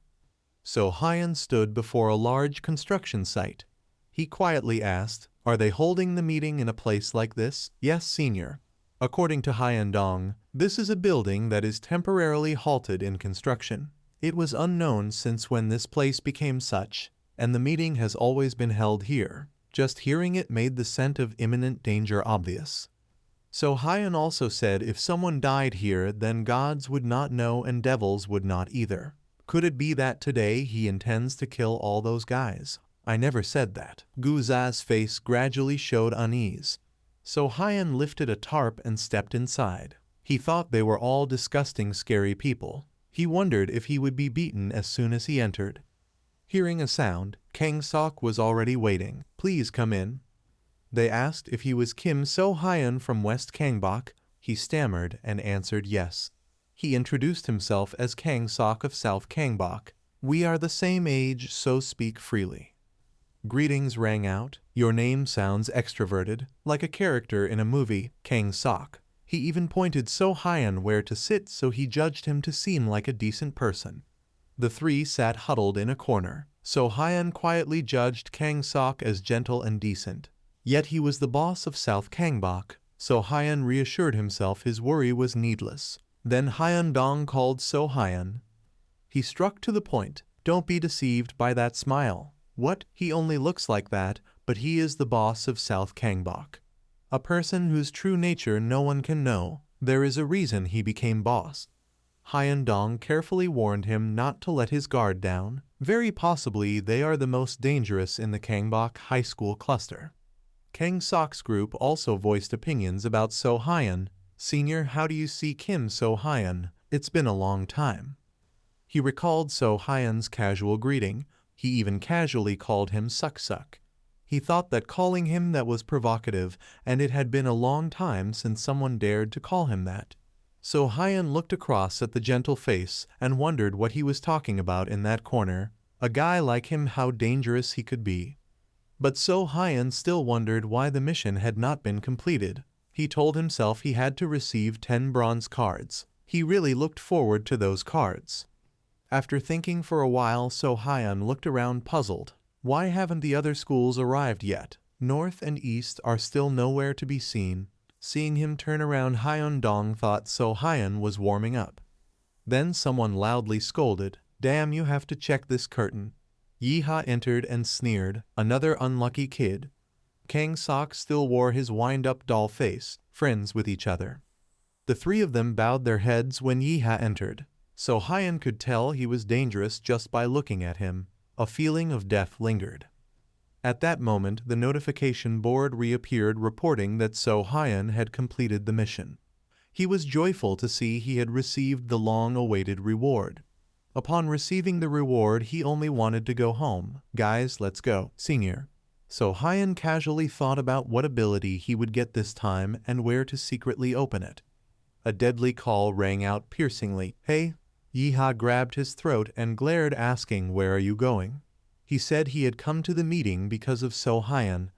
So Hyun stood before a large construction site. He quietly asked, "Are they holding the meeting in a place like this?" "Yes, senior." According to Hyun Dong, this is a building that is temporarily halted in construction. It was unknown since when this place became such, and the meeting has always been held here. Just hearing it made the scent of imminent danger obvious. So Hyun also said if someone died here, then gods would not know and devils would not either. Could it be that today he intends to kill all those guys? I never said that. Guza's face gradually showed unease. So Hyun lifted a tarp and stepped inside. He thought they were all disgusting, scary people. He wondered if he would be beaten as soon as he entered. Hearing a sound, Kang Sok was already waiting. "Please come in." They asked if he was Kim So Hyun from West Kangbok. He stammered and answered yes. He introduced himself as Kang Sok of South Kangbok. "We are the same age, so speak freely." Greetings rang out. "Your name sounds extroverted, like a character in a movie, Kang Sok." He even pointed So Hyun where to sit, so he judged him to seem like a decent person. The three sat huddled in a corner. So Hyun quietly judged Kang Sok as gentle and decent. Yet he was the boss of South Kangbok. So Hyun reassured himself his worry was needless. Then Hyun Dong called So Hyun. He struck to the point. "Don't be deceived by that smile. What? He only looks like that, but he is the boss of South Kangbok. A person whose true nature no one can know. There is a reason he became boss." Hyun Dong carefully warned him not to let his guard down. Very possibly they are the most dangerous in the Kangbok high school cluster. Kang Sok's group also voiced opinions about So Hyun. "Senior, how do you see Kim So Hyun? It's been a long time." He recalled So Hyun's casual greeting. He even casually called him Suk Suk. He thought that calling him that was provocative, and it had been a long time since someone dared to call him that. So Hyun looked across at the gentle face and wondered what he was talking about in that corner. A guy like him, how dangerous he could be. But So Hyun still wondered why the mission had not been completed. He told himself he had to receive 10 bronze cards. He really looked forward to those cards. After thinking for a while, So Hyun looked around puzzled. Why haven't the other schools arrived yet? North and East are still nowhere to be seen. Seeing him turn around, Hyun Dong thought So Hyun was warming up. Then someone loudly scolded, "Damn, you have to check this curtain." Yi-ha entered and sneered, "Another unlucky kid." Kang Sok still wore his wind-up doll face, friends with each other. The three of them bowed their heads when Yi-ha entered. So Hyun could tell he was dangerous just by looking at him. A feeling of death lingered. At that moment, the notification board reappeared reporting that So Hyun had completed the mission. He was joyful to see he had received the long-awaited reward. Upon receiving the reward, he only wanted to go home. Guys, let's go, senior. So Hyun casually thought about what ability he would get this time and where to secretly open it. A deadly call rang out piercingly. Hey! Yeeha grabbed his throat and glared, asking, where are you going? He said he had come to the meeting because of So Hyun.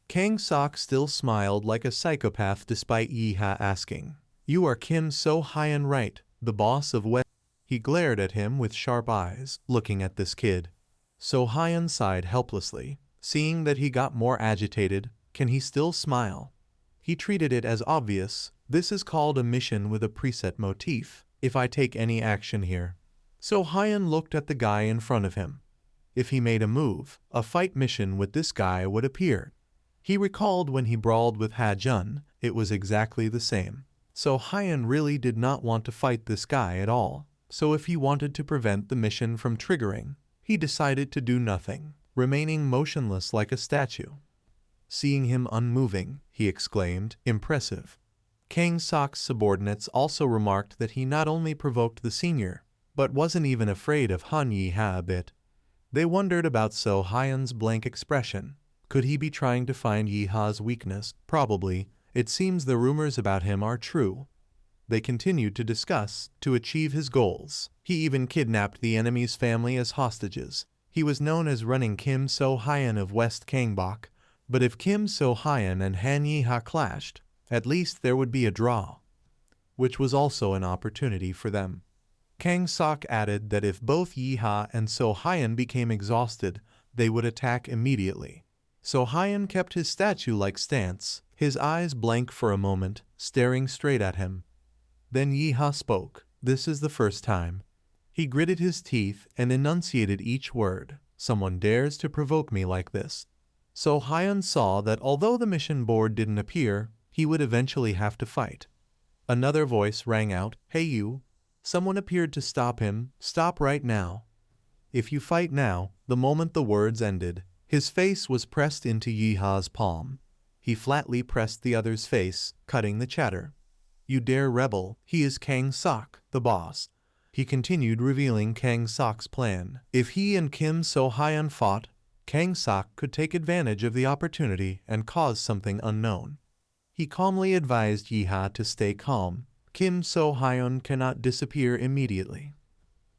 Kang Sok still smiled like a psychopath despite Yeeha asking. You are Kim So Hyun, right? The boss of Webtoon? He glared at him with sharp eyes, looking at this kid. So Hyun sighed helplessly. Seeing that he got more agitated, can he still smile? He treated it as obvious. This is called a mission with a preset motif. If I take any action here. So Hyun looked at the guy in front of him. If he made a move, a fight mission with this guy would appear. He recalled when he brawled with Ha Jun, it was exactly the same. So Hyun really did not want to fight this guy at all. So if he wanted to prevent the mission from triggering, he decided to do nothing, remaining motionless like a statue. Seeing him unmoving, he exclaimed, impressive. Kang Sok's subordinates also remarked that he not only provoked the senior, but wasn't even afraid of Han Yeeha a bit. They wondered about So Hyun's blank expression. Could he be trying to find Yeeha's weakness? Probably. It seems the rumors about him are true. They continued to discuss, to achieve his goals. He even kidnapped the enemy's family as hostages. He was known as running Kim So Hyun of West Kangbok, but if Kim So Hyun and Han Yeeha clashed, at least there would be a draw, which was also an opportunity for them. Kang Sok added that if both Yeeha and So Hyun became exhausted, they would attack immediately. So Hyun kept his statue-like stance, his eyes blank for a moment, staring straight at him. Then Yeeha spoke. This is the first time. He gritted his teeth and enunciated each word. Someone dares to provoke me like this. So Hyun saw that although the mission board didn't appear, he would eventually have to fight. Another voice rang out, hey you. Someone appeared to stop him. Stop right now. If you fight now, the moment the words ended, his face was pressed into Yeeha's palm. He flatly pressed the other's face, cutting the chatter. You dare rebel, he is Kang Sok, the boss. He continued, revealing Kang Sok's plan. If he and Kim So Hyun fought, Kang Sok could take advantage of the opportunity and cause something unknown. He calmly advised Yeeha to stay calm. Kim So Hyun cannot disappear immediately.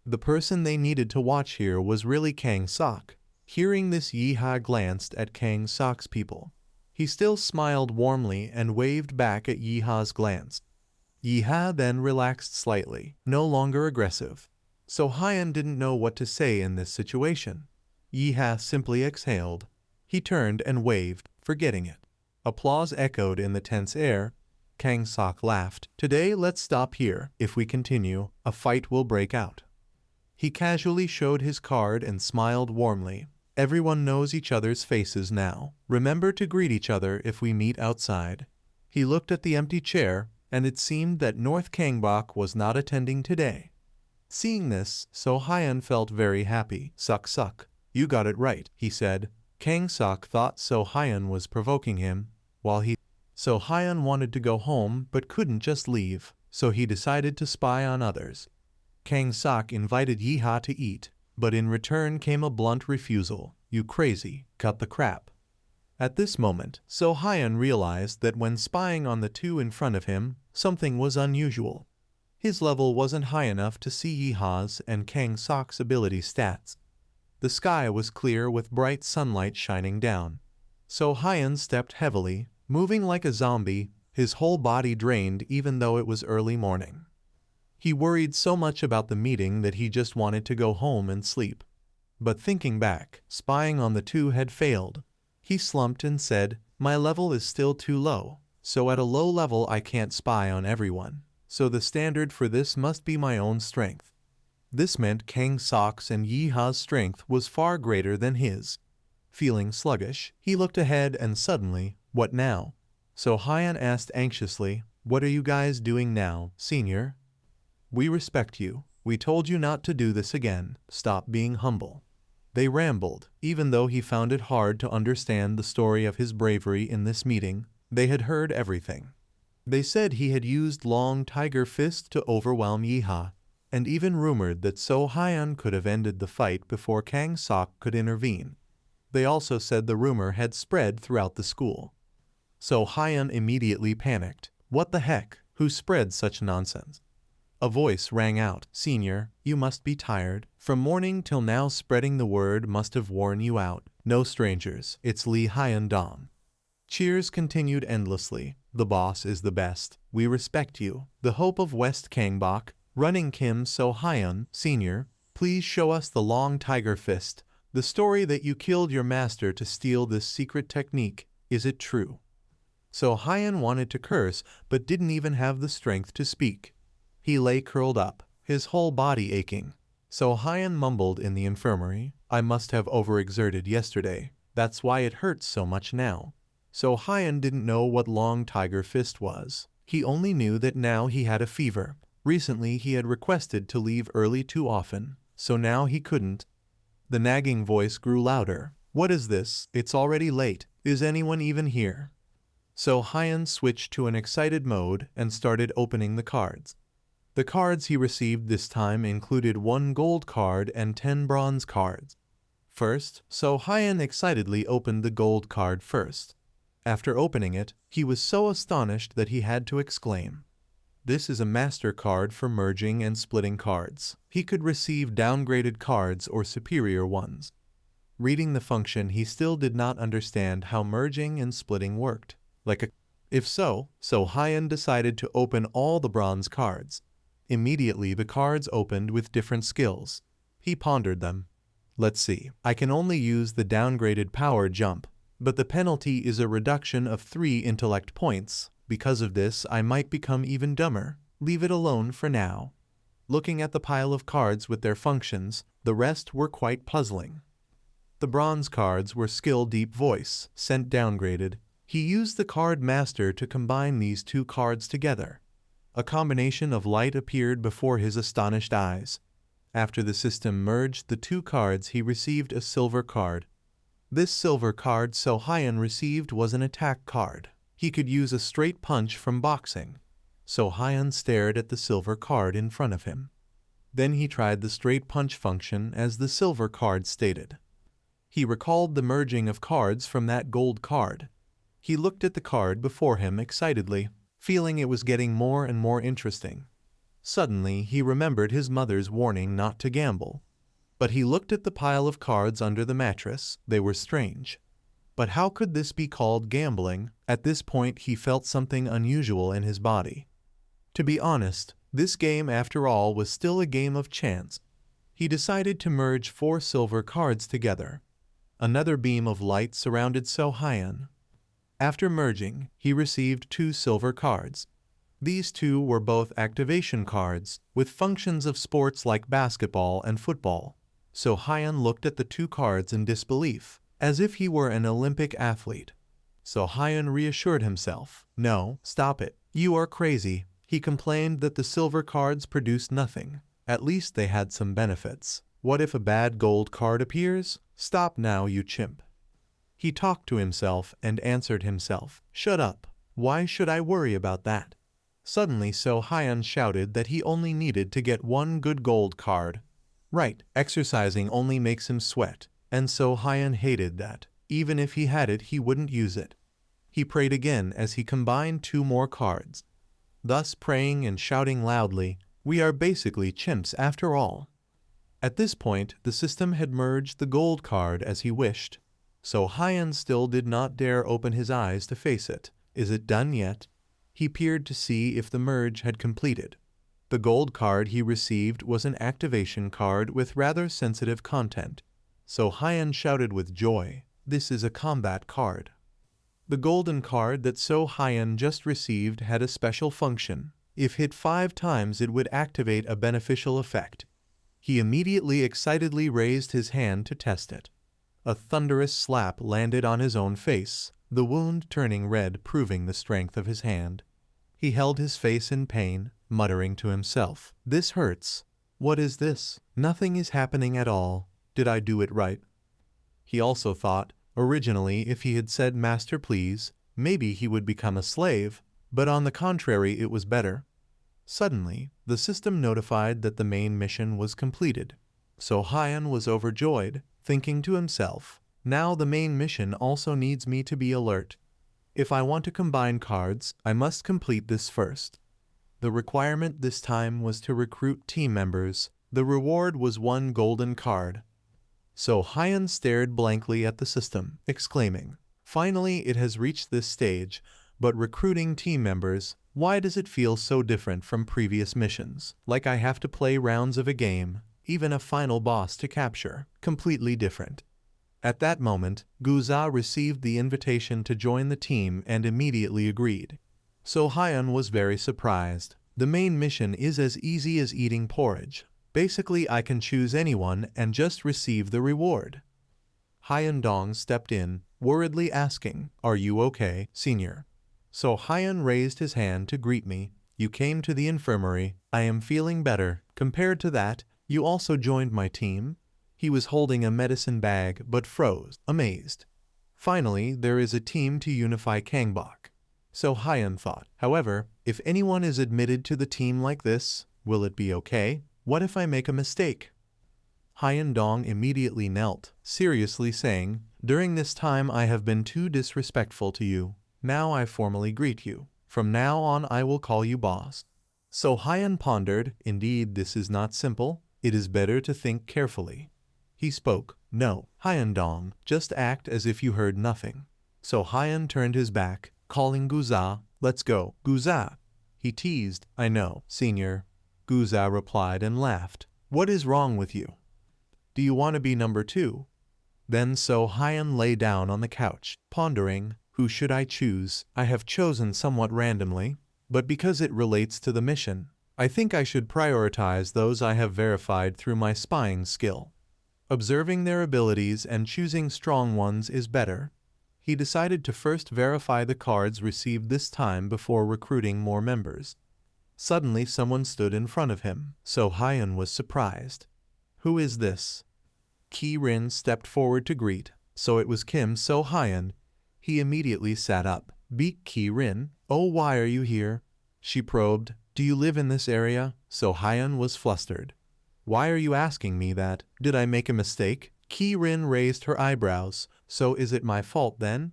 The person they needed to watch here was really Kang Sok. Hearing this, Yeeha glanced at Kang Sok's people. He still smiled warmly and waved back at Yeeha's glance. Yeeha then relaxed slightly, no longer aggressive. So Hyun didn't know what to say in this situation. Yeeha simply exhaled. He turned and waved, forgetting it. Applause echoed in the tense air. Kang Sok laughed. Today let's stop here. If we continue, a fight will break out. He casually showed his card and smiled warmly. Everyone knows each other's faces now. Remember to greet each other if we meet outside. He looked at the empty chair, and it seemed that North Kangbok was not attending today. Seeing this, So Hyun felt very happy. Suck. You got it right, he said. Kang Sok thought So Hyun was provoking him, So Hyun wanted to go home but couldn't just leave, so he decided to spy on others. Kang Sok invited Yeeha to eat, but in return came a blunt refusal. You crazy, cut the crap. At this moment, So Hyun realized that when spying on the two in front of him, something was unusual. His level wasn't high enough to see Yeeha's and Kang Sok's ability stats. The sky was clear with bright sunlight shining down. So Hyun stepped heavily, moving like a zombie, his whole body drained even though it was early morning. He worried so much about the meeting that he just wanted to go home and sleep. But thinking back, spying on the two had failed. He slumped and said, my level is still too low, so at a low level I can't spy on everyone. So the standard for this must be my own strength. This meant Kang Sok's and Yeeha's strength was far greater than his. Feeling sluggish, he looked ahead and suddenly, what now? So Hyun asked anxiously, what are you guys doing now, senior? We respect you. We told you not to do this again. Stop being humble. They rambled. Even though he found it hard to understand the story of his bravery in this meeting, they had heard everything. They said he had used Long Tiger Fist to overwhelm Yiha, and even rumored that So Hyun could have ended the fight before Kang Sok could intervene. They also said the rumor had spread throughout the school. So Hyun immediately panicked. What the heck? Who spread such nonsense? A voice rang out. Senior, you must be tired. From morning till now spreading the word must have worn you out. No strangers, it's Lee Hyun Dong. Cheers continued endlessly. The boss is the best. We respect you. The hope of West Kangbok. Running Kim So Hyun, Senior, please show us the Long Tiger Fist. The story that you killed your master to steal this secret technique. Is it true? So Hyun wanted to curse, but didn't even have the strength to speak. He lay curled up, his whole body aching. So Hyun mumbled in the infirmary, I must have overexerted yesterday. That's why it hurts so much now. So Hyun didn't know what Long Tiger Fist was. He only knew that now he had a fever. Recently he had requested to leave early too often, so now he couldn't. The nagging voice grew louder. What is this? It's already late. Is anyone even here? So Hyun switched to an excited mode and started opening the cards. The cards he received this time included 1 gold card and 10 bronze cards. First, So Hyun excitedly opened the gold card first. After opening it, he was so astonished that he had to exclaim. This is a master card for merging and splitting cards. He could receive downgraded cards or superior ones. Reading the function, he still did not understand how merging and splitting worked. If so, So Hyun decided to open all the bronze cards. Immediately the cards opened with different skills. He pondered them. Let's see, I can only use the downgraded power jump, but the penalty is a reduction of 3 intellect points. Because of this, I might become even dumber. Leave it alone for now. Looking at the pile of cards with their functions, the rest were quite puzzling. The bronze cards were Skill Deep Voice, sent downgraded. He used the card master to combine these 2 cards together. A combination of light appeared before his astonished eyes. After the system merged the 2 cards, he received a silver card. This silver card So Hyun received was an attack card. He could use a straight punch from boxing. So Hyun stared at the silver card in front of him. Then he tried the straight punch function as the silver card stated. He recalled the merging of cards from that gold card. He looked at the card before him excitedly, feeling it was getting more and more interesting. Suddenly, he remembered his mother's warning not to gamble. But he looked at the pile of cards under the mattress. They were strange. But how could this be called gambling? At this point, he felt something unusual in his body. To be honest, this game after all was still a game of chance. He decided to merge 4 silver cards together. Another beam of light surrounded So Hyun. After merging, he received 2 silver cards. These 2 were both activation cards, with functions of sports like basketball and football. So Hyun looked at the 2 cards in disbelief, as if he were an Olympic athlete. So Hyun reassured himself. No, stop it. You are crazy. He complained that the silver cards produced nothing. At least they had some benefits. What if a bad gold card appears? Stop now, you chimp. He talked to himself and answered himself. Shut up. Why should I worry about that? Suddenly So Hyun shouted that he only needed to get 1 good gold card. Right, exercising only makes him sweat. And So Hyun hated that. Even if he had it, he wouldn't use it. He prayed again as he combined 2 more cards. Thus praying and shouting loudly, we are basically chimps after all. At this point, the system had merged the gold card as he wished. So Hyun still did not dare open his eyes to face it. Is it done yet? He peered to see if the merge had completed. The gold card he received was an activation card with rather sensitive content. So Hyun shouted with joy, this is a combat card. The golden card that So Hyun just received had a special function. If hit 5 times, it would activate a beneficial effect. He immediately excitedly raised his hand to test it. A thunderous slap landed on his own face, the wound turning red, proving the strength of his hand. He held his face in pain, muttering to himself, this hurts. What is this? Nothing is happening at all. Did I do it right? He also thought, originally if he had said master please, maybe he would become a slave, But on the contrary, it was better. Suddenly, the system notified that the main mission was completed. So Hyun was overjoyed, thinking to himself, now the main mission also needs me to be alert. If I want to combine cards, I must complete this first. The requirement this time was to recruit team members. The reward was 1 golden card. So Hyun stared blankly at the system, exclaiming, finally it has reached this stage, but recruiting team members, why does it feel so different from previous missions? Like I have to play rounds of a game, even a final boss to capture, completely different. At that moment, Guza received the invitation to join the team and immediately agreed. So Hyun was very surprised. The main mission is as easy as eating porridge. Basically, I can choose anyone and just receive the reward. Hyun Dong stepped in, worriedly asking, are you okay, senior? So Hyun raised his hand to greet me. You came to the infirmary. I am feeling better. Compared to that, you also joined my team? He was holding a medicine bag but froze, amazed. Finally, there is a team to unify Kangbok. So Hyun thought, however, if anyone is admitted to the team like this, will it be okay? What if I make a mistake? Hyun Dong immediately knelt, seriously saying, during this time I have been too disrespectful to you. Now I formally greet you. From now on I will call you boss. So Hyun pondered, indeed this is not simple, it is better to think carefully. He spoke, no, Hyun Dong, just act as if you heard nothing. So Hyun turned his back, calling Guza, let's go, Guza. He teased, I know, senior. Guza replied and laughed, what is wrong with you? Do you want to be number 2? Then So Hyun lay down on the couch, pondering, who should I choose? I have chosen somewhat randomly, but because it relates to the mission, I think I should prioritize those I have verified through my spying skill. Observing their abilities and choosing strong ones is better. He decided to first verify the cards received this time before recruiting more members. Suddenly someone stood in front of him, so Hyun was surprised. Who is this? Ki-rin stepped forward to greet, so it was Kim So Hyun. He immediately sat up. Beat Ki-rin, oh why are you here? She probed, do you live in this area? So Hyun was flustered. Why are you asking me that? Did I make a mistake? Ki-rin raised her eyebrows, so is it my fault then?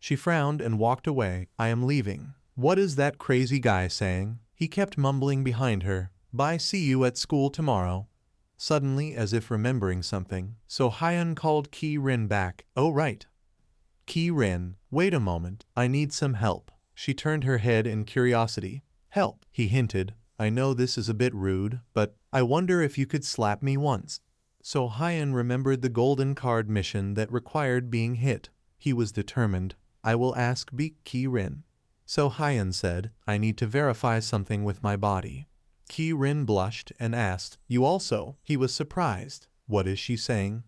She frowned and walked away. I am leaving. What is that crazy guy saying? He kept mumbling behind her. Bye, see you at school tomorrow. Suddenly, as if remembering something, So Hyun called Ki-rin back. Oh right. Ki-rin, wait a moment, I need some help. She turned her head in curiosity. Help, he hinted. I know this is a bit rude, but I wonder if you could slap me once. So Hyun remembered the golden card mission that required being hit. He was determined. I will ask Beak Ki-rin. So Hyun said, I need to verify something with my body. Ki-rin blushed and asked, you also? He was surprised. What is she saying?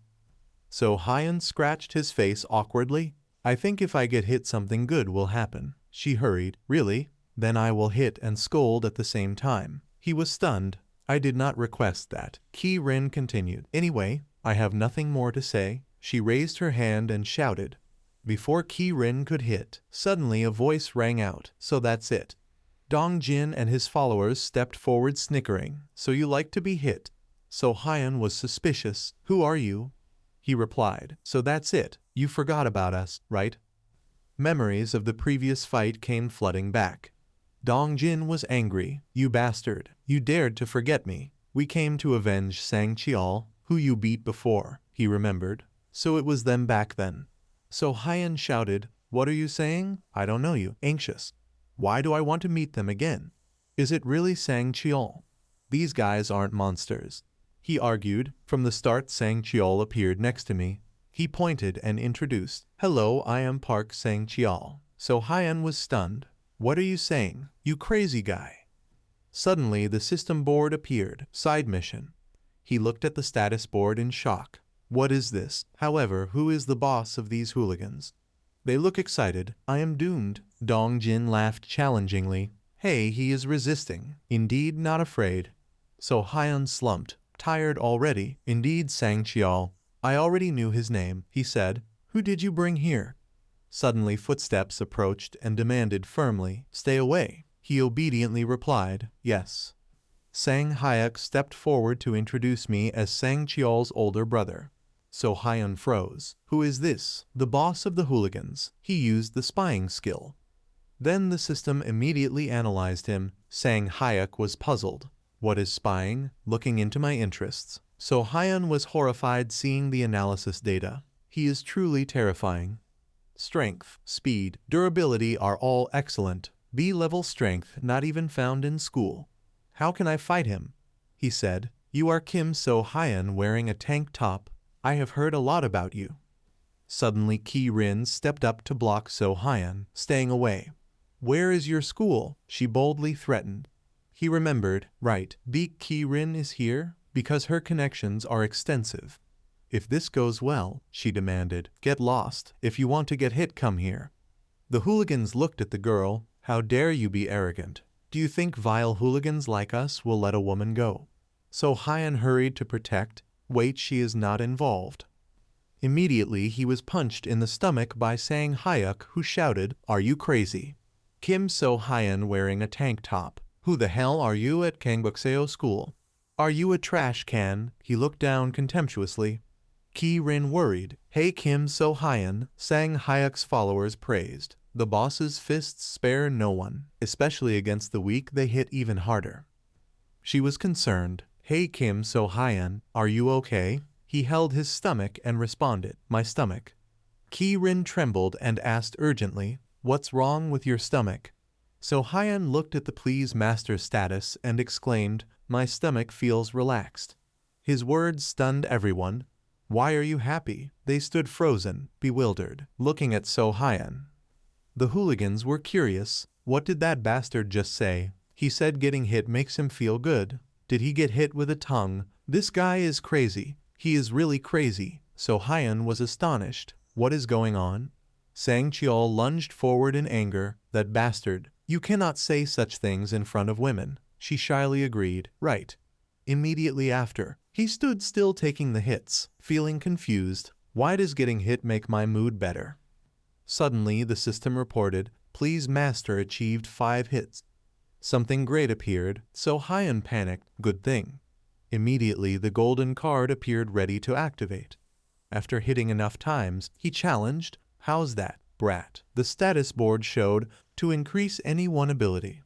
So Hyun scratched his face awkwardly. I think if I get hit something good will happen. She hurried. Really? Then I will hit and scold at the same time. He was stunned. I did not request that. Ki-rin continued. Anyway, I have nothing more to say. She raised her hand and shouted. Before Ki-rin could hit, suddenly a voice rang out. So that's it. Dong-jin and his followers stepped forward snickering. So you like to be hit? So Hyun was suspicious. Who are you? He replied. So that's it. You forgot about us, right? Memories of the previous fight came flooding back. Dong-jin was angry. You bastard. You dared to forget me. We came to avenge Sang-cheol, who you beat before, he remembered. So it was them back then. So Hyun shouted, what are you saying? I don't know you. Anxious. Why do I want to meet them again? Is it really Sang-cheol? These guys aren't monsters. He argued. From the start Sang-cheol appeared next to me. He pointed and introduced. Hello, I am Park Sang-cheol. So Hyun was stunned. What are you saying, you crazy guy? Suddenly the system board appeared. Side mission. He looked at the status board in shock. What is this? However, who is the boss of these hooligans? They look excited. I am doomed. Dong-jin laughed challengingly. Hey, he is resisting. Indeed, not afraid. So Hyun slumped. Tired already. Indeed, Sang-cheol. I already knew his name, he said. Who did you bring here? Suddenly footsteps approached and demanded firmly, "Stay away." He obediently replied, "Yes." Sang Hyuk stepped forward to introduce me as Sang Cheol's older brother. So Hyun froze. "Who is this?" "The boss of the hooligans. He used the spying skill." Then the system immediately analyzed him. Sang Hyuk was puzzled. "What is spying?" Looking into my interests. So Hyun was horrified seeing the analysis data. "He is truly terrifying. Strength, speed, durability are all excellent. B-level strength not even found in school. How can I fight him?" He said, "You are Kim So-hyun wearing a tank top. I have heard a lot about you." Suddenly Ki-rin stepped up to block So-hyun, staying away. "Where is your school?" she boldly threatened. He remembered, right, Beak Ki-rin is here, because her connections are extensive. "If this goes well," she demanded, "get lost. If you want to get hit, come here." The hooligans looked at the girl. "How dare you be arrogant? Do you think vile hooligans like us will let a woman go?" So Hyun hurried to protect. "Wait, she is not involved." Immediately he was punched in the stomach by Sang Hyuk, who shouted, "Are you crazy?" Kim So-hyun wearing a tank top. "Who the hell are you at Kangbukseo school? Are you a trash can?" He looked down contemptuously. Ki-rin worried. "Hey Kim So-hyun," Sang Hyuk's followers praised. "The boss's fists spare no one, especially against the weak they hit even harder." She was concerned. "Hey Kim So-hyun, are you okay?" He held his stomach and responded, "My stomach." Ki-rin trembled and asked urgently, "What's wrong with your stomach?" So Hyun looked at the please master status and exclaimed, "My stomach feels relaxed." His words stunned everyone. "Why are you happy?" They stood frozen, bewildered, looking at So Hyun. The hooligans were curious. What did that bastard just say? He said getting hit makes him feel good. Did he get hit with a tongue? This guy is crazy. He is really crazy. So Hyun was astonished. What is going on? Sang Cheol lunged forward in anger. "That bastard. You cannot say such things in front of women." She shyly agreed. "Right." Immediately after, he stood still taking the hits, feeling confused. Why does getting hit make my mood better? Suddenly the system reported, "Please master achieved 5 hits." Something great appeared, so Hyun panicked. Good thing. Immediately the golden card appeared ready to activate. After hitting enough times, he challenged, "How's that, brat?" The status board showed, "To increase any one ability."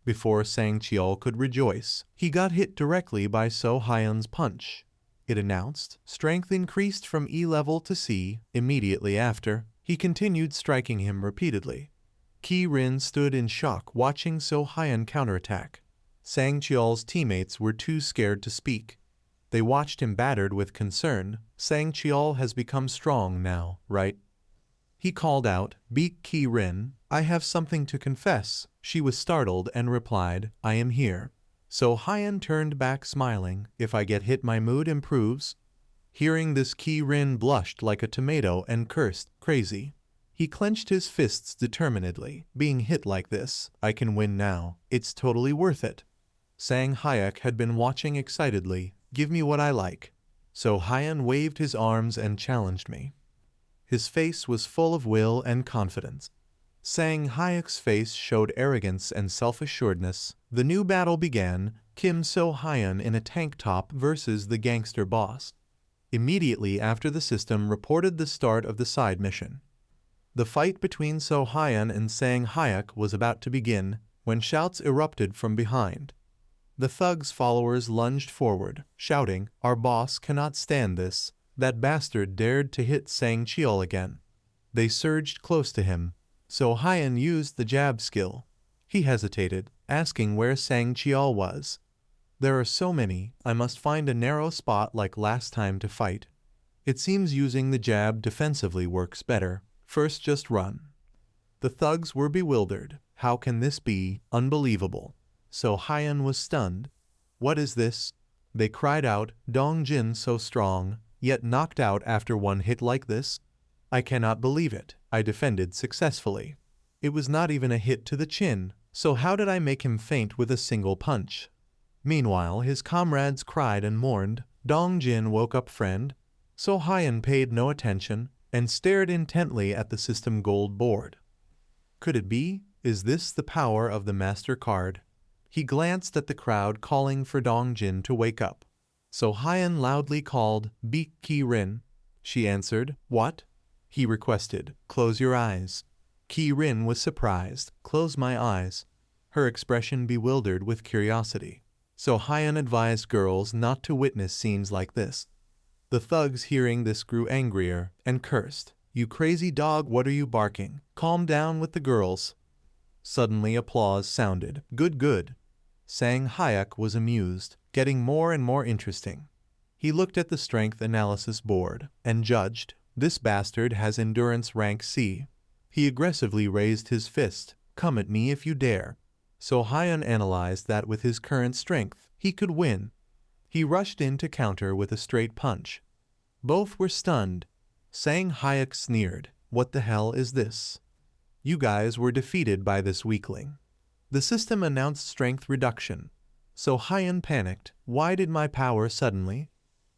Before Sang Cheol could rejoice, he got hit directly by So Hyun's punch. It announced, "Strength increased from E level to C." Immediately after, he continued striking him repeatedly. Ki-rin stood in shock watching So Hyun counterattack. Sang Cheol's teammates were too scared to speak. They watched him battered with concern. Sang Cheol has become strong now, right? He called out, "Beak Ki-rin, I have something to confess." She was startled and replied, "I am here." So Hyun turned back smiling. "If I get hit my mood improves." Hearing this, Ki-rin blushed like a tomato and cursed, "Crazy." He clenched his fists determinedly. "Being hit like this, I can win now. It's totally worth it." Sang Hyuk had been watching excitedly. "Give me what I like." So Hyun waved his arms and challenged me. His face was full of will and confidence. Sang Hyuk's face showed arrogance and self-assuredness. The new battle began, Kim So-hyun in a tank top versus the gangster boss. Immediately after the system reported the start of the side mission. The fight between So Hyun and Sang Hyuk was about to begin when shouts erupted from behind. The thug's followers lunged forward, shouting, "Our boss cannot stand this. That bastard dared to hit Sang Cheol again." They surged close to him. So Hyun used the jab skill. He hesitated, asking where Sang Cheol was. "There are so many, I must find a narrow spot like last time to fight. It seems using the jab defensively works better. First just run." The thugs were bewildered. How can this be? Unbelievable. So Hyun was stunned. "What is this?" They cried out, "Dongjin so strong, yet knocked out after one hit like this? I cannot believe it. I defended successfully. It was not even a hit to the chin, so how did I make him faint with a single punch?" Meanwhile, his comrades cried and mourned. "Dongjin woke up, friend." So Hyun paid no attention and stared intently at the system gold board. Could it be? Is this the power of the master card? He glanced at the crowd calling for Dongjin to wake up. So Hyan loudly called, "Beak Ki-rin." She answered, "What?" He requested, "Close your eyes." Ki-rin was surprised. "Close my eyes." Her expression bewildered with curiosity. So Hyan advised girls not to witness scenes like this. The thugs hearing this grew angrier and cursed. "You crazy dog, what are you barking? Calm down with the girls." Suddenly applause sounded. "Good, good." Sang Hayek was amused, getting more and more interesting. He looked at the strength analysis board and judged, "This bastard has endurance rank C." He aggressively raised his fist. "Come at me if you dare." So Hyan analyzed that with his current strength, he could win. He rushed in to counter with a straight punch. Both were stunned. Sang Hayek sneered, "What the hell is this? You guys were defeated by this weakling." The system announced strength reduction. So Hyan panicked. "Why did my power suddenly?"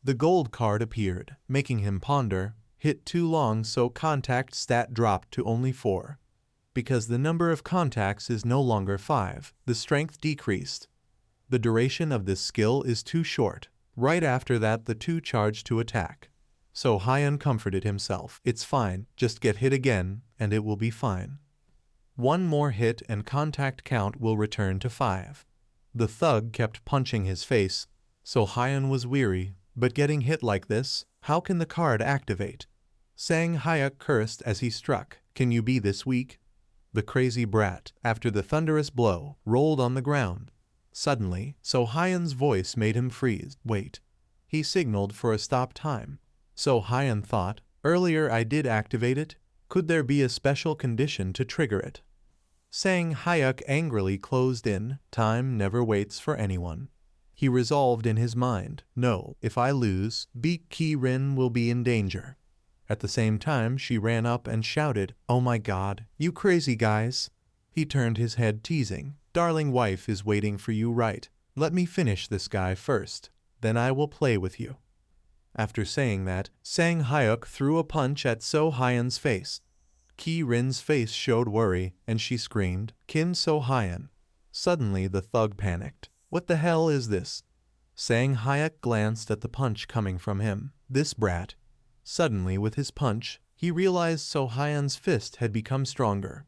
The gold card appeared, making him ponder. Hit too long, so contact stat dropped to only 4. Because the number of contacts is no longer 5, the strength decreased. The duration of this skill is too short. Right after that, the 2 charged to attack. So Hyan comforted himself. "It's fine, just get hit again, and it will be fine. One more hit and contact count will return to 5. The thug kept punching his face, so Hyan was weary. But getting hit like this, how can the card activate? Sang Hayek cursed as he struck. "Can you be this weak?" The crazy brat, after the thunderous blow, rolled on the ground. Suddenly, So Hyan's voice made him freeze. "Wait." He signaled for a stop time. So Hyan thought, "Earlier I did activate it. Could there be a special condition to trigger it?" Sang Hayek angrily closed in. Time never waits for anyone. He resolved in his mind, "No, if I lose, Beak Ki-rin will be in danger." At the same time, she ran up and shouted, "Oh my god, you crazy guys." He turned his head teasing, "Darling wife is waiting for you, right? Let me finish this guy first, then I will play with you." After saying that, Sang Hayek threw a punch at So Hyan's face. Ki-rin's face showed worry, and she screamed, "Kim So Hyan." Suddenly the thug panicked. "What the hell is this?" Sang Hayek glanced at the punch coming from him. "This brat." Suddenly, with his punch, he realized So Hyan's fist had become stronger.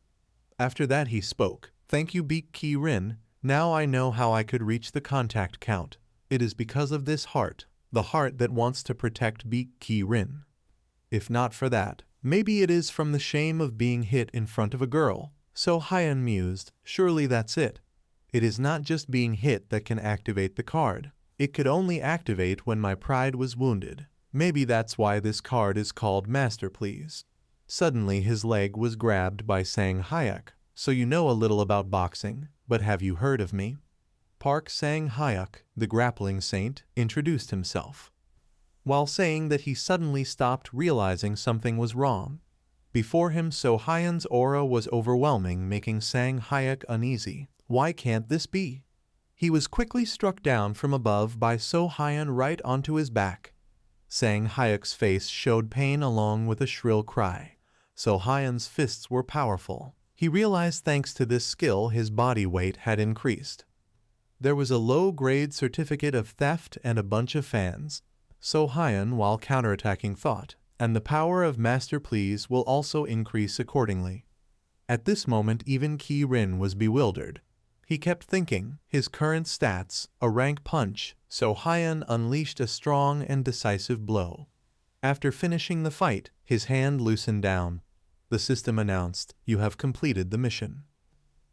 After that he spoke, "Thank you, Beak Ki-rin. Now I know how I could reach the contact count. It is because of this heart, the heart that wants to protect Beak Ki-rin. If not for that, maybe it is from the shame of being hit in front of a girl." So Hyan mused, "Surely that's it. It is not just being hit that can activate the card. It could only activate when my pride was wounded. Maybe that's why this card is called Master Please." Suddenly his leg was grabbed by Sang Hayek. "So you know a little about boxing, but have you heard of me?" Park Sang Hayek, the grappling saint, introduced himself, while saying that he suddenly stopped, realizing something was wrong. Before him, So Hyan's aura was overwhelming, making Sang Hayek uneasy. Why can't this be? He was quickly struck down from above by So Hyan right onto his back. Sang Hayek's face showed pain along with a shrill cry. So Hyan's fists were powerful. He realized thanks to this skill his body weight had increased. There was a low-grade certificate of theft and a bunch of fans. So Hyan, while counterattacking, thought, "And the power of Master Please will also increase accordingly." At this moment even Ki-rin was bewildered. He kept thinking, his current stats, a rank punch, so Hyan unleashed a strong and decisive blow. After finishing the fight, his hand loosened down. The system announced, "You have completed the mission."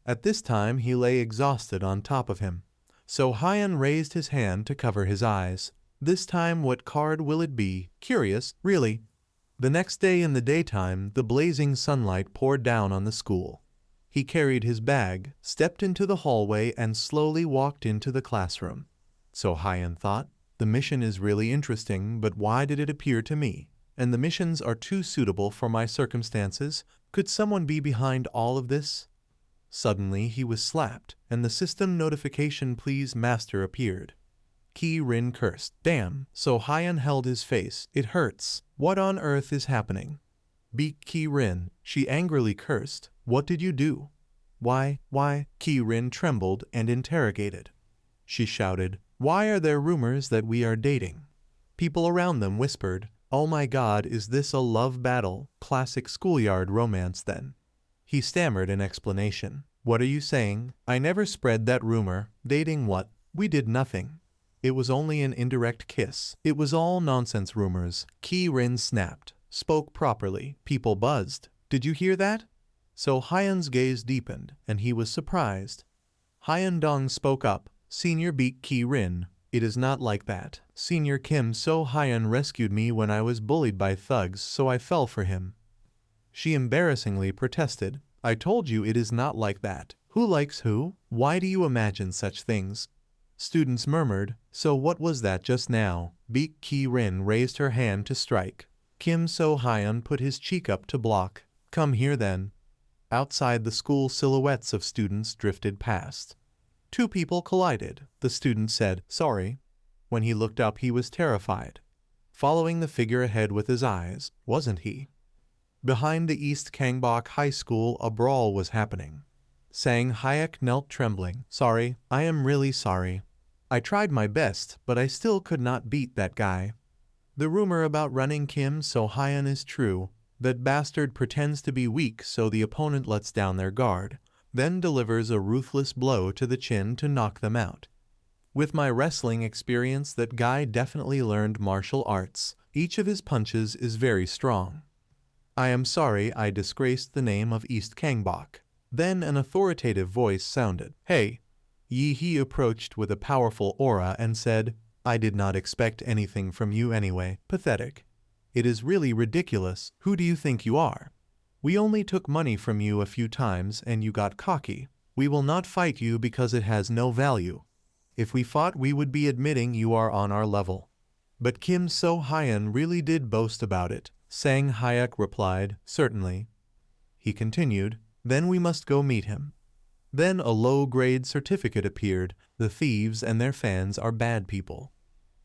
At this time he lay exhausted on top of him. So Hyan raised his hand to cover his eyes. This time what card will it be? Curious, really. The next day in the daytime, the blazing sunlight poured down on the school. He carried his bag, stepped into the hallway, and slowly walked into the classroom. So Hyan thought, "The mission is really interesting, but why did it appear to me? And the missions are too suitable for my circumstances. Could someone be behind all of this?" Suddenly he was slapped, and the system notification "Please Master" appeared. Ki-rin cursed. "Damn." So Hyan held his face. "It hurts. What on earth is happening?" Beat Ki-rin, she angrily cursed. What did you do? Why? Ki-rin trembled and interrogated. She shouted, why are there rumors that we are dating? People around them whispered, oh my god, is this a love battle? Classic schoolyard romance then. He stammered an explanation. What are you saying? I never spread that rumor. Dating what? We did nothing. It was only an indirect kiss. It was all nonsense rumors. Ki-rin snapped. Spoke properly. People buzzed. Did you hear that? So Hyun's gaze deepened, and he was surprised. Hyun-dong spoke up. Senior beat Ki-rin. It is not like that. Senior Kim So Hyun rescued me when I was bullied by thugs, so I fell for him. She embarrassingly protested. I told you it is not like that. Who likes who? Why do you imagine such things? Students murmured. So what was that just now? Beat Ki-rin raised her hand to strike. Kim So Hyun put his cheek up to block. Come here then. Outside the school, silhouettes of students drifted past. Two people collided. The student said, sorry. When he looked up, he was terrified. Following the figure ahead with his eyes, wasn't he? Behind the East Kangbok High School, a brawl was happening. Sang Hayek knelt trembling. Sorry, I am really sorry. I tried my best, but I still could not beat that guy. The rumor about running Kim So Hyun is true. That bastard pretends to be weak so the opponent lets down their guard, then delivers a ruthless blow to the chin to knock them out. With my wrestling experience, that guy definitely learned martial arts. Each of his punches is very strong. I am sorry I disgraced the name of East Kangbok. Then an authoritative voice sounded. Hey! Yi-hee approached with a powerful aura and said, I did not expect anything from you anyway. Pathetic. It is really ridiculous. Who do you think you are? We only took money from you a few times and you got cocky. We will not fight you because it has no value. If we fought, we would be admitting you are on our level. But Kim So Hyun really did boast about it. Sang Hayek replied, certainly. He continued, then we must go meet him. Then a low-grade certificate appeared. The thieves and their fans are bad people.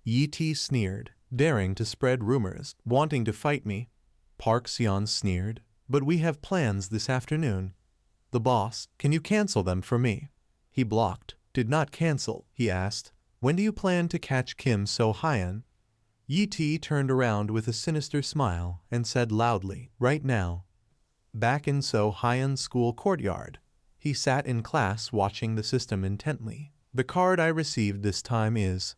Yi-T sneered, daring to spread rumors, wanting to fight me. Park Seon sneered, but we have plans this afternoon. The boss, can you cancel them for me? He blocked. Did not cancel, he asked. When do you plan to catch Kim So Hyun? Yi-T turned around with a sinister smile and said loudly, right now. Back in So Hyun's school courtyard, he sat in class watching the system intently. The card I received this time is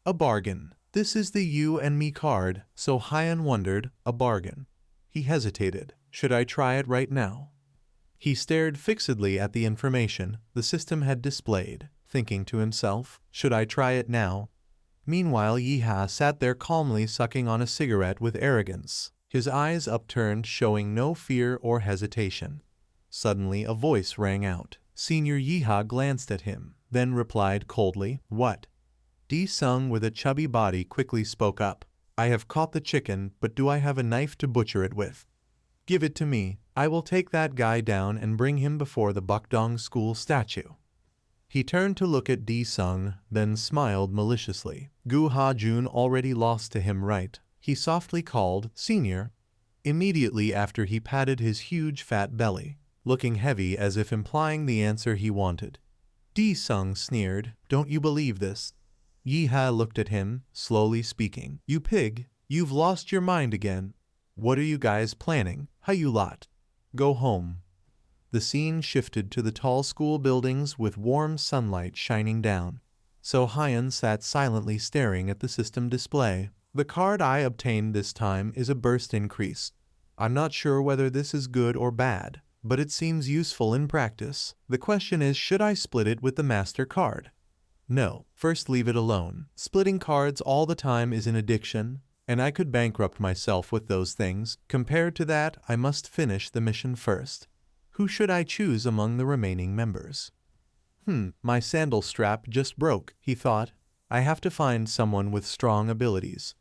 a bargain. This is the you and me card. So Hyun wondered, a bargain. He hesitated. Should I try it right now? He stared fixedly at the information the system had displayed, thinking to himself, should I try it now? Meanwhile, Yi-ha sat there calmly sucking on a cigarette with arrogance, his eyes upturned, showing no fear or hesitation. Suddenly, a voice rang out. Senior Yi-ha glanced at him, then replied coldly, what? D-sung with a chubby body quickly spoke up. I have caught the chicken, but do I have a knife to butcher it with? Give it to me. I will take that guy down and bring him before the Bukdong school statue. He turned to look at D-sung, then smiled maliciously. Gu Ha-jun already lost to him, right? He softly called, Senior. Immediately after, he patted his huge fat belly, looking heavy as if implying the answer he wanted. D-sung sneered, don't you believe this? Yi-ha looked at him, slowly speaking. You pig, you've lost your mind again. What are you guys planning? How you lot? Go home. The scene shifted to the tall school buildings with warm sunlight shining down. So Hyun sat silently staring at the system display. The card I obtained this time is a burst increase. I'm not sure whether this is good or bad, but it seems useful in practice. The question is, should I split it with the master card? No, first leave it alone. Splitting cards all the time is an addiction, and I could bankrupt myself with those things. Compared to that, I must finish the mission first. Who should I choose among the remaining members? My sandal strap just broke, he thought. I have to find someone with strong abilities.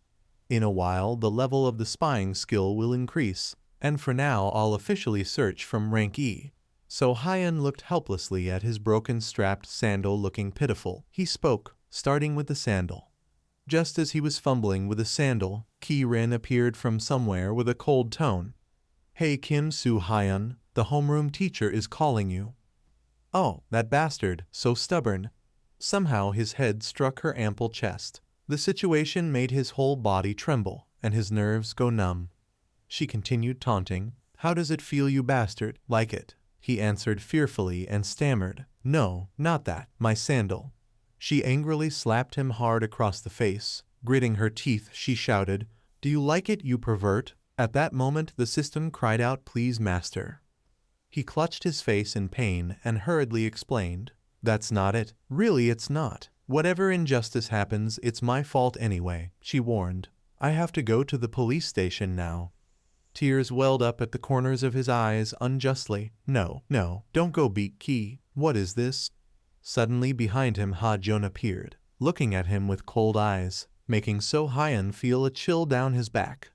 In a while, the level of the spying skill will increase, and for now I'll officially search from rank E. So Hyun looked helplessly at his broken strapped sandal, looking pitiful. He spoke, starting with the sandal. Just as he was fumbling with the sandal, Ki-rin appeared from somewhere with a cold tone. Hey Kim Soo-hyun, the homeroom teacher is calling you. Oh, that bastard, so stubborn. Somehow his head struck her ample chest. The situation made his whole body tremble, and his nerves go numb. She continued taunting. How does it feel, you bastard? Like it? He answered fearfully and stammered. No, not that, my sandal. She angrily slapped him hard across the face. Gritting her teeth, she shouted, Do you like it, you pervert? At that moment the system cried out, Please, master. He clutched his face in pain and hurriedly explained, That's not it. Really, it's not. Whatever injustice happens, it's my fault anyway, she warned. I have to go to the police station now. Tears welled up at the corners of his eyes unjustly. No, don't go, Beak Key. What is this? Suddenly behind him Ha-jun appeared, looking at him with cold eyes, making So-hyun feel a chill down his back.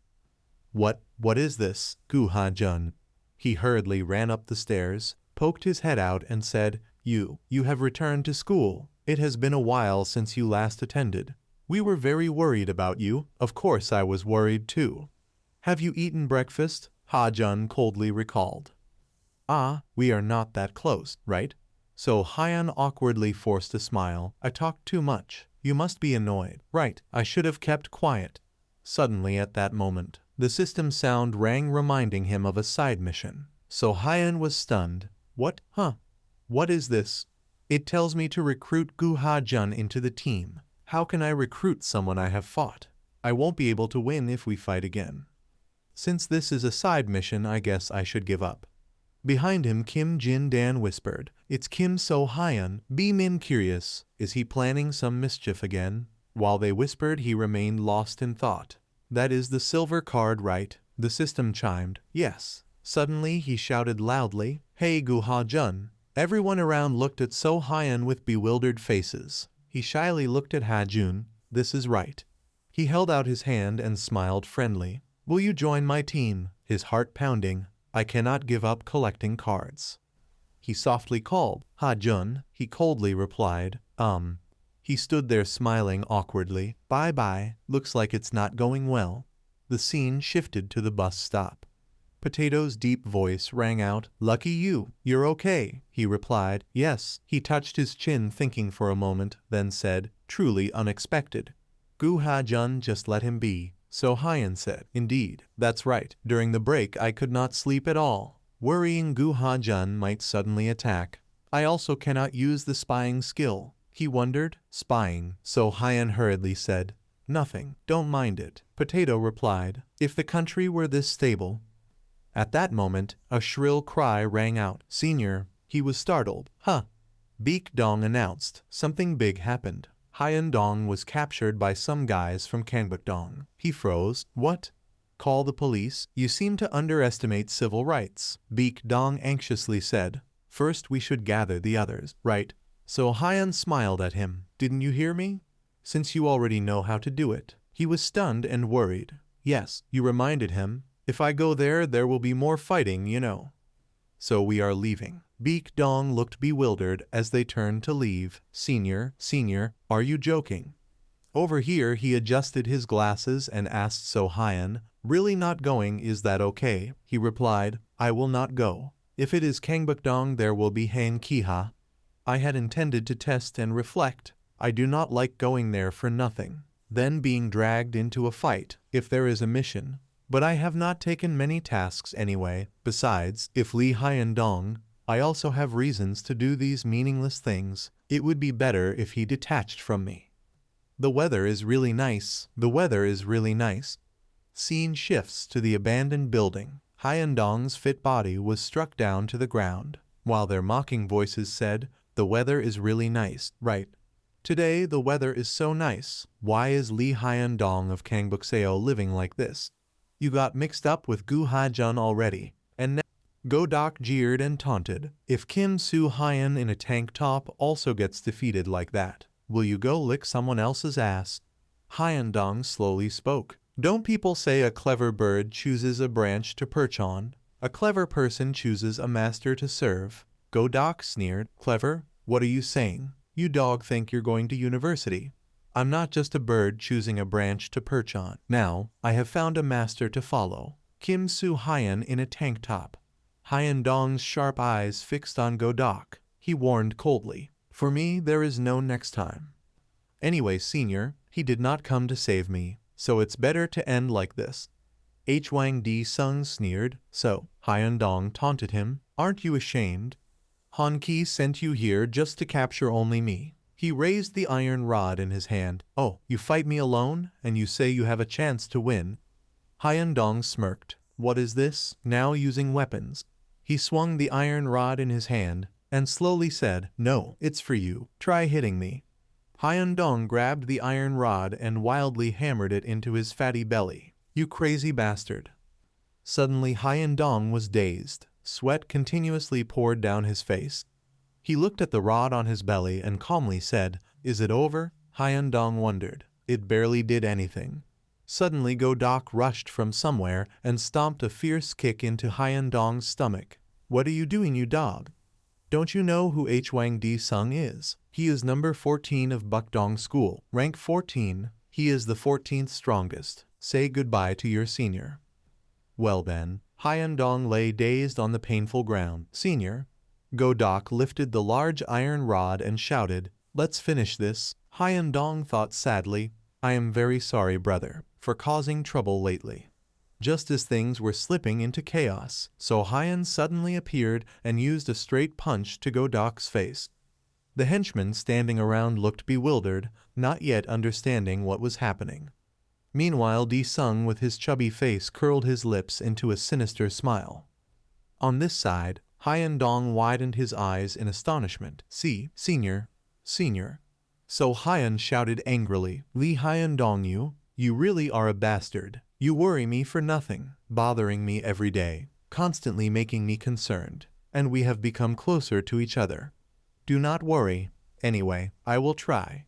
What is this, Gu Ha-jun? He hurriedly ran up the stairs, poked his head out and said, You have returned to school. It has been a while since you last attended. We were very worried about you. Of course I was worried too. Have you eaten breakfast? Ha-jun coldly recalled. Ah, we are not that close, right? So-hyun awkwardly forced a smile. I talked too much. You must be annoyed. Right, I should have kept quiet. Suddenly at that moment, the system sound rang reminding him of a side mission. So-hyun was stunned. What? What is this? It tells me to recruit Gu Ha-jun into the team. How can I recruit someone I have fought? I won't be able to win if we fight again. Since this is a side mission, I guess I should give up. Behind him, Kim Jin-dan whispered, It's Kim So-hyun. Be Min curious. Is he planning some mischief again? While they whispered, he remained lost in thought. That is the silver card, right? The system chimed. Yes. Suddenly he shouted loudly, Hey Gu Ha-jun. Everyone around looked at So-hyun with bewildered faces. He shyly looked at Ha-jun. This is right. He held out his hand and smiled friendly. Will you join my team? His heart pounding. I cannot give up collecting cards. He softly called. Ha-jun. He coldly replied, He stood there smiling awkwardly. Bye-bye. Looks like it's not going well. The scene shifted to the bus stop. Potato's deep voice rang out. Lucky you. You're okay. He replied. Yes. He touched his chin thinking for a moment, then said, Truly unexpected. Gu Ha-jun, just let him be. So-hyun said, Indeed, that's right. During the break I could not sleep at all, worrying Gu Ha-jun might suddenly attack. I also cannot use the spying skill. He wondered. Spying, So-hyun hurriedly said. Nothing, don't mind it. Potato replied, If the country were this stable. At that moment, a shrill cry rang out. Senior. He was startled. Beak Dong announced. Something big happened. Hyun Dong was captured by some guys from Kangbuk-dong. He froze. What? Call the police? You seem to underestimate civil rights. Beak Dong anxiously said. First we should gather the others. Right. So Hyun smiled at him. Didn't you hear me? Since you already know how to do it. He was stunned and worried. Yes, you reminded him. If I go there, there will be more fighting, you know. So we are leaving. Beak Dong looked bewildered as they turned to leave. Senior, are you joking? Over here he adjusted his glasses and asked So-hyun, Really not going, is that okay? He replied, I will not go. If it is Kangbuk-dong there will be Han Ki-ha. I had intended to test and reflect. I do not like going there for nothing. Then being dragged into a fight, if there is a mission. But I have not taken many tasks anyway. Besides, if Lee Hyun-dong, I also have reasons to do these meaningless things. It would be better if he detached from me. The weather is really nice. Scene shifts to the abandoned building. Hyun-dong's fit body was struck down to the ground, while their mocking voices said, The weather is really nice, right? Today the weather is so nice. Why is Lee Hyun-dong of Kangbuk-seo living like this? You got mixed up with Gu Ha-jun already, and now Go-dok jeered and taunted. If Kim Soo-hyun in a tank top also gets defeated like that, will you go lick someone else's ass? Hyun-dong slowly spoke. Don't people say a clever bird chooses a branch to perch on? A clever person chooses a master to serve. Go-dok sneered. Clever? What are you saying? You dog think you're going to university. I'm not just a bird choosing a branch to perch on. Now, I have found a master to follow. Kim Soo-hyun in a tank top. Hyun Dong's sharp eyes fixed on Go-dok. He warned coldly, "For me, there is no next time. Anyway, senior, he did not come to save me, so it's better to end like this." Hwang D-sung sneered. "So," Hyun Dong taunted him, "aren't you ashamed? Han Ki sent you here just to capture only me." He raised the iron rod in his hand. "Oh, you fight me alone, and you say you have a chance to win?" Hyun Dong smirked. "What is this, now using weapons?" He swung the iron rod in his hand, and slowly said, "No, it's for you. Try hitting me." Hyun Dong grabbed the iron rod and wildly hammered it into his fatty belly. "You crazy bastard." Suddenly Hyun Dong was dazed. Sweat continuously poured down his face. He looked at the rod on his belly and calmly said, "Is it over?" Hyun Dong wondered. It barely did anything. Suddenly Go-dok rushed from somewhere and stomped a fierce kick into Hyun Dong's stomach. "What are you doing, you dog? Don't you know who Hwang D-sung is? He is number 14 of Bukdong School, rank 14. He is the 14th strongest. Say goodbye to your senior." "Well then." Hyun Dong lay dazed on the painful ground. "Senior." Go-dok lifted the large iron rod and shouted, "Let's finish this." Hyun Dong thought sadly, "I am very sorry, brother, for causing trouble lately." Just as things were slipping into chaos, So Hyun suddenly appeared and used a straight punch to Go-dok's face. The henchmen standing around looked bewildered, not yet understanding what was happening. Meanwhile, D-sung with his chubby face curled his lips into a sinister smile. On this side, Hyun Dong widened his eyes in astonishment. "See, senior, senior." So Hyun shouted angrily, "Lee Hyun Dong, you really are a bastard. You worry me for nothing, bothering me every day, constantly making me concerned, and we have become closer to each other. Do not worry. Anyway, I will try."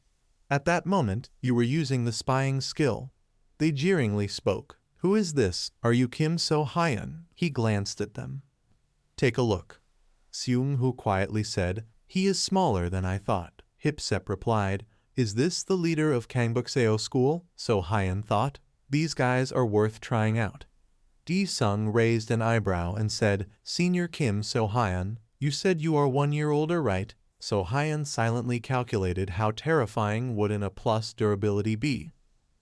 At that moment, you were using the spying skill. They jeeringly spoke. "Who is this? Are you Kim Soo-hyun?" He glanced at them. "Take a look." Seung-hoo quietly said, "He is smaller than I thought." Hipsep replied, "Is this the leader of Kangbukseo School?" So-hyun thought, "These guys are worth trying out." D-sung raised an eyebrow and said, "Senior Kim So-hyun, you said you are 1 year older, right?" So-hyun silently calculated how terrifying would an A+ durability be.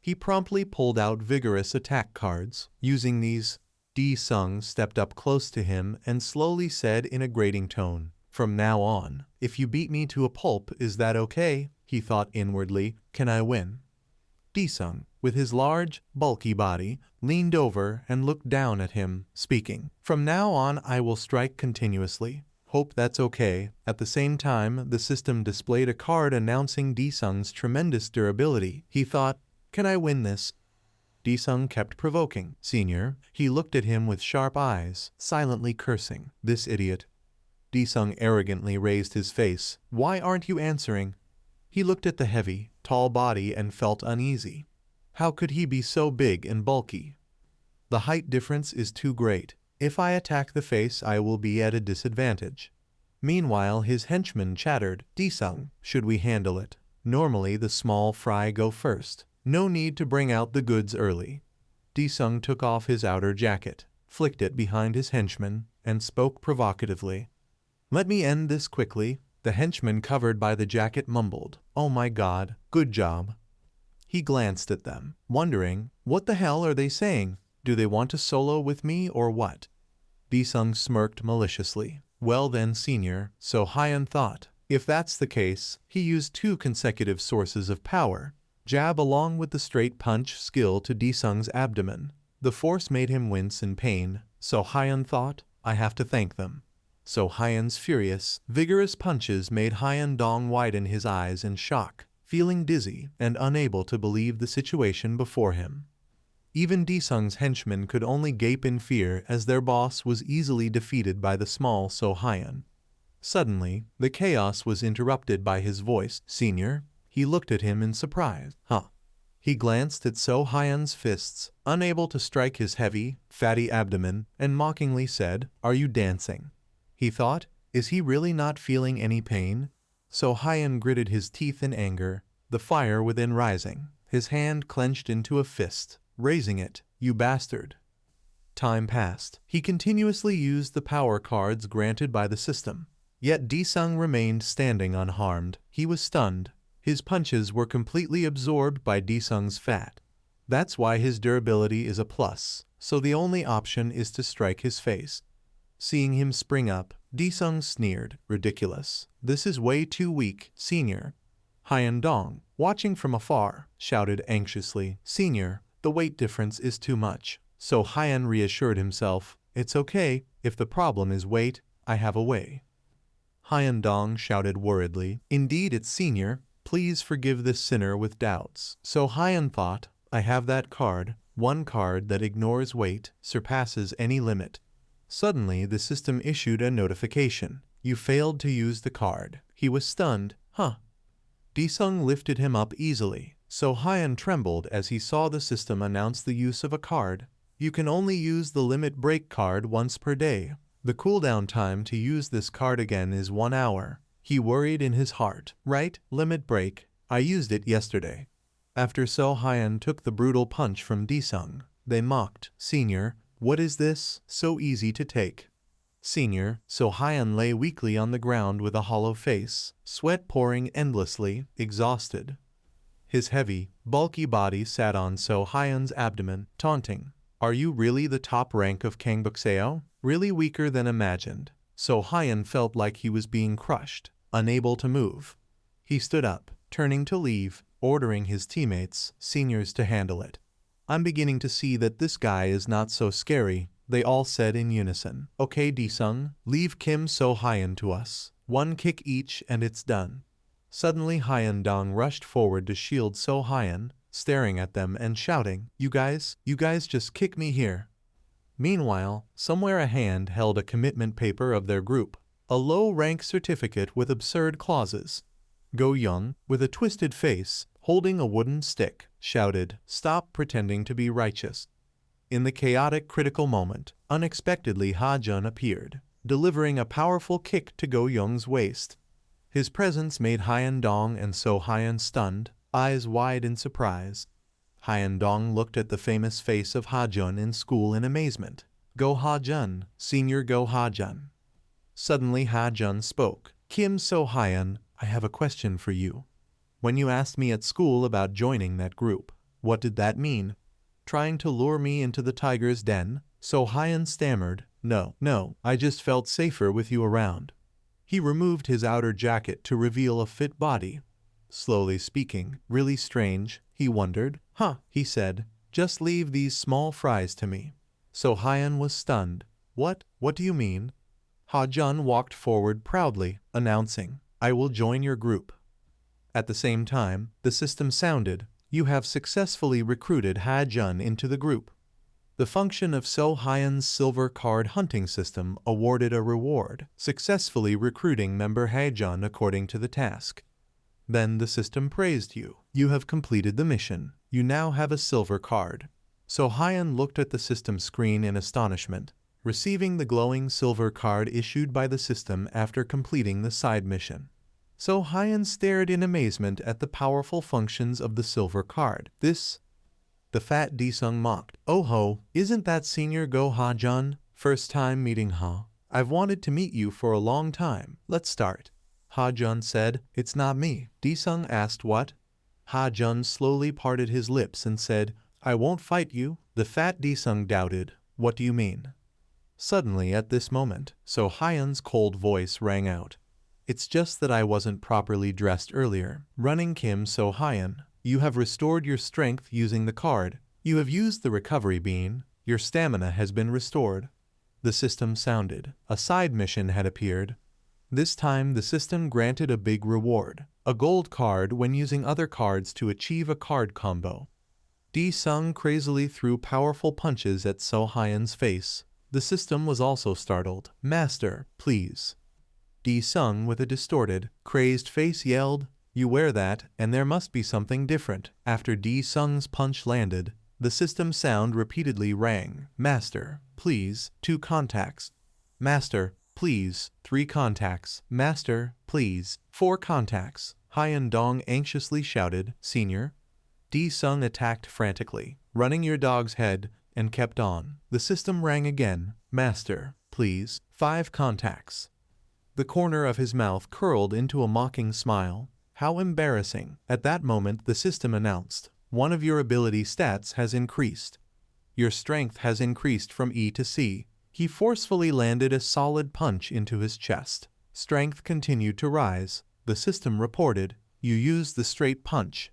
He promptly pulled out vigorous attack cards. Using these, D-sung stepped up close to him and slowly said in a grating tone, "From now on, if you beat me to a pulp, is that okay?" He thought inwardly, "Can I win?" D-sung, with his large, bulky body, leaned over and looked down at him, speaking, "From now on I will strike continuously. Hope that's okay." At the same time, the system displayed a card announcing D-sung's tremendous durability. He thought, "Can I win this?" D-sung kept provoking. "Senior." He looked at him with sharp eyes, silently cursing, "This idiot." D-sung arrogantly raised his face. "Why aren't you answering?" He looked at the heavy, tall body and felt uneasy. How could he be so big and bulky? The height difference is too great. If I attack the face, I will be at a disadvantage. Meanwhile, his henchmen chattered. "D-sung, should we handle it? Normally the small fry go first. No need to bring out the goods early." D-sung took off his outer jacket, flicked it behind his henchman, and spoke provocatively. "Let me end this quickly." The henchman covered by the jacket mumbled, "Oh my god, good job." He glanced at them, wondering, what the hell are they saying? Do they want to solo with me or what? D-sung smirked maliciously. "Well then, senior," So-hyun thought. If that's the case, he used 2 consecutive sources of power. Jab along with the straight punch skill to D-sung's abdomen. The force made him wince in pain. So-hyun thought, I have to thank them. So-hyun's furious, vigorous punches made Hyun Dong widen his eyes in shock, feeling dizzy and unable to believe the situation before him. Even D-sung's henchmen could only gape in fear as their boss was easily defeated by the small So-hyun. Suddenly, the chaos was interrupted by his voice. "Senior?" He looked at him in surprise. "Huh?" He glanced at So-hyun's fists, unable to strike his heavy, fatty abdomen, and mockingly said, "Are you dancing?" He thought, is he really not feeling any pain? So-hyun gritted his teeth in anger, the fire within rising. His hand clenched into a fist, raising it. "You bastard. Time passed. He continuously used the power cards granted by the system. Yet Disung remained standing unharmed. He was stunned. His punches were completely absorbed by Disung's fat. That's why his durability is a plus, so the only option is to strike his face. Seeing him spring up, Disung sneered, "Ridiculous. This is way too weak, Senior." Hyun-dong, watching from afar, shouted anxiously, "Senior, the weight difference is too much." So Hyun reassured himself, "It's okay, if the problem is weight, I have a way." Hyun-dong shouted worriedly, "Indeed it's Senior. Please forgive this sinner with doubts." So Hyun thought, "I have that card, one card that ignores weight, surpasses any limit." Suddenly the system issued a notification. "You failed to use the card." He was stunned. "Huh." Disung lifted him up easily, so Hyun trembled as he saw the system announce the use of a card. "You can only use the limit break card once per day. The cooldown time to use this card again is 1 hour. He worried in his heart. "Right, limit break. I used it yesterday." After So Hyun took the brutal punch from Disung, they mocked, "Senior, what is this? So easy to take." "Senior." So Hyun lay weakly on the ground with a hollow face, sweat pouring endlessly, exhausted. His heavy, bulky body sat on So Hyun's abdomen, taunting, "Are you really the top rank of Kangbukseo? Really weaker than imagined." So Hyun felt like he was being crushed, unable to move. He stood up, turning to leave, ordering his teammates, seniors, to handle it. "I'm beginning to see that this guy is not so scary," they all said in unison. "Okay, Disung, leave Kim So Hyun to us. 1 kick each and it's done." Suddenly Hyun-dong rushed forward to shield So Hyun, staring at them and shouting, you guys just kick me here." Meanwhile, somewhere a hand held a commitment paper of their group, a low-rank certificate with absurd clauses. Go Young, with a twisted face, holding a wooden stick, shouted, "Stop pretending to be righteous." In the chaotic critical moment, unexpectedly Ha-jun appeared, delivering a powerful kick to Go Young's waist. His presence made Hyun-dong and So Hyun stunned, eyes wide in surprise. Hyun-dong looked at the famous face of Ha-jun in school in amazement. "Go Ha-jun, Senior, go Ha-jun." Suddenly Ha-jun spoke. "Kim So Hyun, I have a question for you. When you asked me at school about joining that group, what did that mean? Trying to lure me into the tiger's den?" So Hyun stammered, No, I just felt safer with you around." He removed his outer jacket to reveal a fit body. Slowly speaking, really strange, he wondered. "Huh," he said, "just leave these small fries to me." So Hyun was stunned. What do you mean?" Ha-jun walked forward proudly, announcing, "I will join your group." At the same time, the system sounded, "You have successfully recruited Ha-jun into the group." The function of So Hyun's silver card hunting system awarded a reward, successfully recruiting member Ha-jun according to the task. Then the system praised you. "You have completed the mission. You now have a silver card." So Hyun looked at the system screen in astonishment, receiving the glowing silver card issued by the system after completing the side mission. So Hyun stared in amazement at the powerful functions of the silver card. The fat Disung mocked. "Oh ho, isn't that Senior Go Ha-jun? First time meeting Ha. I've wanted to meet you for a long time. Let's start." Ha-jun said, "It's not me." Disung asked what? Ha-jun slowly parted his lips and said, "I won't fight you." The fat Disung doubted. "What do you mean?" Suddenly at this moment, So Hyun's cold voice rang out. "It's just that I wasn't properly dressed earlier." Running Kim So Hyun, "You have restored your strength using the card. You have used the recovery bean. Your stamina has been restored." The system sounded. A side mission had appeared. This time the system granted a big reward, a gold card when using other cards to achieve a card combo. Disung crazily threw powerful punches at So Hyun's face. The system was also startled. "Master, please." Disung, with a distorted, crazed face, yelled, "You wear that, and there must be something different." After Disung's punch landed, the system sound repeatedly rang. "Master, please, 2 contacts. Master, please, 3 contacts. Master, please, 4 contacts." Hyun-dong anxiously shouted, "Senior?" Disung attacked frantically. "Running your dog's head, and kept on. The system rang again. Master, please. 5 contacts. The corner of his mouth curled into a mocking smile. How embarrassing. At that moment the system announced, one of your ability stats has increased. Your strength has increased from E to C. He forcefully landed a solid punch into his chest. Strength continued to rise. The system reported, you used the straight punch.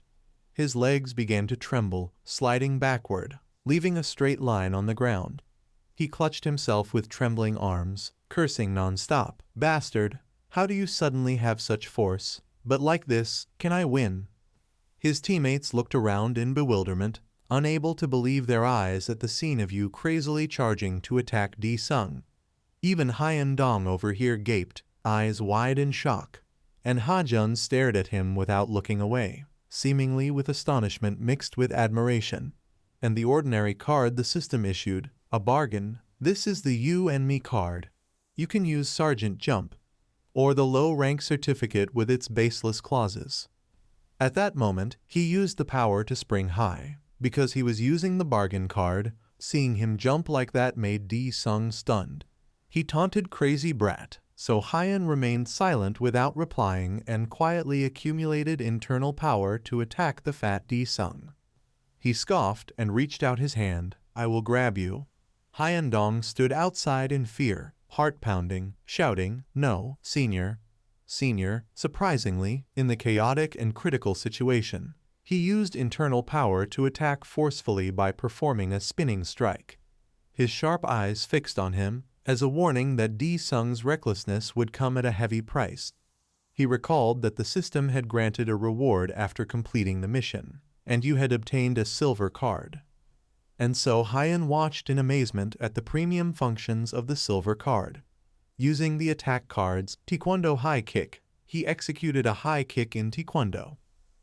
His legs began to tremble, sliding backward, leaving a straight line on the ground. He clutched himself with trembling arms, cursing non-stop. Bastard, how do you suddenly have such force? But like this, can I win? His teammates looked around in bewilderment, unable to believe their eyes at the scene of you crazily charging to attack D-Sung. Even Hyun Dong over here gaped, eyes wide in shock, and Ha-jun stared at him without looking away, seemingly with astonishment mixed with admiration. And the ordinary card the system issued, a bargain. This is the You and Me card. You can use Sergeant Jump, or the low-rank certificate with its baseless clauses. At that moment, he used the power to spring high. Because he was using the bargain card, seeing him jump like that made D-Sung stunned. He taunted Crazy Brat, so Hyun remained silent without replying and quietly accumulated internal power to attack the fat D-Sung. He scoffed and reached out his hand. I will grab you. Hyun Dong stood outside in fear, heart pounding, shouting, no, senior. Surprisingly, in the chaotic and critical situation, he used internal power to attack forcefully by performing a spinning strike. His sharp eyes fixed on him, as a warning that D-Sung's recklessness would come at a heavy price. He recalled that the system had granted a reward after completing the mission, and you had obtained a silver card. And so Hyun watched in amazement at the premium functions of the silver card. Using the attack card's Taekwondo high kick, he executed a high kick in Taekwondo.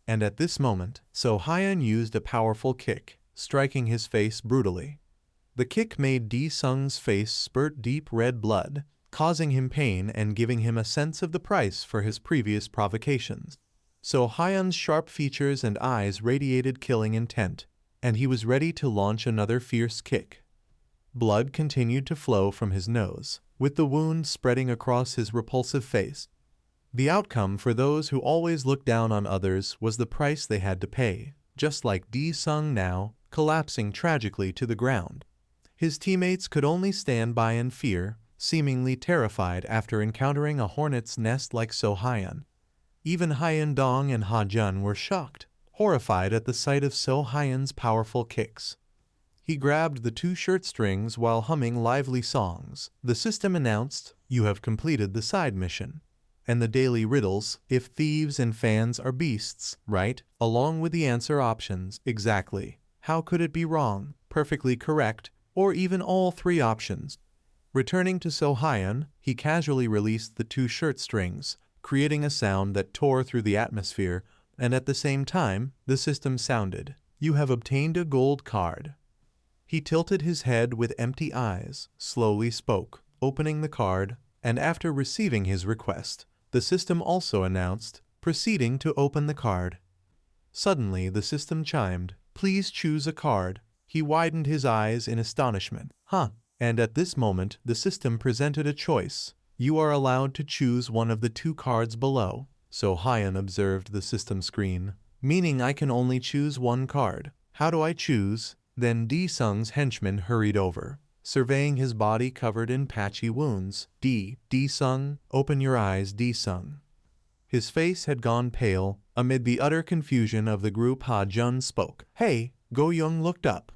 And at this moment, So Hyun used a powerful kick, striking his face brutally. The kick made D-Sung's face spurt deep red blood, causing him pain and giving him a sense of the price for his previous provocations. So Hyun's sharp features and eyes radiated killing intent, and he was ready to launch another fierce kick. Blood continued to flow from his nose, with the wound spreading across his repulsive face. The outcome for those who always look down on others was the price they had to pay, just like D-Sung now, collapsing tragically to the ground. His teammates could only stand by in fear, seemingly terrified after encountering a hornet's nest like So Hyun. Even Hyun Dong and Ha-jun were shocked, horrified at the sight of So Hyun's powerful kicks. He grabbed the 2 shirt strings while humming lively songs. The system announced, you have completed the side mission. And the daily riddles, if thieves and fans are beasts, right? Along with the answer options, exactly. How could it be wrong, perfectly correct, or even all 3 options? Returning to So Hyun, he casually released the 2 shirt strings, creating a sound that tore through the atmosphere, and at the same time, the system sounded, you have obtained a gold card. He tilted his head with empty eyes, slowly spoke, opening the card, and after receiving his request, the system also announced, proceeding to open the card. Suddenly the system chimed, please choose a card. He widened his eyes in astonishment. And at this moment the system presented a choice. You are allowed to choose one of the 2 cards below. So Hyun observed the system screen. Meaning I can only choose 1 card. How do I choose? Then D-Sung's henchman hurried over, surveying his body covered in patchy wounds. D-Sung, open your eyes, D-Sung. His face had gone pale. Amid the utter confusion of the group, Ha-jun spoke. Hey, Go-young looked up.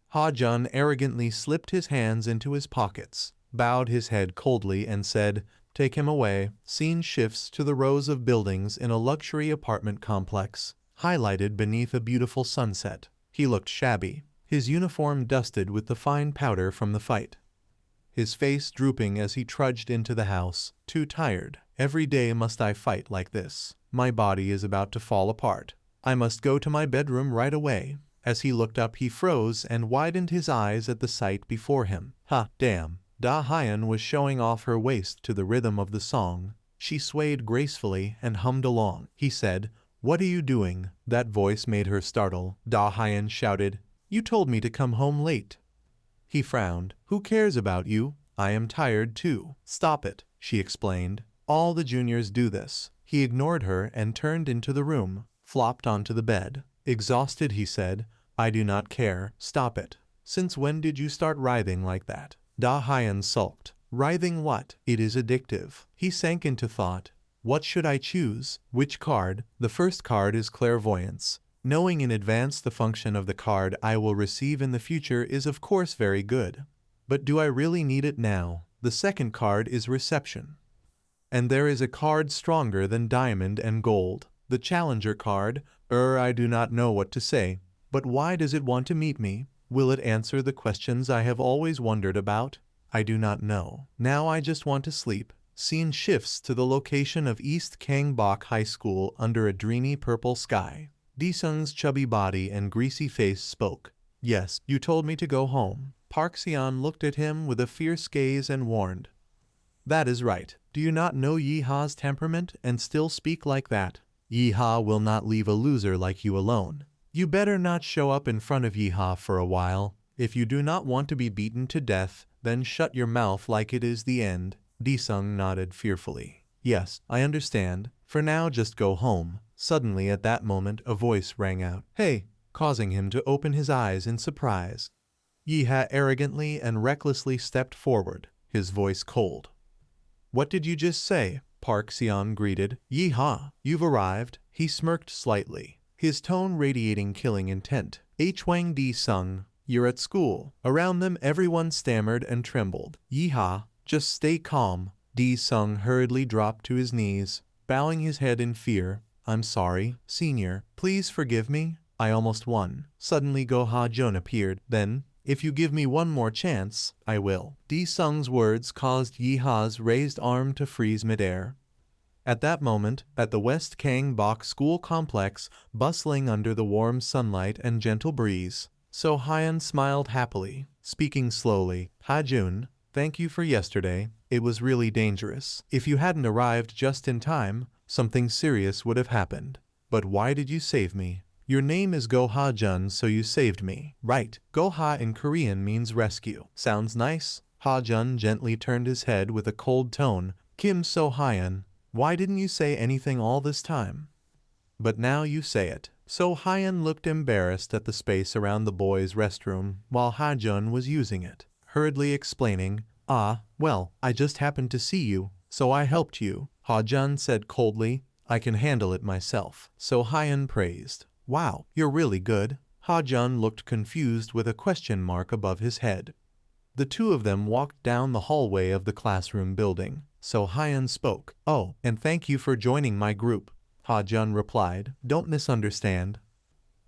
Ha-jun arrogantly slipped his hands into his pockets, bowed his head coldly and said, take him away. Scene shifts to the rows of buildings in a luxury apartment complex, highlighted beneath a beautiful sunset. He looked shabby, his uniform dusted with the fine powder from the fight. His face drooping as he trudged into the house, too tired. Every day must I fight like this. My body is about to fall apart. I must go to my bedroom right away. As he looked up he froze and widened his eyes at the sight before him. Damn. Da-Hyun was showing off her waist to the rhythm of the song. She swayed gracefully and hummed along. He said, what are you doing? That voice made her startle. Da-Hyun shouted, you told me to come home late. He frowned. Who cares about you? I am tired too. Stop it, she explained. All the juniors do this. He ignored her and turned into the room, flopped onto the bed. Exhausted, he said, I do not care. Stop it. Since when did you start writhing like that? Da Hyan sulked. Writhing what? It is addictive. He sank into thought. What should I choose? Which card? The first card is clairvoyance. Knowing in advance the function of the card I will receive in the future is of course very good. But do I really need it now? The second card is reception. And there is a card stronger than diamond and gold. The challenger card. I do not know what to say. But why does it want to meet me? Will it answer the questions I have always wondered about? I do not know. Now I just want to sleep. Scene shifts to the location of East Kangbok High School under a dreamy purple sky. Disung's chubby body and greasy face spoke. Yes, you told me to go home. Park Seon looked at him with a fierce gaze and warned. That is right. Do you not know Yi-ha's temperament and still speak like that? Yi-ha will not leave a loser like you alone. You better not show up in front of Yi-ha for a while. If you do not want to be beaten to death, then shut your mouth like it is the end. Disung nodded fearfully. Yes, I understand. For now just go home. Suddenly at that moment a voice rang out. Hey, causing him to open his eyes in surprise. Yi-ha arrogantly and recklessly stepped forward, his voice cold. What did you just say? Park Seon greeted. Yi-ha, you've arrived. He smirked slightly, his tone radiating killing intent. Hwang Disung, you're at school. Around them everyone stammered and trembled. Yi-ha, just stay calm. Disung hurriedly dropped to his knees, bowing his head in fear. I'm sorry, senior. Please forgive me. I almost won. Suddenly Go Ha-jun appeared. Then, if you give me one more chance, I will. Disung's words caused Yi-ha's raised arm to freeze midair. At that moment, at the West Kangbok School complex, bustling under the warm sunlight and gentle breeze, So Hyan smiled happily, speaking slowly. Ha-jun, thank you for yesterday. It was really dangerous. If you hadn't arrived just in time, something serious would have happened. But why did you save me? Your name is Go Ha-jun, so you saved me. Right. Go Ha in Korean means rescue. Sounds nice? Ha-jun gently turned his head with a cold tone. Kim So Hyan, why didn't you say anything all this time? But now you say it. So Hyan looked embarrassed at the space around the boys' restroom while Ha-jun was using it, hurriedly explaining, well, I just happened to see you, so I helped you. Ha-jun said coldly, I can handle it myself. So Hyan praised. Wow, you're really good. Ha-jun looked confused with a question mark above his head. The two of them walked down the hallway of the classroom building. So Hyan spoke. Oh, and thank you for joining my group. Ha-jun replied. Don't misunderstand.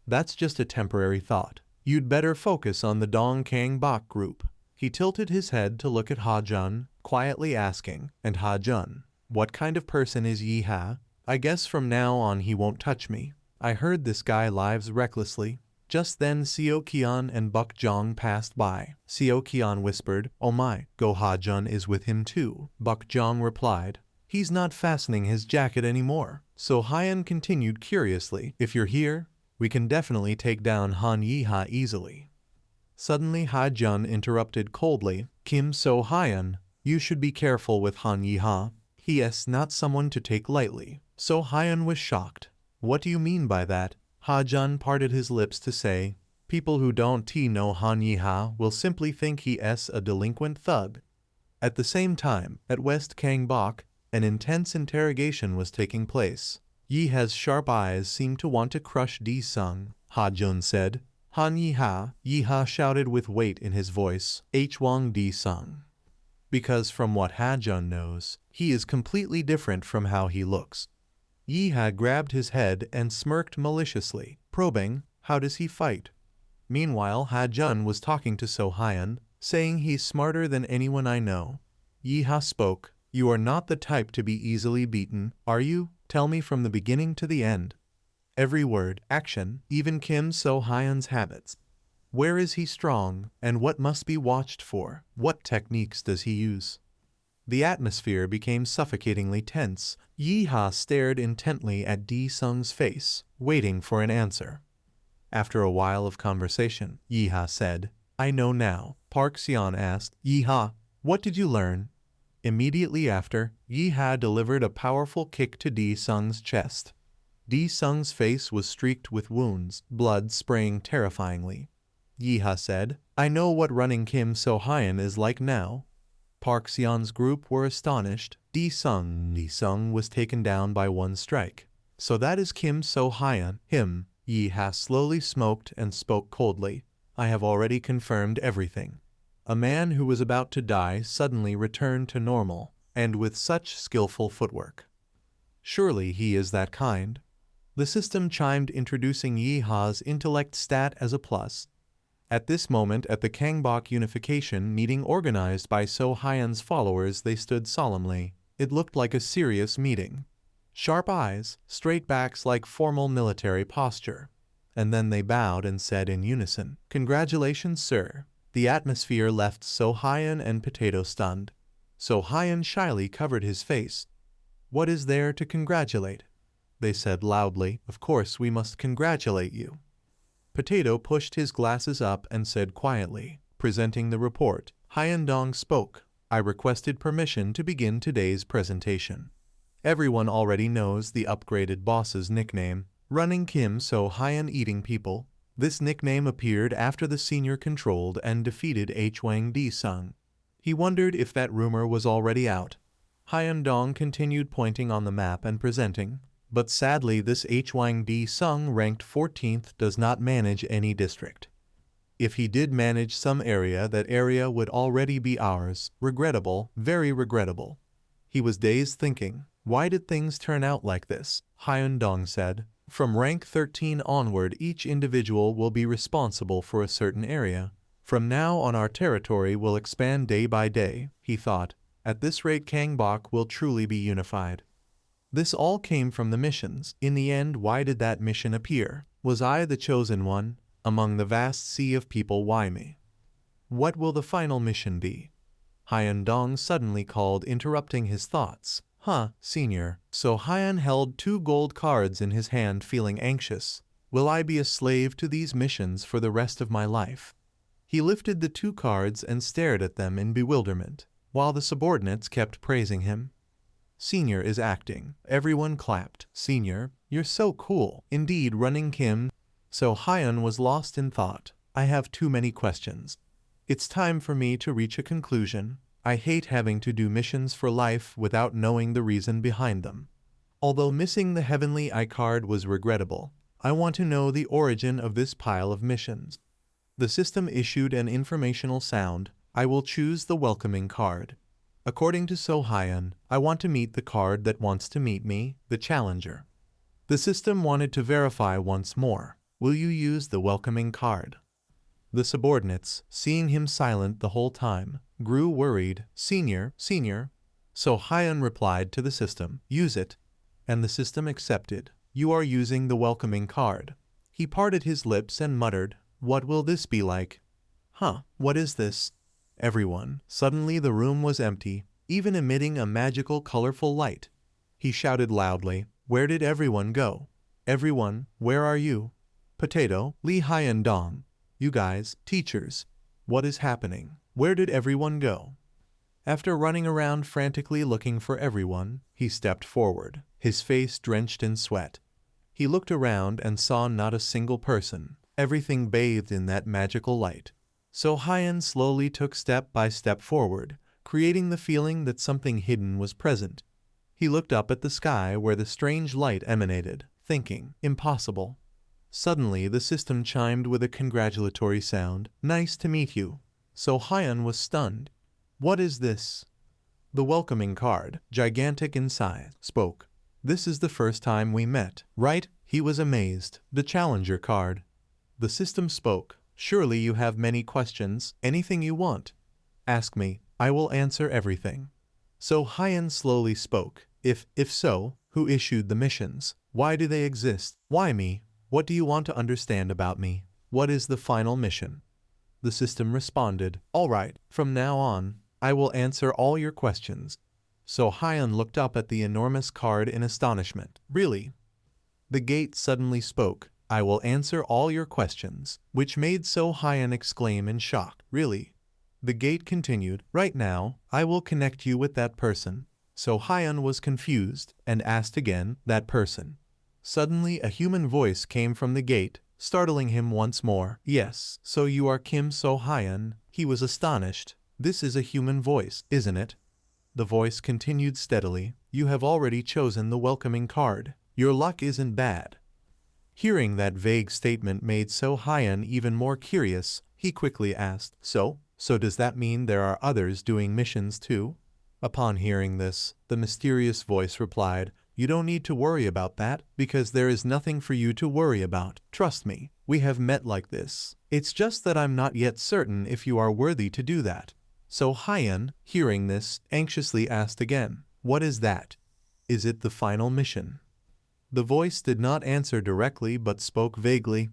That's just a temporary thought. You'd better focus on the Dong Kangbok group. He tilted his head to look at Ha-jun, quietly asking, and Ha-jun, what kind of person is Yi-ha? I guess from now on he won't touch me. I heard this guy lives recklessly. Just then Seo-kyeon and Buk-jong passed by. Seo-kyeon whispered, oh my, Go Ha-jun is with him too. Buk-jong replied, he's not fastening his jacket anymore. So Hyan continued curiously, if you're here, we can definitely take down Han Yi-ha easily. Suddenly Ha-jun interrupted coldly, Kim So Hyan, you should be careful with Han Yi-ha. He is not someone to take lightly. So Hyan was shocked. What do you mean by that? Ha-jun parted his lips to say, people who don't know Han Yi-ha will simply think he is a delinquent thug. At the same time, at West Kangbok, an intense interrogation was taking place. Yi-ha's sharp eyes seemed to want to crush Disung. Ha-jun said, Han Yi-ha, Yi-ha shouted with weight in his voice, Hwang Disung. Because from what Ha-jun knows, he is completely different from how he looks. Yi-ha grabbed his head and smirked maliciously, probing, how does he fight? Meanwhile, Ha-jun was talking to So Hyan, saying he's smarter than anyone I know. Yi-ha spoke, you are not the type to be easily beaten, are you? Tell me from the beginning to the end. Every word, action, even Kim So Hyan's habits. Where is he strong, and what must be watched for? What techniques does he use? The atmosphere became suffocatingly tense. Yi-ha stared intently at Disung's face, waiting for an answer. After a while of conversation, Yi-ha said, I know now, Park Seon asked. Yeehaw, what did you learn? Immediately after, Yeehaw delivered a powerful kick to D-Sung's chest. D-Sung's face was streaked with wounds, blood spraying terrifyingly. Yeehaw said, I know what running Kim So-hyun is like now. Park Seon's group were astonished. D-Sung was taken down by one strike. So that is Kim So-hyun, him. Yeehaw slowly smoked and spoke coldly. I have already confirmed everything. A man who was about to die suddenly returned to normal, and with such skillful footwork. Surely he is that kind. The system chimed, introducing Yeehaw's intellect stat as a plus. At this moment at the Kangbok unification meeting organized by So-hyun's followers, they stood solemnly. It looked like a serious meeting. Sharp eyes, straight backs like formal military posture. And then they bowed and said in unison, Congratulations, sir. The atmosphere left So-hyun and Potato stunned. So-hyun shyly covered his face. What is there to congratulate? They said loudly, Of course we must congratulate you. Potato pushed his glasses up and said quietly, presenting the report. Hyun-dong spoke. I requested permission to begin today's presentation. Everyone already knows the upgraded boss's nickname, Running Kim So-hyun Eating People. This nickname appeared after the senior controlled and defeated Hwang D-Sung. He wondered if that rumor was already out. Hyun-dong continued pointing on the map and presenting. But sadly this Hwang D-Sung ranked 14th does not manage any district. If he did manage some area, that area would already be ours. Regrettable, very regrettable. He was dazed thinking, why did things turn out like this? Hyun-dong said, from rank 13 onward each individual will be responsible for a certain area. From now on our territory will expand day by day, he thought. At this rate Kangbok will truly be unified. This all came from the missions. In the end, why did that mission appear? Was I the chosen one? Among the vast sea of people, why me? What will the final mission be? Hyun-dong suddenly called, interrupting his thoughts. Senior. So-hyun held 2 gold cards in his hand, feeling anxious. Will I be a slave to these missions for the rest of my life? He lifted the 2 cards and stared at them in bewilderment, while the subordinates kept praising him. Senior is acting. Everyone clapped. Senior, you're so cool. Indeed, Running Kim. So-hyun was lost in thought. I have too many questions. It's time for me to reach a conclusion. I hate having to do missions for life without knowing the reason behind them. Although missing the Heavenly Eye card was regrettable, I want to know the origin of this pile of missions. The system issued an informational sound. I will choose the welcoming card. According to So-hyun, I want to meet the card that wants to meet me, the challenger. The system wanted to verify once more. Will you use the welcoming card? The subordinates, seeing him silent the whole time, grew worried. Senior. So-hyun replied to the system, use it. And the system accepted. You are using the welcoming card. He parted his lips and muttered, what will this be like? What is this? Everyone. Suddenly the room was empty, even emitting a magical colorful light. He shouted loudly, where did everyone go? Everyone, where are you? Potato, Lee Hyun-dong. You guys, teachers. What is happening? Where did everyone go? After running around frantically looking for everyone, he stepped forward, his face drenched in sweat. He looked around and saw not a single person, everything bathed in that magical light. So-hyun slowly took step by step forward, creating the feeling that something hidden was present. He looked up at the sky where the strange light emanated, thinking, impossible. Suddenly the system chimed with a congratulatory sound. Nice to meet you. So-hyun was stunned. What is this? The welcoming card, gigantic in size, spoke. This is the first time we met, right? He was amazed. The challenger card. The system spoke. Surely you have many questions. Anything you want. Ask me. I will answer everything. So-hyun slowly spoke. If so, who issued the missions? Why do they exist? Why me? What do you want to understand about me? What is the final mission? The system responded, all right, from now on, I will answer all your questions. So-hyun looked up at the enormous card in astonishment. Really? The gate suddenly spoke. I will answer all your questions, which made So Hyun exclaim in shock. Really? The gate continued, right now, I will connect you with that person. So Hyun was confused and asked again, that person. Suddenly a human voice came from the gate, startling him once more. Yes, so you are Kim So Hyun. He was astonished. This is a human voice, isn't it? The voice continued steadily. You have already chosen the welcoming card. Your luck isn't bad. Hearing that vague statement made So Hyun even more curious. He quickly asked, So does that mean there are others doing missions too? Upon hearing this, the mysterious voice replied, You don't need to worry about that, because there is nothing for you to worry about. Trust me, we have met like this. It's just that I'm not yet certain if you are worthy to do that. So Hyun, hearing this, anxiously asked again, What is that? Is it the final mission? The voice did not answer directly but spoke vaguely.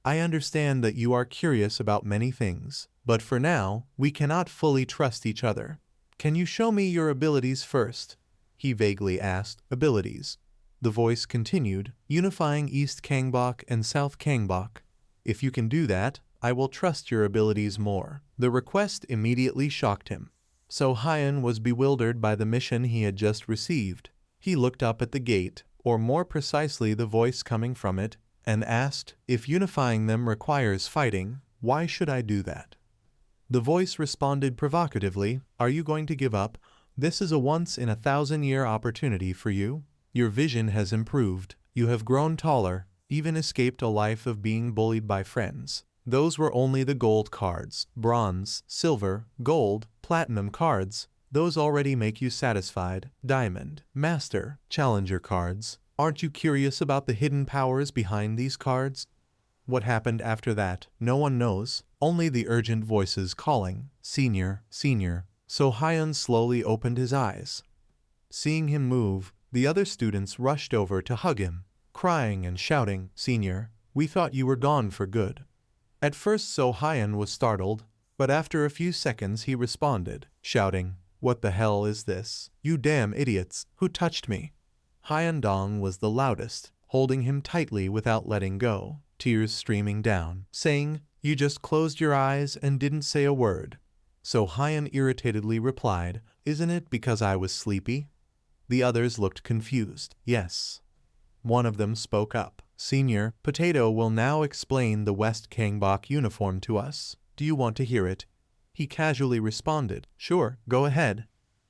I understand that you are curious about many things, but for now, we cannot fully trust each other. Can you show me your abilities first? He vaguely asked. Abilities. The voice continued, unifying East Kangbok and South Kangbok. If you can do that, I will trust your abilities more. The request immediately shocked him. So Hyun was bewildered by the mission he had just received. He looked up at the gate, or more precisely the voice coming from it, and asked, If unifying them requires fighting, why should I do that? The voice responded provocatively, Are you going to give up? This is a once-in-a-thousand-year opportunity for you. Your vision has improved. You have grown taller, even escaped a life of being bullied by friends. Those were only the gold cards. Bronze, silver, gold, platinum cards. Those already make you satisfied. Diamond, Master, Challenger cards. Aren't you curious about the hidden powers behind these cards? What happened after that, no one knows. Only the urgent voices calling, Senior, Senior. So Hyun slowly opened his eyes. Seeing him move, the other students rushed over to hug him, crying and shouting, Senior, we thought you were gone for good. At first So Hyun was startled, but after a few seconds he responded, shouting, What the hell is this? You damn idiots, who touched me? Hyun Dong was the loudest, holding him tightly without letting go, tears streaming down, saying, You just closed your eyes and didn't say a word. So Hyun irritatedly replied, Isn't it because I was sleepy? The others looked confused. Yes. One of them spoke up. Senior, Potato will now explain the West Kangbok uniform to us. Do you want to hear it? He casually responded, Sure, go ahead.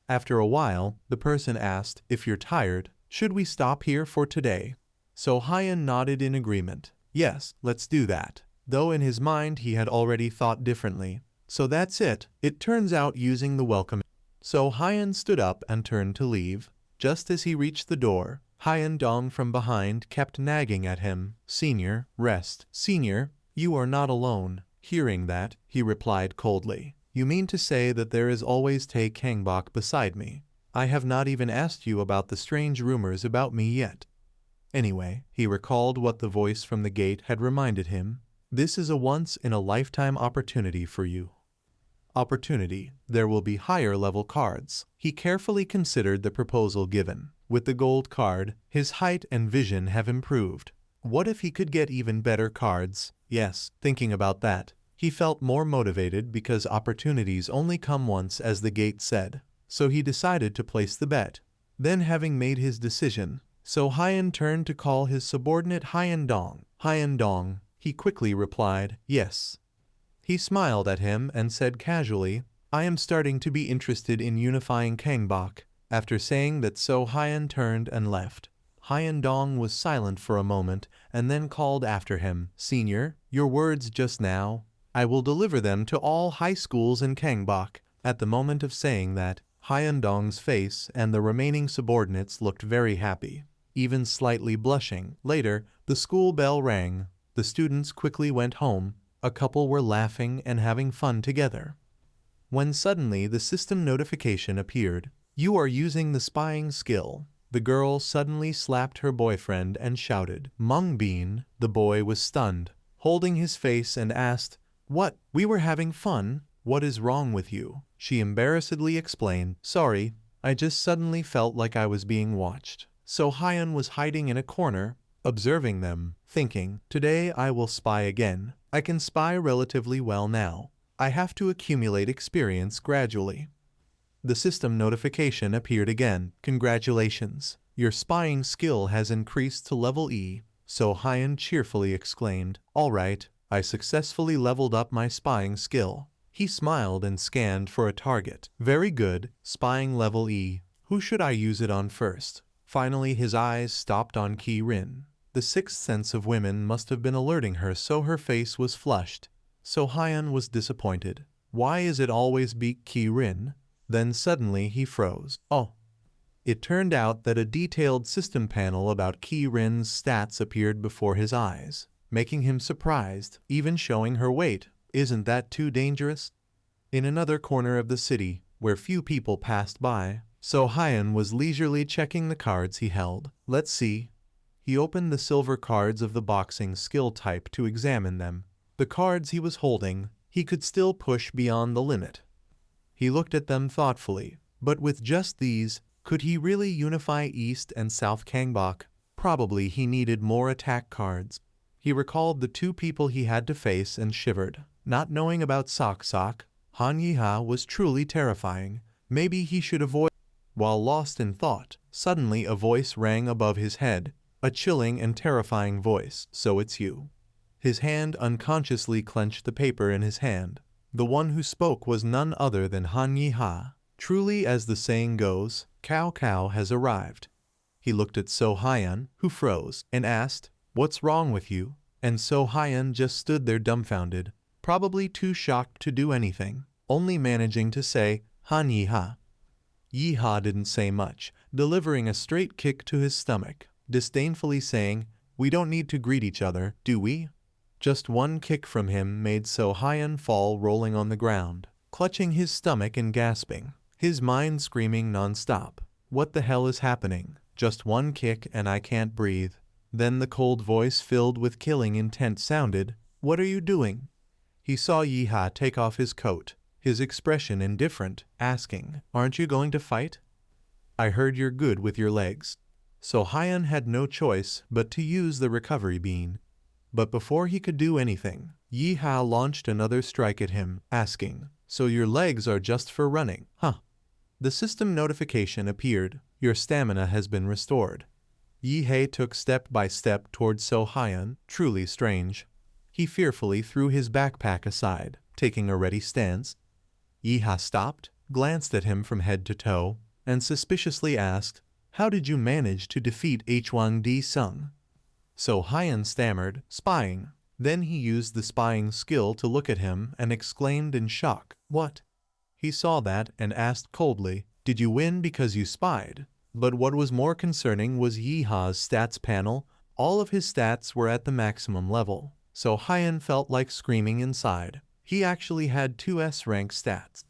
After a while, the person asked, If you're tired, should we stop here for today? So Hyun nodded in agreement. Yes, let's do that. Though in his mind he had already thought differently. So that's it. It turns out using the welcome. So Hyun stood up and turned to leave. Just as he reached the door, Hyun Dong from behind kept nagging at him. Senior, rest. Senior, you are not alone. Hearing that, he replied coldly. You mean to say that there is always Tae Kangbok beside me? I have not even asked you about the strange rumors about me yet. Anyway, he recalled what the voice from the gate had reminded him. This is a once-in-a-lifetime opportunity for you. Opportunity. There will be higher-level cards. He carefully considered the proposal given. With the gold card, his height and vision have improved. What if he could get even better cards? Yes, thinking about that, he felt more motivated because opportunities only come once, as the gate said. So he decided to place the bet. Then, having made his decision, So Hyun turned to call his subordinate Hyun Dong. Hyun Dong, he quickly replied, Yes. He smiled at him and said casually, I am starting to be interested in unifying Kangbok. After saying that, So Hyun turned and left. Hyun Dong was silent for a moment and then called after him, Senior, your words just now, I will deliver them to all high schools in Kangbok. At the moment of saying that, Hyun Dong's face and the remaining subordinates looked very happy, even slightly blushing. Later, the school bell rang. The students quickly went home. A couple were laughing and having fun together. When suddenly the system notification appeared. You are using the spying skill. The girl suddenly slapped her boyfriend and shouted, Mung Bean. The boy was stunned, holding his face, and asked, What? We were having fun? What is wrong with you? She embarrassedly explained, Sorry, I just suddenly felt like I was being watched. So Hyun was hiding in a corner, observing them. thinking, today I will spy again. I can spy relatively well now. I have to accumulate experience gradually. The system notification appeared again. Congratulations. Your spying skill has increased to level E. So Hyun cheerfully exclaimed, all right, I successfully leveled up my spying skill. He smiled and scanned for a target. Very good, spying level E. Who should I use it on first? Finally his eyes stopped on Ki-rin. The sixth sense of women must have been alerting her, so her face was flushed. So Hyun was disappointed. Why is it always be Ki-rin? Then suddenly he froze. Oh. It turned out that a detailed system panel about Ki-rin's stats appeared before his eyes, making him surprised, even showing her weight. Isn't that too dangerous? In another corner of the city, where few people passed by, So Hyun was leisurely checking the cards he held. Let's see. He opened the silver cards of the boxing skill type to examine them. The cards he was holding, he could still push beyond the limit. He looked at them thoughtfully, but with just these, could he really unify East and South Kangbok? Probably he needed more attack cards. He recalled the two people he had to face and shivered. Not knowing about Sok Sok, Han Yiha was truly terrifying. Maybe he should avoid. While lost in thought, suddenly a voice rang above his head, a chilling and terrifying voice. So it's you. His hand unconsciously clenched the paper in his hand. The one who spoke was none other than Han Yiha. Truly, as the saying goes, Cao Cao has arrived. He looked at So Hyun, who froze, and asked, "What's wrong with you?" And So Hyun just stood there dumbfounded, probably too shocked to do anything, only managing to say, "Han Yiha." Yiha didn't say much, delivering a straight kick to his stomach, disdainfully saying, "We don't need to greet each other, do we?" Just one kick from him made So Hyun fall rolling on the ground, clutching his stomach and gasping, his mind screaming non-stop. What the hell is happening? Just one kick and I can't breathe. Then the cold voice filled with killing intent sounded, "What are you doing?" He saw Yiha take off his coat, his expression indifferent, asking, "Aren't you going to fight? I heard you're good with your legs." So Hyun had no choice but to use the recovery bean. But before he could do anything, Yiha launched another strike at him, asking, "So your legs are just for running, huh?" The system notification appeared, "Your stamina has been restored." Yihei took step by step towards So Hyun, truly strange. He fearfully threw his backpack aside, taking a ready stance. Yiha stopped, glanced at him from head to toe, and suspiciously asked, "How did you manage to defeat H1D Sung?" So Hyun stammered, "Spying." Then he used the spying skill to look at him and exclaimed in shock, "What?" He saw that and asked coldly, "Did you win because you spied?" But what was more concerning was Yiha's stats panel. All of his stats were at the maximum level. So Hyun felt like screaming inside. He actually had 2 S-rank stats.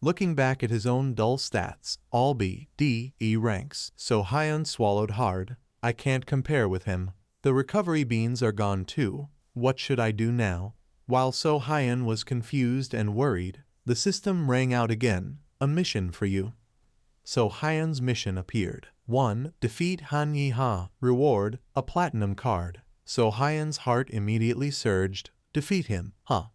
Looking back at his own dull stats, all B, D, E ranks, So Hyun swallowed hard. I can't compare with him. The recovery beans are gone too. What should I do now? While So Hyun was confused and worried, the system rang out again, "A mission for you." So Hyun's mission appeared. 1. Defeat Han Yiha. Reward, a platinum card. So Hyun's heart immediately surged. Defeat him, huh?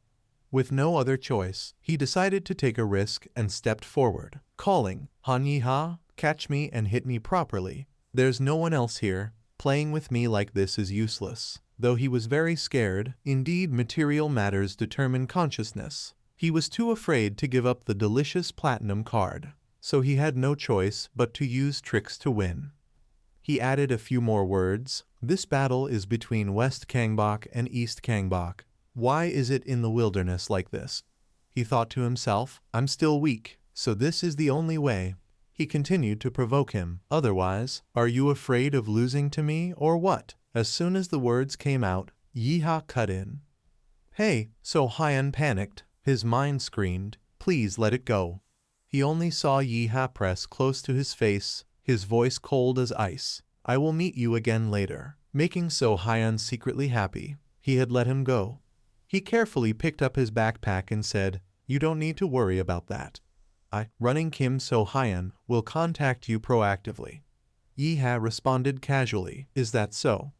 With no other choice, he decided to take a risk and stepped forward, calling, "Han Yiha, catch me and hit me properly. There's no one else here. Playing with me like this is useless." Though he was very scared, indeed material matters determine consciousness, he was too afraid to give up the delicious platinum card. So he had no choice but to use tricks to win. He added a few more words. "This battle is between West Kangbok and East Kangbok. Why is it in the wilderness like this?" He thought to himself, "I'm still weak, so this is the only way." He continued to provoke him. "Otherwise, are you afraid of losing to me or what?" As soon as the words came out, Yiha cut in. "Hey!" So Hyun panicked. His mind screamed, "Please let it go." He only saw Yiha press close to his face, his voice cold as ice. "I will meet you again later." Making So Hyun secretly happy, he had let him go. He carefully picked up his backpack and said, "You don't need to worry about that. Running Kim So Hyun, will contact you proactively." Yiha responded casually, "Is that so?"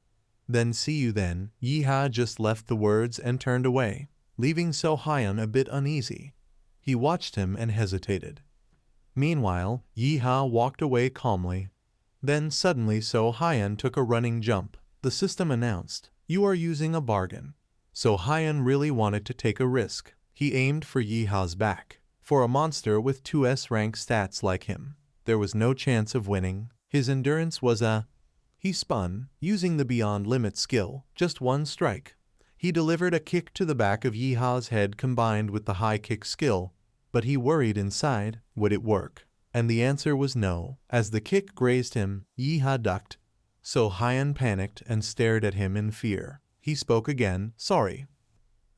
Then see you then. Yiha just left the words and turned away, leaving So Hyun a bit uneasy. He watched him and hesitated. Meanwhile, Yiha walked away calmly. Then suddenly So Hyun took a running jump. The system announced, "You are using a bargain." So Hyun really wanted to take a risk. He aimed for Yiha's back. For a monster with 2S rank stats like him, there was no chance of winning. His endurance was a... He spun, using the Beyond Limit skill, just one strike. He delivered a kick to the back of Yiha's head combined with the high kick skill, but he worried inside, would it work? And the answer was no. As the kick grazed him, Yiha ducked. So Hyun panicked and stared at him in fear. He spoke again, "Sorry."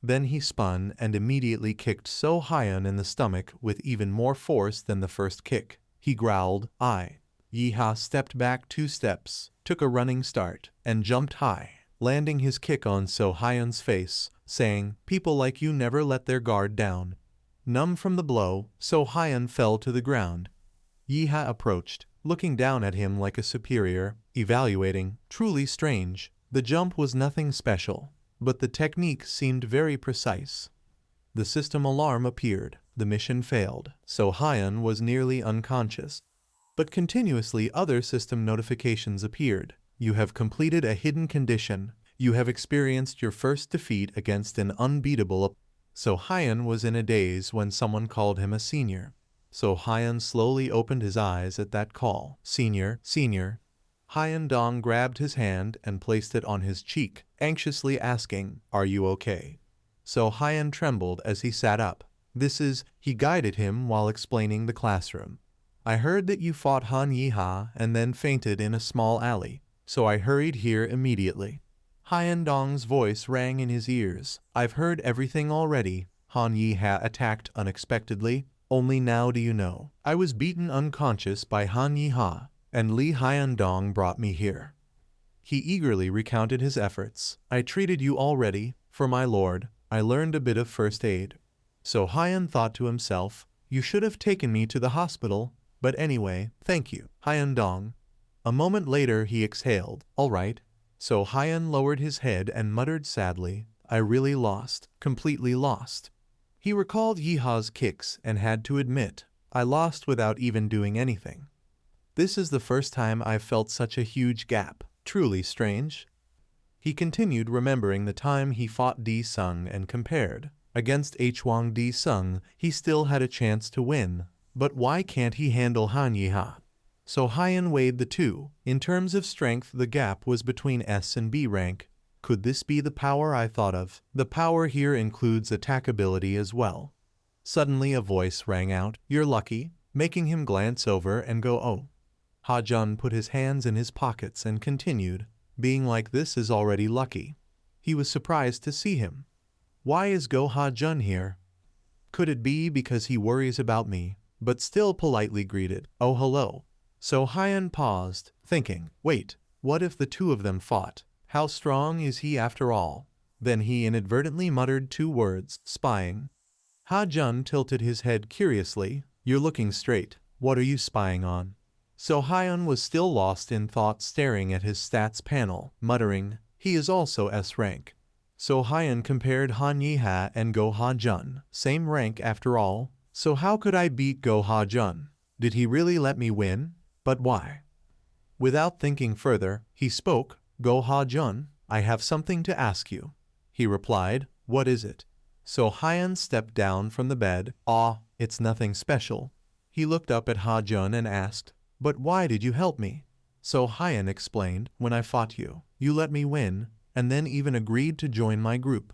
Then he spun and immediately kicked So Hyun in the stomach with even more force than the first kick. He growled, "I." Yiha stepped back 2 steps, took a running start, and jumped high, landing his kick on So Hyun's face, saying, "People like you never let their guard down." Numb from the blow, So Hyun fell to the ground. Yiha approached, looking down at him like a superior, evaluating. Truly strange. The jump was nothing special, but the technique seemed very precise. The system alarm appeared. The mission failed. So Hyun was nearly unconscious. But continuously other system notifications appeared. You have completed a hidden condition. You have experienced your first defeat against an unbeatable. So Hyun was in a daze when someone called him a senior. So Hyun slowly opened his eyes at that call. "Senior, senior." Hyun Dong grabbed his hand and placed it on his cheek, anxiously asking, "Are you okay?" So Hyun trembled as he sat up. "This is..." He guided him while explaining the classroom. "I heard that you fought Han Yiha and then fainted in a small alley, so I hurried here immediately." Hyun Dong's voice rang in his ears. "I've heard everything already. Han Yiha attacked unexpectedly. Only now do you know. I was beaten unconscious by Han Yiha, and Lee Hyun Dong brought me here." He eagerly recounted his efforts. "I treated you already, for my lord. I learned a bit of first aid." So Hyun thought to himself, "You should have taken me to the hospital. But anyway, thank you, Hyun Dong." A moment later he exhaled, "All right." So Hyun lowered his head and muttered sadly, "I really lost, completely lost." He recalled Yiha's kicks and had to admit, "I lost without even doing anything. This is the first time I've felt such a huge gap. Truly strange." He continued remembering the time he fought Di Sung and compared. Against Hwang Di Sung, he still had a chance to win. But why can't he handle Han Yiha? So Hyun weighed the two. In terms of strength, the gap was between S and B rank. Could this be the power I thought of? The power here includes attack ability as well. Suddenly a voice rang out, "You're lucky," making him glance over and go, "Oh." Ha Jun put his hands in his pockets and continued, "Being like this is already lucky." He was surprised to see him. "Why is Go Ha Jun here? Could it be because he worries about me?" But still politely greeted, "Oh hello." So Hyun paused, thinking, "Wait, what if the two of them fought? How strong is he after all?" Then he inadvertently muttered 2 words, "Spying." Ha Jun tilted his head curiously, "You're looking straight. What are you spying on?" So Hyun was still lost in thought, staring at his stats panel, muttering, "He is also S rank." So Hyun compared Han Yiha and Go Ha Jun, same rank after all. So how could I beat Go Ha Jun? Did he really let me win? But why? Without thinking further, he spoke, "Go Ha Jun, I have something to ask you." He replied, "What is it?" So Hyun stepped down from the bed. It's nothing special." He looked up at Ha Jun and asked, "But why did you help me?" So Hyun explained, "When I fought you, you let me win, and then even agreed to join my group.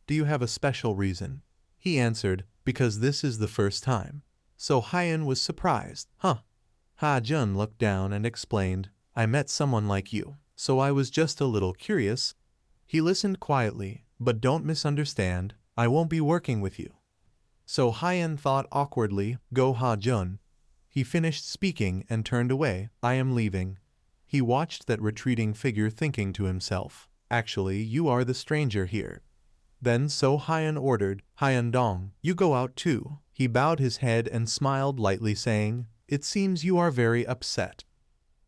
Do you have a special reason?" He answered, "Because this is the first time." So Hyun was surprised. "Huh." Ha Jun looked down and explained, "I met someone like you, so I was just a little curious." He listened quietly, "But don't misunderstand, I won't be working with you." So Hyun thought awkwardly, "Go Ha Jun." He finished speaking and turned away. "I am leaving." He watched that retreating figure, thinking to himself, "Actually, you are the stranger here." Then So Hyun ordered, "Hyun Dong, you go out too." He bowed his head and smiled lightly, saying, "It seems you are very upset."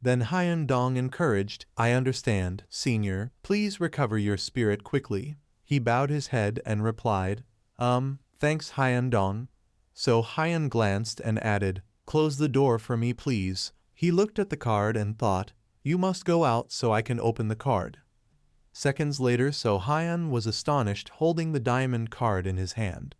Then Hyun Dong encouraged, I understand, senior, please recover your spirit quickly. He bowed his head and replied, thanks Hyun Dong. So Hyun glanced and added, close the door for me please. He looked at the card and thought, you must go out so I can open the card. Seconds later So Hyun was astonished holding the diamond card in his hand.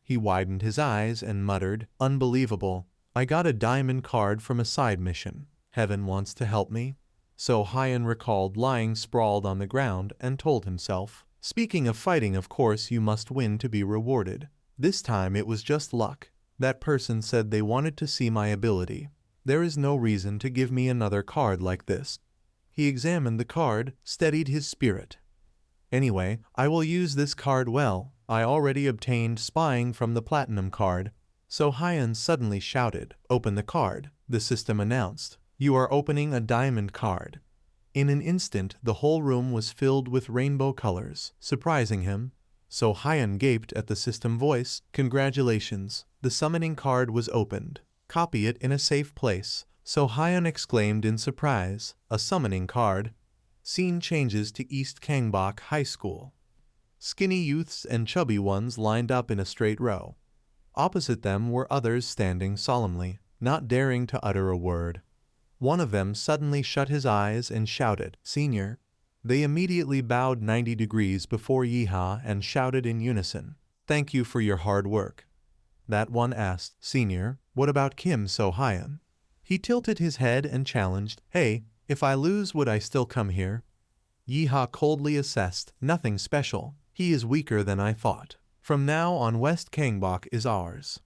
He widened his eyes and muttered, unbelievable, I got a diamond card from a side mission. Heaven wants to help me. So Hyun recalled lying sprawled on the ground and told himself, speaking of fighting, of course you must win to be rewarded. This time it was just luck. That person said they wanted to see my ability. There is no reason to give me another card like this. He examined the card, steadied his spirit. Anyway, I will use this card well. I already obtained spying from the platinum card. So Hyun suddenly shouted, open the card. The system announced, you are opening a diamond card. In an instant the whole room was filled with rainbow colors, surprising him. So Hyun gaped at the system voice, congratulations, the summoning card was opened. Copy it in a safe place. So Hyun exclaimed in surprise, a summoning card. Scene changes to East Kangbok High School. Skinny youths and chubby ones lined up in a straight row. Opposite them were others standing solemnly, not daring to utter a word. One of them suddenly shut his eyes and shouted, senior. They immediately bowed 90 degrees before Yeeha and shouted in unison, thank you for your hard work. That one asked, senior, what about Kim So Hyun? He tilted his head and challenged, hey, if I lose would I still come here? Yeeha coldly assessed, nothing special, he is weaker than I thought. From now on West Kangbok is ours.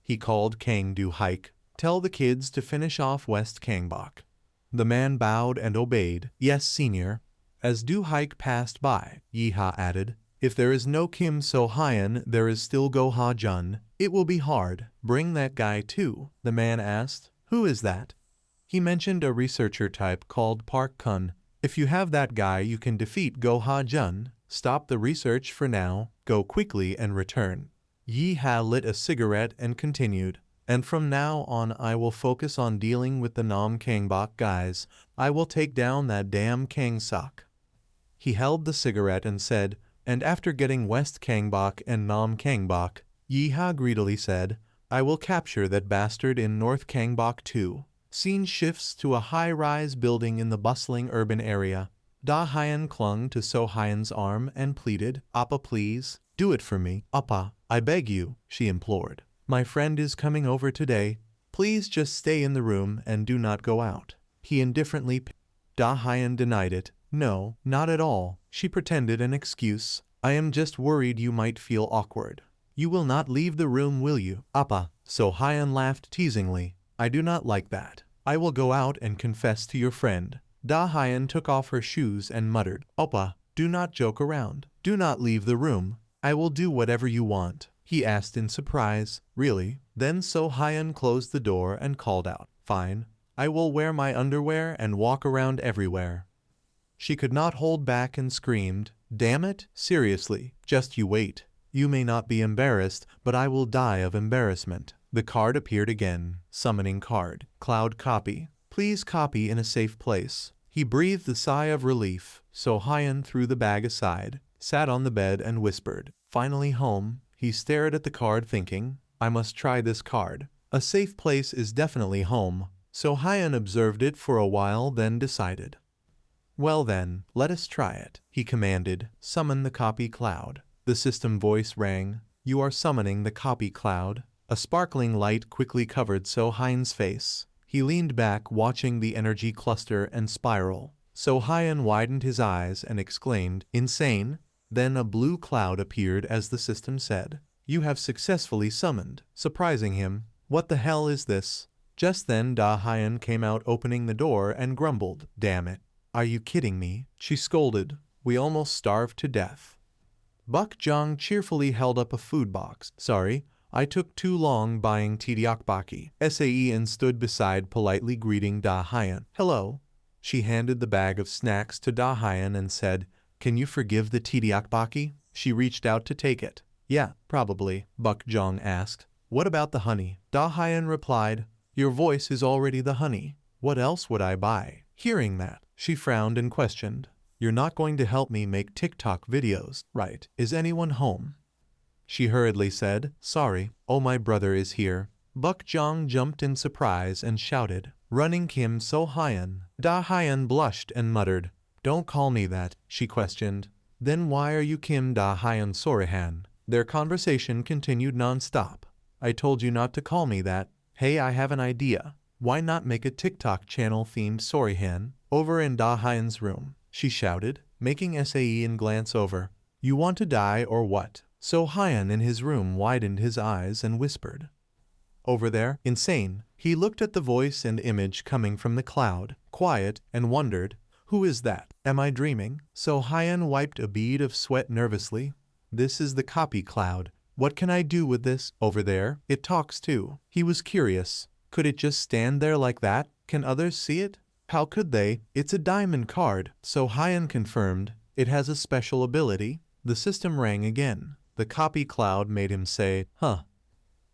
He called Kang Do-hike, tell the kids to finish off West Kangbok. The man bowed and obeyed, yes senior. As Do-hike passed by, Yeeha added, if there is no Kim So Hyun there is still Go Ha Jun. It will be hard. Bring that guy too, the man asked. Who is that? He mentioned a researcher type called Park Kun. If you have that guy you can defeat Go Ha Jun. Stop the research for now, go quickly and return. Yeeha lit a cigarette and continued, and from now on I will focus on dealing with the Nam Kangbok guys. I will take down that damn Kang Sok. He held the cigarette and said, and after getting West Kangbok and Nam Kangbok, Yeeha greedily said, I will capture that bastard in North Kangbok too. Scene shifts to a high-rise building in the bustling urban area. Da Hyun clung to So Hyun's arm and pleaded, Appa please, do it for me. Appa, I beg you, she implored. My friend is coming over today. Please just stay in the room and do not go out. He indifferently Da Hyun denied it. No, not at all. She pretended an excuse. I am just worried you might feel awkward. You will not leave the room, will you? Appa. So Hyun laughed teasingly. I do not like that. I will go out and confess to your friend. Da Hyun took off her shoes and muttered, Appa, do not joke around. Do not leave the room. I will do whatever you want. He asked in surprise, really? Then So Hyun closed the door and called out, fine. I will wear my underwear and walk around everywhere. She could not hold back and screamed, damn it, seriously, just you wait. You may not be embarrassed, but I will die of embarrassment. The card appeared again. Summoning card. Cloud copy. Please copy in a safe place. He breathed a sigh of relief. So Hyun threw the bag aside, sat on the bed and whispered, finally home. He stared at the card thinking, I must try this card. A safe place is definitely home. So Hyun observed it for a while then decided. Well then, let us try it. He commanded, summon the copy cloud. The system voice rang, you are summoning the copy cloud. A sparkling light quickly covered So Hyun's face. He leaned back watching the energy cluster and spiral. So Hyun widened his eyes and exclaimed, insane? Then a blue cloud appeared as the system said, you have successfully summoned, surprising him. What the hell is this? Just then Da Hyun came out opening the door and grumbled, damn it. Are you kidding me? She scolded. We almost starved to death. Buk Jong cheerfully held up a food box. Sorry, I took too long buying tteokbokki. Sae and stood beside politely greeting Da Hyun. Hello. She handed the bag of snacks to Da Hyun and said, can you forgive the tteokbokki? She reached out to take it. Yeah, probably, Buk Jong asked. What about the honey? Da Hyun replied, your voice is already the honey. What else would I buy? Hearing that, she frowned and questioned. You're not going to help me make TikTok videos, right? Is anyone home? She hurriedly said, sorry. Oh, my brother is here. Buk Jong jumped in surprise and shouted, running Kim So-hyun. Da-hyun blushed and muttered, don't call me that, she questioned. Then why are you Kim Da-hyun Sorihan? Their conversation continued non-stop. I told you not to call me that. Hey, I have an idea. Why not make a TikTok channel themed Sorihan over in Da-hyun's room? She shouted, making Sae-in glance over. You want to die or what? So-hyun in his room widened his eyes and whispered. Over there, insane. He looked at the voice and image coming from the cloud, quiet, and wondered, who is that? Am I dreaming? So-hyun wiped a bead of sweat nervously. This is the copy cloud. What can I do with this? Over there, it talks too. He was curious. Could it just stand there like that? Can others see it? How could they? It's a diamond card. So-hyun confirmed. It has a special ability. The system rang again. The copy cloud made him say, huh.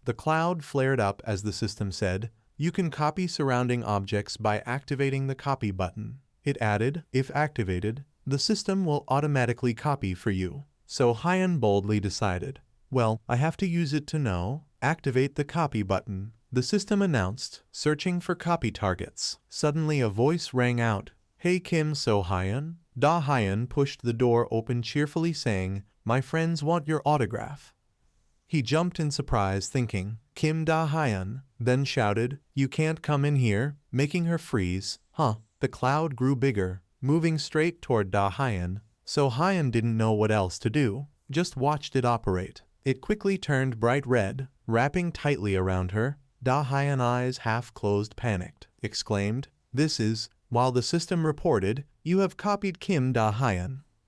The cloud flared up as the system said, you can copy surrounding objects by activating the copy button. It added, if activated, the system will automatically copy for you. So-hyun boldly decided, well, I have to use it to know. Activate the copy button. The system announced, searching for copy targets. Suddenly a voice rang out, hey Kim So-hyun. Da-hyun pushed the door open cheerfully saying, my friends want your autograph. He jumped in surprise thinking, Kim Da-hyun, then shouted, you can't come in here, making her freeze. Huh. The cloud grew bigger, moving straight toward Da-hyun. So-hyun didn't know what else to do, just watched it operate. It quickly turned bright red, wrapping tightly around her. Da-hyun, eyes half closed, panicked, exclaimed, this is, while the system reported, you have copied Kim Da-hyun.